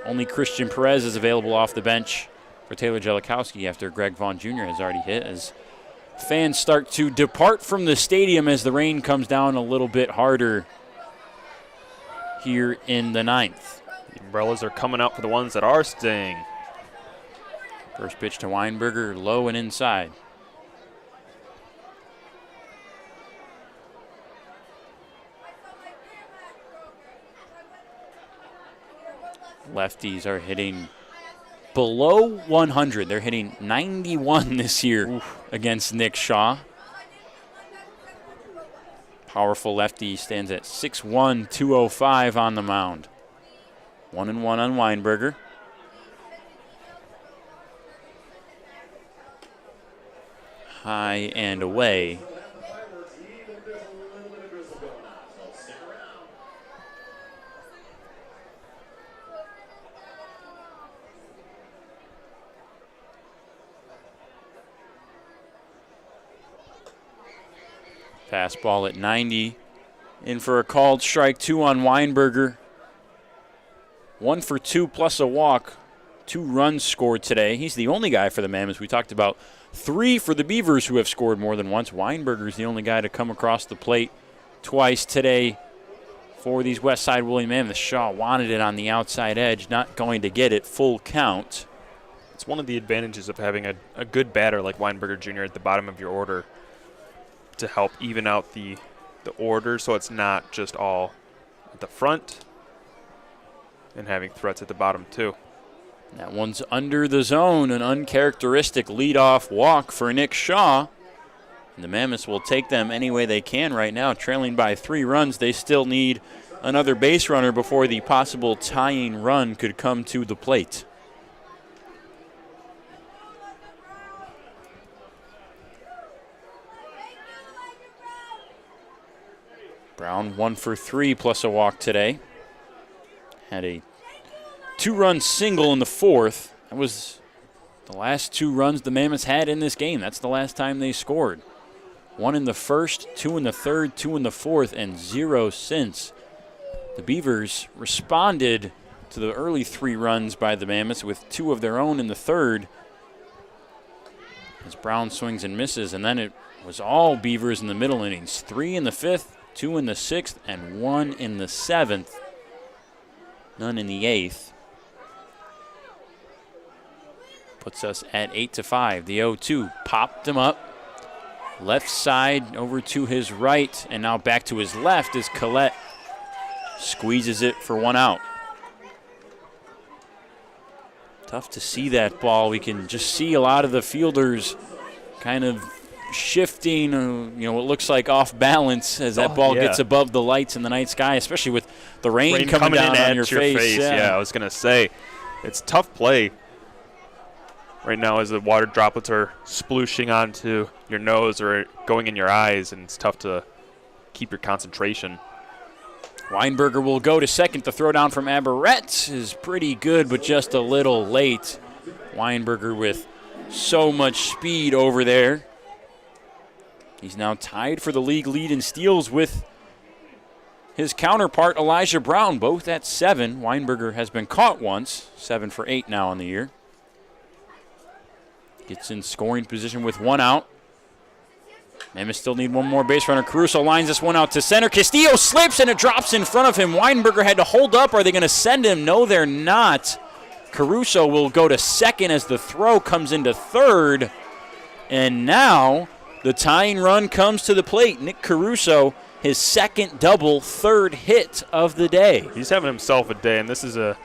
Only Christian Perez is available off the bench for Taylor Jellikowski after Greg Vaughn Jr. has already hit, as fans start to depart from the stadium as the rain comes down a little bit harder here in the 9th. The umbrellas are coming out for the ones that are staying. First pitch to Weinberger, low and inside. Lefties are hitting below 100. They're hitting 91 this year against Nick Shaw. Powerful lefty stands at 6'1", 205 on the mound. 1-1 on Weinberger. High and away. Fastball at 90. In for a called strike 2 on Weinberger. 1 for 2 plus a walk. 2 runs scored today. He's the only guy for the Mammoths. We talked about 3 for the Beavers who have scored more than once. Weinberger's the only guy to come across the plate twice today for these Westside Woolly Mammoths. Shaw wanted it on the outside edge, not going to get it. Full count. It's one of the advantages of having a good batter like Weinberger Jr. at the bottom of your order to help even out the order, so it's not just all at the front, and having threats at the bottom too. That one's under the zone, an uncharacteristic leadoff walk for Nick Shaw. And the Mammoths will take them any way they can right now. Trailing by 3 runs, they still need another base runner before the possible tying run could come to the plate. Brown 1 for 3 plus a walk today. Had a 2-run single in the 4th. That was the last 2 runs the Mammoths had in this game. That's the last time they scored. 1 in the 1st, 2 in the 3rd, 2 in the 4th, and 0 since. The Beavers responded to the early 3 runs by the Mammoths with 2 of their own in the 3rd. As Brown swings and misses, and then it was all Beavers in the middle innings. 3 in the 5th, 2 in the 6th, and 1 in the 7th. None in the 8th. Puts us at 8-5. The 0-2 popped him up. Left side over to his right, and now back to his left as Collette squeezes it for 1 out. Tough to see that ball. We can just see a lot of the fielders kind of shifting, what looks like off balance as that ball gets above the lights in the night sky, especially with the rain coming down on your face. Yeah, I was going to say, it's tough play right now as the water droplets are splooshing onto your nose or going in your eyes, and it's tough to keep your concentration. Weinberger will go to second. The throw down from Aberrett is pretty good, but just a little late. Weinberger with so much speed over there. He's now tied for the league lead in steals with his counterpart, Elijah Brown, both at 7. Weinberger has been caught once, 7 for 8 now on the year. Gets in scoring position with 1 out. Mammoths still need 1 more base runner. Caruso lines this one out to center. Castillo slips and it drops in front of him. Weinberger had to hold up. Are they going to send him? No, they're not. Caruso will go to second as the throw comes into third. And now the tying run comes to the plate. Nick Caruso, his second double, 3rd hit of the day. He's having himself a day, and this is a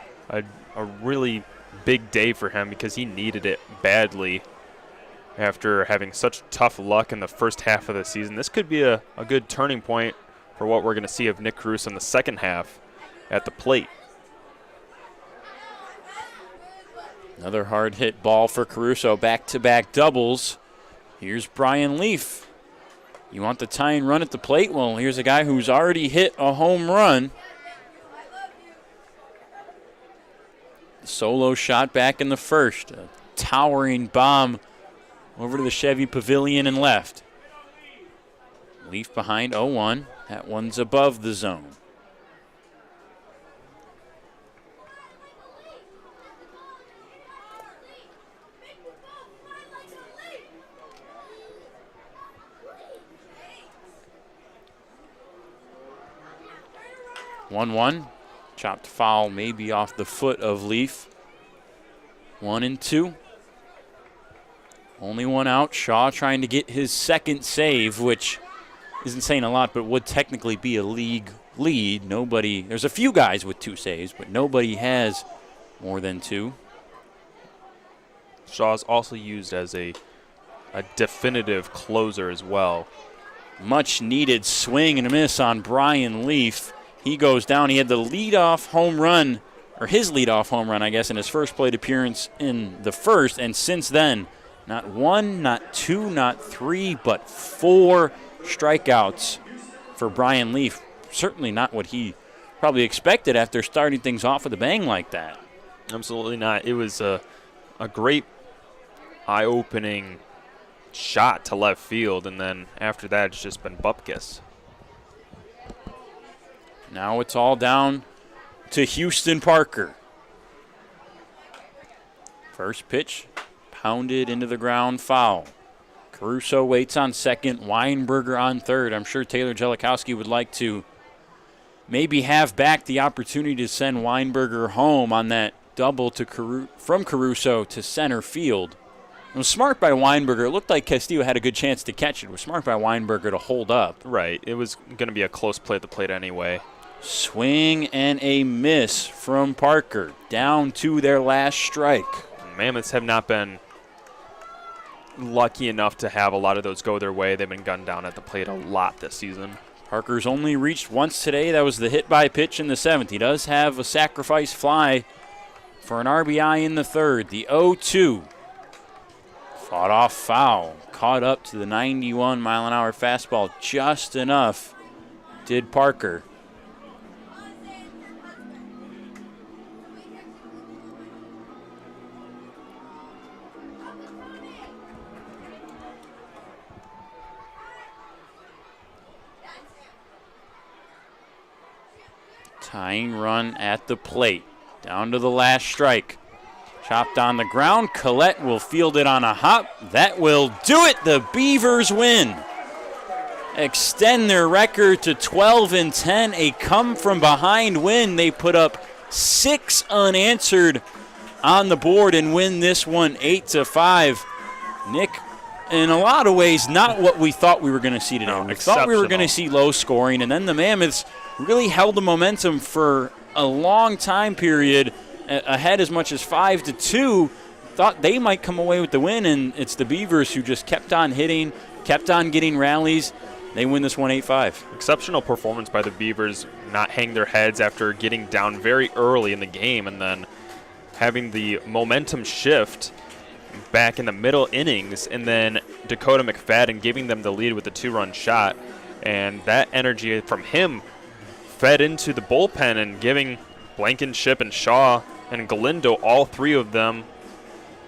really big day for him because he needed it badly after having such tough luck in the first half of the season. This could be a good turning point for what we're going to see of Nick Caruso in the second half at the plate. Another hard hit ball for Caruso. Back-to-back doubles. Here's Brian Leaf. You want the tying run at the plate? Well, here's a guy who's already hit a home run. Solo shot back in the first. A towering bomb over to the Chevy Pavilion and left. Leaf behind 0-1. That one's above the zone. One. Chopped foul maybe off the foot of Leaf. 1-2. Only one out. Shaw trying to get his second save, which isn't saying a lot, but would technically be a league lead. There's a few guys with 2 saves, but nobody has more than 2. Shaw's also used as a definitive closer as well. Much needed swing and a miss on Brian Leaf. He goes down. He had the leadoff home run, or his leadoff home run, I guess, in his first plate appearance in the first. And since then, not 1, not 2, not 3, but 4 strikeouts for Brian Leaf. Certainly not what he probably expected after starting things off with a bang like that. Absolutely not. It was a great eye-opening shot to left field, and then after that, it's just been bupkis. Now it's all down to Houston Parker. First pitch, pounded into the ground, foul. Caruso waits on second, Weinberger on third. I'm sure Taylor Jellikowski would like to maybe have back the opportunity to send Weinberger home on that double from Caruso to center field. It was smart by Weinberger. It looked like Castillo had a good chance to catch it. It was smart by Weinberger to hold up. Right. It was going to be a close play at the plate anyway. Swing and a miss from Parker. Down to their last strike. Mammoths have not been lucky enough to have a lot of those go their way. They've been gunned down at the plate a lot this season. Parker's only reached once today. That was the hit by pitch in the 7th. He does have a sacrifice fly for an RBI in the 3rd. The 0-2. Fought off foul. Caught up to the 91-mile-an-hour fastball just enough. Did Parker. Tying run at the plate. Down to the last strike. Chopped on the ground. Collette will field it on a hop. That will do it. The Beavers win. Extend their record to 12-10. A come-from-behind win. They put up 6 unanswered on the board and win this one 8-5. Nick, in a lot of ways, not what we thought we were going to see today. We thought we were going to see low scoring, and then the Mammoths really held the momentum for a long time period, ahead as much as 5-2. Thought they might come away with the win, and it's the Beavers who just kept on hitting, kept on getting rallies. They win this one 8-5. Exceptional performance by the Beavers, not hang their heads after getting down very early in the game and then having the momentum shift back in the middle innings, and then Dakota McFadden giving them the lead with a 2-run shot. And that energy from him fed into the bullpen and giving Blankenship and Shaw and Galindo, all 3 of them,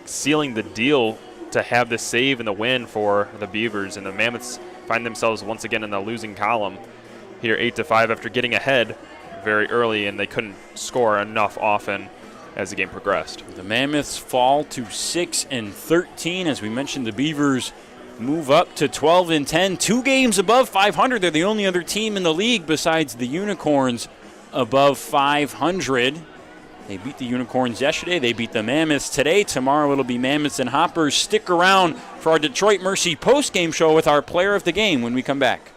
sealing the deal to have the save and the win for the Beavers. And the Mammoths find themselves once again in the losing column here 8-5 after getting ahead very early, and they couldn't score enough often as the game progressed. The Mammoths fall to 6-13. As we mentioned, the Beavers move up to 12-10, 2 games above 500. They're the only other team in the league besides the Unicorns above 500. They beat the Unicorns yesterday. They beat the Mammoths today. Tomorrow it'll be Mammoths and Hoppers. Stick around for our Detroit Mercy post-game show with our player of the game when we come back.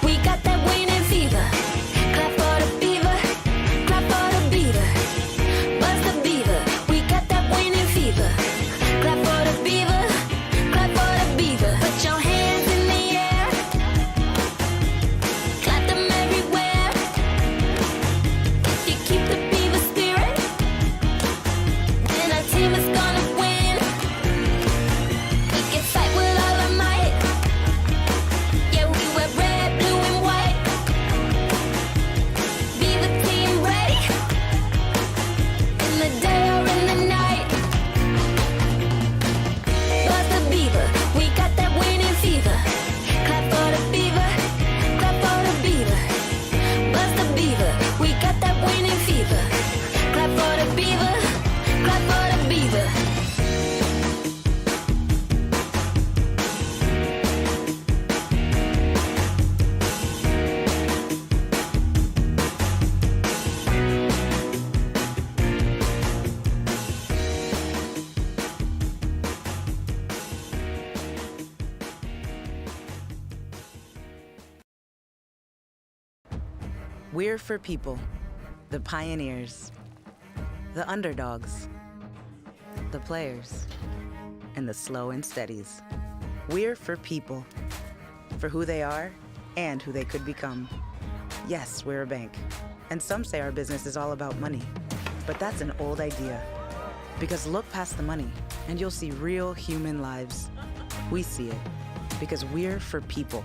We got that winning fever. Clap for the Beaver, clap for the Beaver. We're for people, the pioneers, the underdogs, the players, and the slow and steadies. We're for people, for who they are and who they could become. Yes, we're a bank, and some say our business is all about money, but that's an old idea. Because look past the money, and you'll see real human lives. We see it, because we're for people.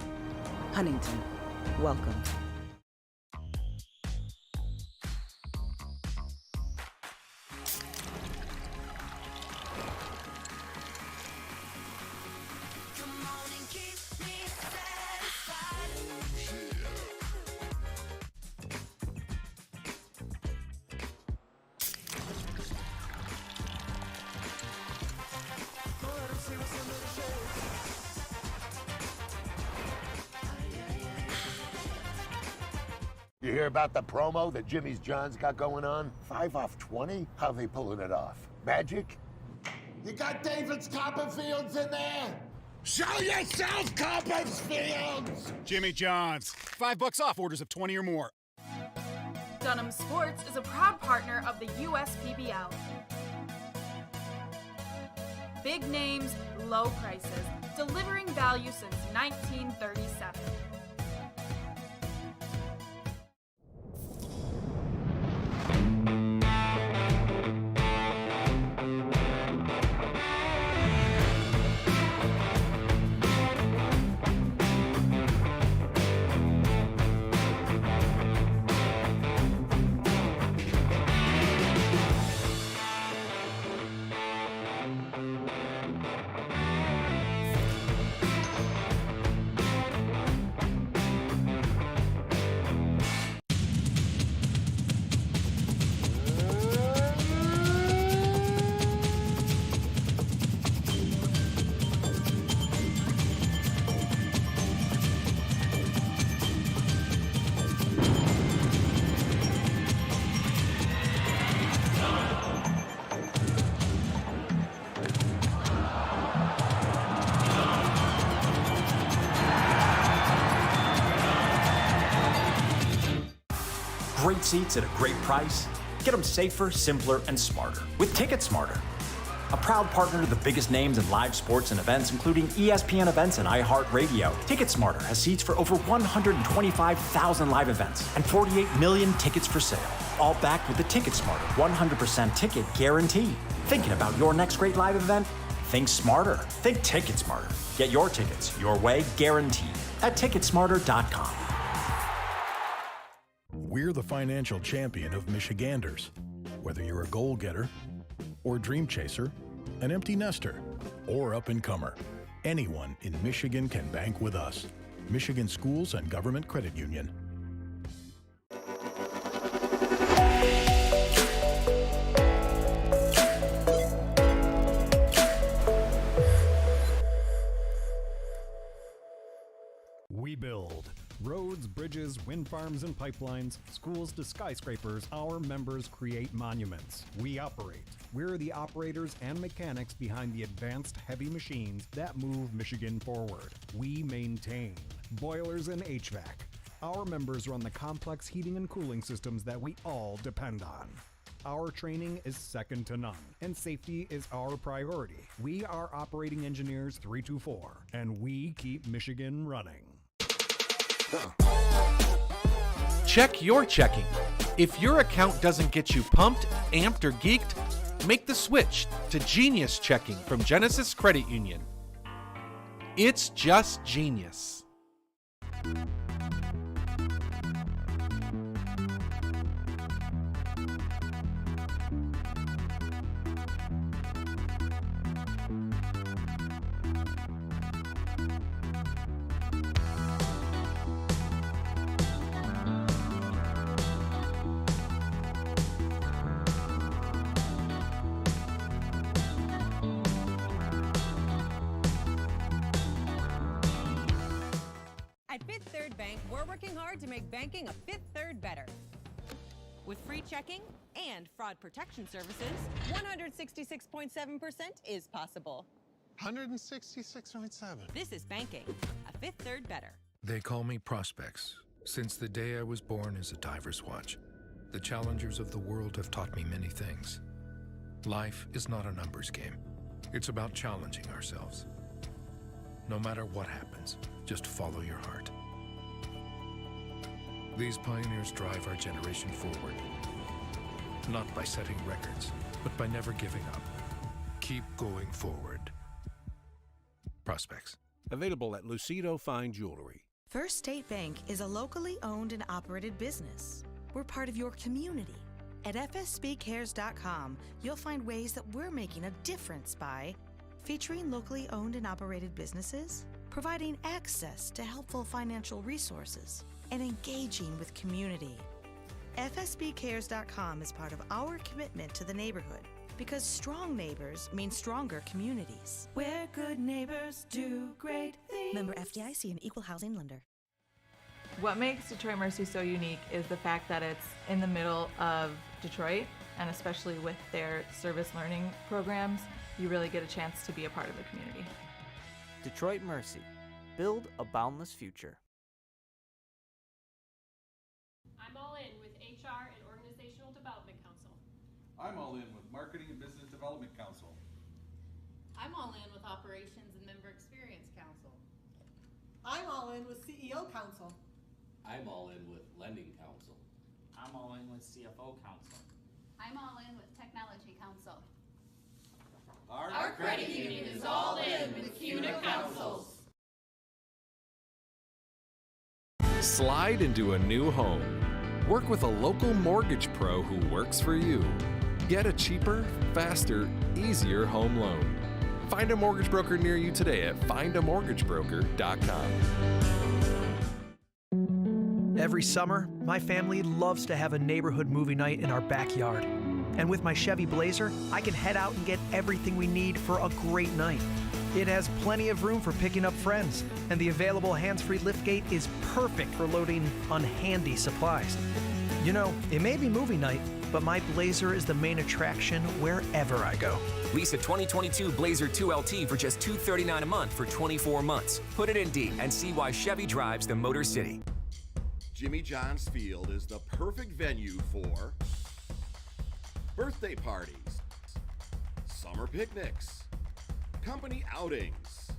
Huntington, welcome. You hear about the promo that Jimmy's John's got going on? 5 off 20? How they pulling it off? Magic? You got David's Copperfields in there? Show yourself, Copperfields! Jimmy John's. $5 off orders of 20 or more. Dunham Sports is a proud partner of the USPBL. Big names, low prices, delivering value since 1937. Great seats at a great price. Get them safer, simpler, and smarter with Ticket Smarter. A proud partner to the biggest names in live sports and events, including ESPN events and iHeartRadio. Ticket Smarter has seats for over 125,000 live events and 48 million tickets for sale. All backed with the Ticket Smarter 100% ticket guarantee. Thinking about your next great live event? Think smarter. Think Ticket Smarter. Get your tickets your way, guaranteed, at ticketsmarter.com. We're the financial champion of Michiganders. Whether you're a goal-getter or dream chaser, an empty nester, or up-and-comer, anyone in Michigan can bank with us. Michigan Schools and Government Credit Union. We build roads, bridges, wind farms and pipelines, schools to skyscrapers. Our members create monuments. We operate. We're the operators and mechanics behind the advanced heavy machines that move Michigan forward. We maintain boilers and HVAC. Our members run the complex heating and cooling systems that we all depend on. Our training is second to none, and safety is our priority. We are Operating Engineers 324, and we keep Michigan running. Check your checking. If your account doesn't get you pumped, amped, or geeked, make the switch to Genius Checking from Genesis Credit Union. It's just genius. At Fifth Third Bank, we're working hard to make banking a Fifth Third better. With free checking and fraud protection services, 166.7% is possible. 166.7. This is banking, a Fifth Third better. They call me Prospects, Since the day I was born as a diver's watch, the challengers of the world have taught me many things. Life is not a numbers game. It's about challenging ourselves. No matter what happens, just follow your heart. These pioneers drive our generation forward, not by setting records, but by never giving up. Keep going forward. Prospects. Available at Lucido Fine Jewelry. First State Bank is a locally owned and operated business. We're part of your community. At fsbcares.com, you'll find ways that we're making a difference by featuring locally owned and operated businesses, providing access to helpful financial resources, and engaging with community. fsbcares.com is part of our commitment to the neighborhood because strong neighbors mean stronger communities. Where good neighbors do great things. Member FDIC, an equal housing lender. What makes Detroit Mercy so unique is the fact that it's in the middle of Detroit, and especially with their service learning programs, you really get a chance to be a part of the community. Detroit Mercy. Build a boundless future. I'm all in with HR and Organizational Development Council. I'm all in with Marketing and Business Development Council. I'm all in with Operations and Member Experience Council. I'm all in with CEO Council. I'm all in with Lending Council. I'm all in with CFO Council. I'm all in with Technology Council. Our credit union is all in with CUNA Councils. Slide into a new home. Work with a local mortgage pro who works for you. Get a cheaper, faster, easier home loan. Find a mortgage broker near you today at findamortgagebroker.com. Every summer, my family loves to have a neighborhood movie night in our backyard. And with my Chevy Blazer, I can head out and get everything we need for a great night. It has plenty of room for picking up friends, and the available hands-free liftgate is perfect for loading unhandy supplies. You know, it may be movie night, but my Blazer is the main attraction wherever I go. Lease a 2022 Blazer 2LT for just $239 a month for 24 months. Put it in D and see why Chevy drives the Motor City. Jimmy John's Field is the perfect venue for birthday parties, summer picnics, company outings,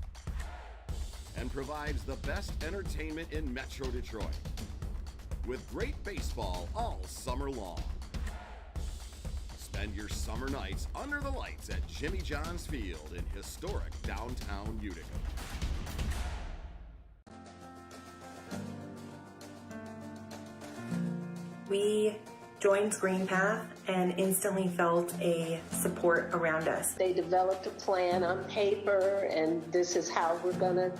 and provides the best entertainment in Metro Detroit with great baseball all summer long. Spend your summer nights under the lights at Jimmy John's Field in historic downtown Utica. We joined Green Path and instantly felt a support around us. They developed a plan on paper, and this is how we're going to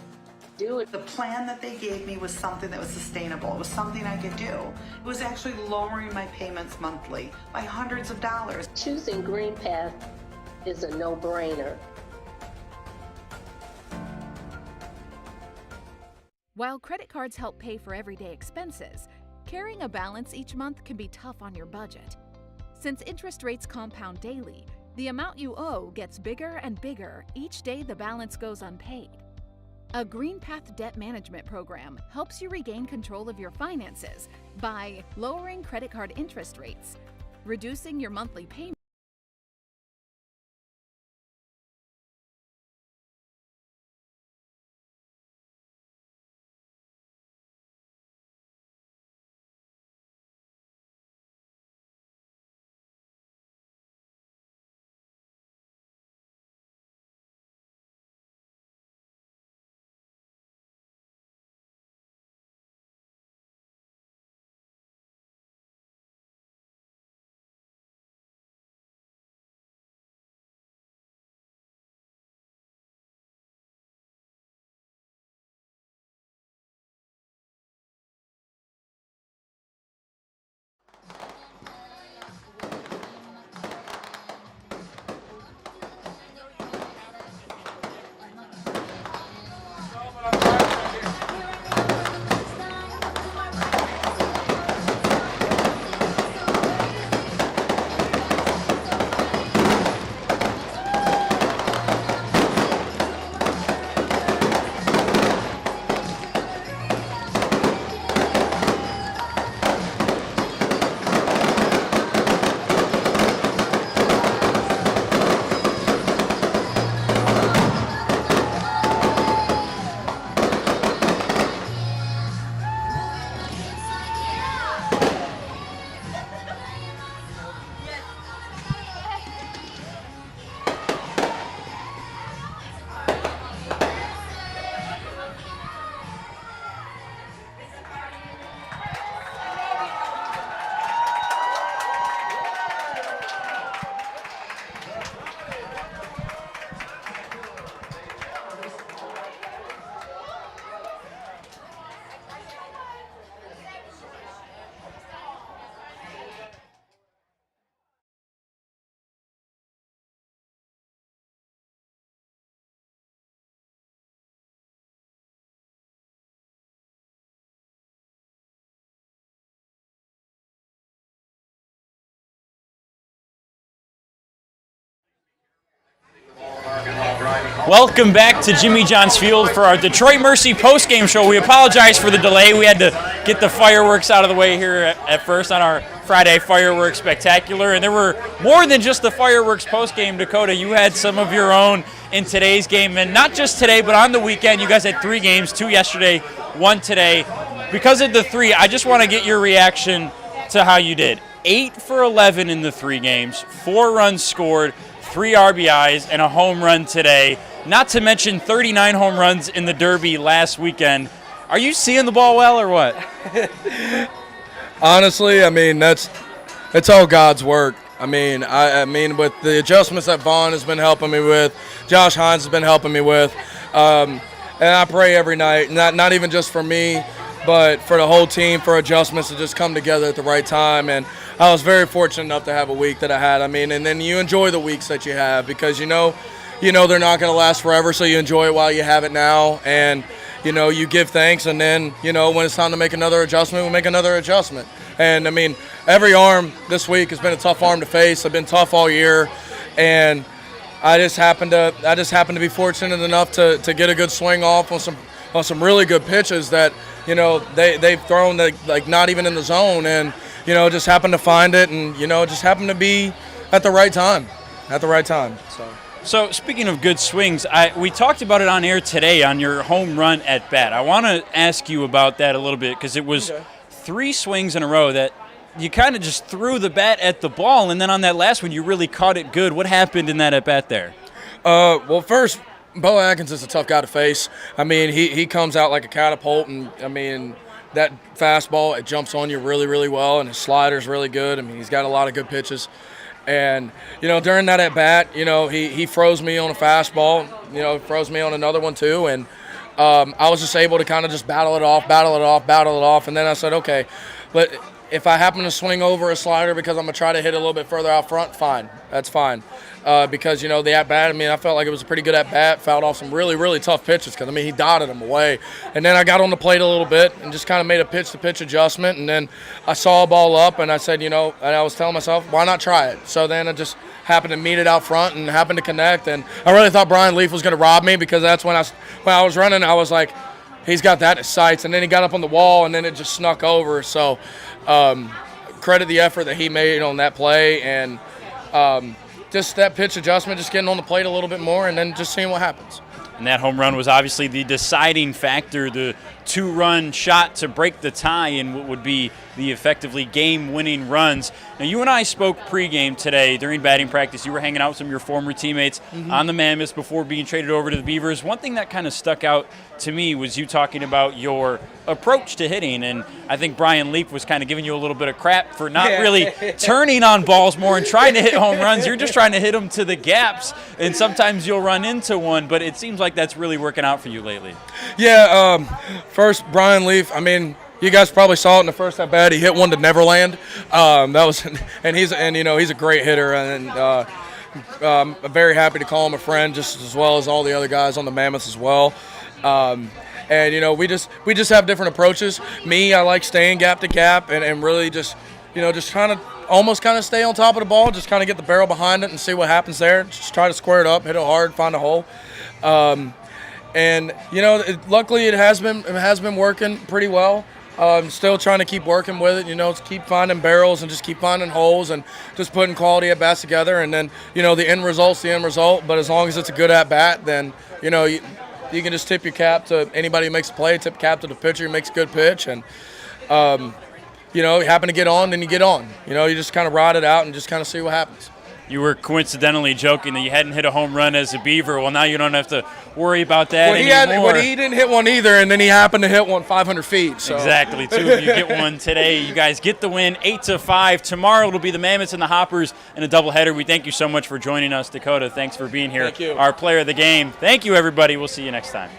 do it. The plan that they gave me was something that was sustainable. It was something I could do. It was actually lowering my payments monthly by hundreds of dollars. Choosing Green Path is a no-brainer. While credit cards help pay for everyday expenses, carrying a balance each month can be tough on your budget. Since interest rates compound daily, the amount you owe gets bigger and bigger each day the balance goes unpaid. A Green Path debt management program helps you regain control of your finances by lowering credit card interest rates, reducing your monthly payment, Welcome back to Jimmy John's Field for our Detroit Mercy postgame show. We apologize for the delay. We had to get the fireworks out of the way here at first on our Friday Fireworks Spectacular. And there were more than just the fireworks postgame, Dakota. You had some of your own in today's game. And not just today, but on the weekend, you guys had 3 games, 2 yesterday, 1 today. Because of the 3, I just want to get your reaction to how you did. 8 for 11 in the 3 games, 4 runs scored, 3 RBIs, and a home run today. Not to mention 39 home runs in the Derby last weekend. Are you seeing the ball well or what? Honestly, I mean, it's all God's work. I mean, with the adjustments that Vaughn has been helping me with, Josh Hines has been helping me with, and I pray every night, not even just for me, but for the whole team, for adjustments to just come together at the right time. And I was very fortunate enough to have a week that I had. I mean, and then you enjoy the weeks that you have because you know they're not going to last forever, so you enjoy it while you have it now. And, you give thanks, and then, when it's time to make another adjustment, we make another adjustment. And, I mean, every arm this week has been a tough arm to face. I've been tough all year, and I just happened to be fortunate enough to get a good swing off on some really good pitches that, they've thrown like not even in the zone, and, just happened to find it, and, just happened to be at the right time. So speaking of good swings, we talked about it on air today on your home run at bat. I want to ask you about that a little bit because it was 3 swings in a row that you kind of just threw the bat at the ball, and then on that last one you really caught it good. What happened in that at bat there? Well, first, Bo Atkins is a tough guy to face. I mean, he comes out like a catapult, and I mean that fastball, it jumps on you really, really well, and his slider's really good. I mean, he's got a lot of good pitches. And, during that at-bat, he froze me on a fastball, froze me on another one too. And I was just able to kind of just battle it off. And then I said, okay, but if I happen to swing over a slider because I'm going to try to hit a little bit further out front, fine. That's fine. Because, the at-bat, I mean, I felt like it was a pretty good at-bat, fouled off some really, really tough pitches because, I mean, he dotted them away. And then I got on the plate a little bit and just kind of made a pitch-to-pitch adjustment. And then I saw a ball up, and I said, and I was telling myself, why not try it? So then I just happened to meet it out front and happened to connect. And I really thought Brian Leaf was going to rob me because that's when I was running, I was like, he's got that in his sights. And then he got up on the wall, and then it just snuck over. So credit the effort that he made on that play. And just that pitch adjustment, just getting on the plate a little bit more and then just seeing what happens. And that home run was obviously the deciding factor, the 2-run shot to break the tie in what would be the effectively game-winning runs. Now, you and I spoke pregame today during batting practice. You were hanging out with some of your former teammates on the Mammoths before being traded over to the Beavers. One thing that kind of stuck out to me was you talking about your approach to hitting, and I think Brian Leap was kind of giving you a little bit of crap for not really turning on balls more and trying to hit home runs. You're just trying to hit them to the gaps, and sometimes you'll run into one, but it seems like that's really working out for you lately. Yeah, first, Brian Leaf, I mean, you guys probably saw it in the first at bat. He hit one to Neverland. He's a great hitter, and I'm very happy to call him a friend, just as well as all the other guys on the Mammoths as well. We just have different approaches. Me, I like staying gap to gap and really just trying to almost kind of stay on top of the ball, just kind of get the barrel behind it and see what happens there. Just try to square it up, hit it hard, find a hole. Luckily it has been working pretty well. Still trying to keep working with it, keep finding barrels and just keep finding holes and just putting quality at bats together. And then, the end result's the end result. But as long as it's a good at bat, then, you can just tip your cap to anybody who makes a play, tip cap to the pitcher who makes a good pitch. And, you happen to get on, then you get on. You just kind of ride it out and just kind of see what happens. You were coincidentally joking that you hadn't hit a home run as a Beaver. Well, now you don't have to worry about that anymore. He didn't hit one either, and then he happened to hit one 500 feet. So. Exactly. 2 of you get one today. You guys get the win, 8-5. Tomorrow it'll be the Mammoths and the Hoppers in a doubleheader. We thank you so much for joining us, Dakota. Thanks for being here. Thank you. Our player of the game. Thank you, everybody. We'll see you next time.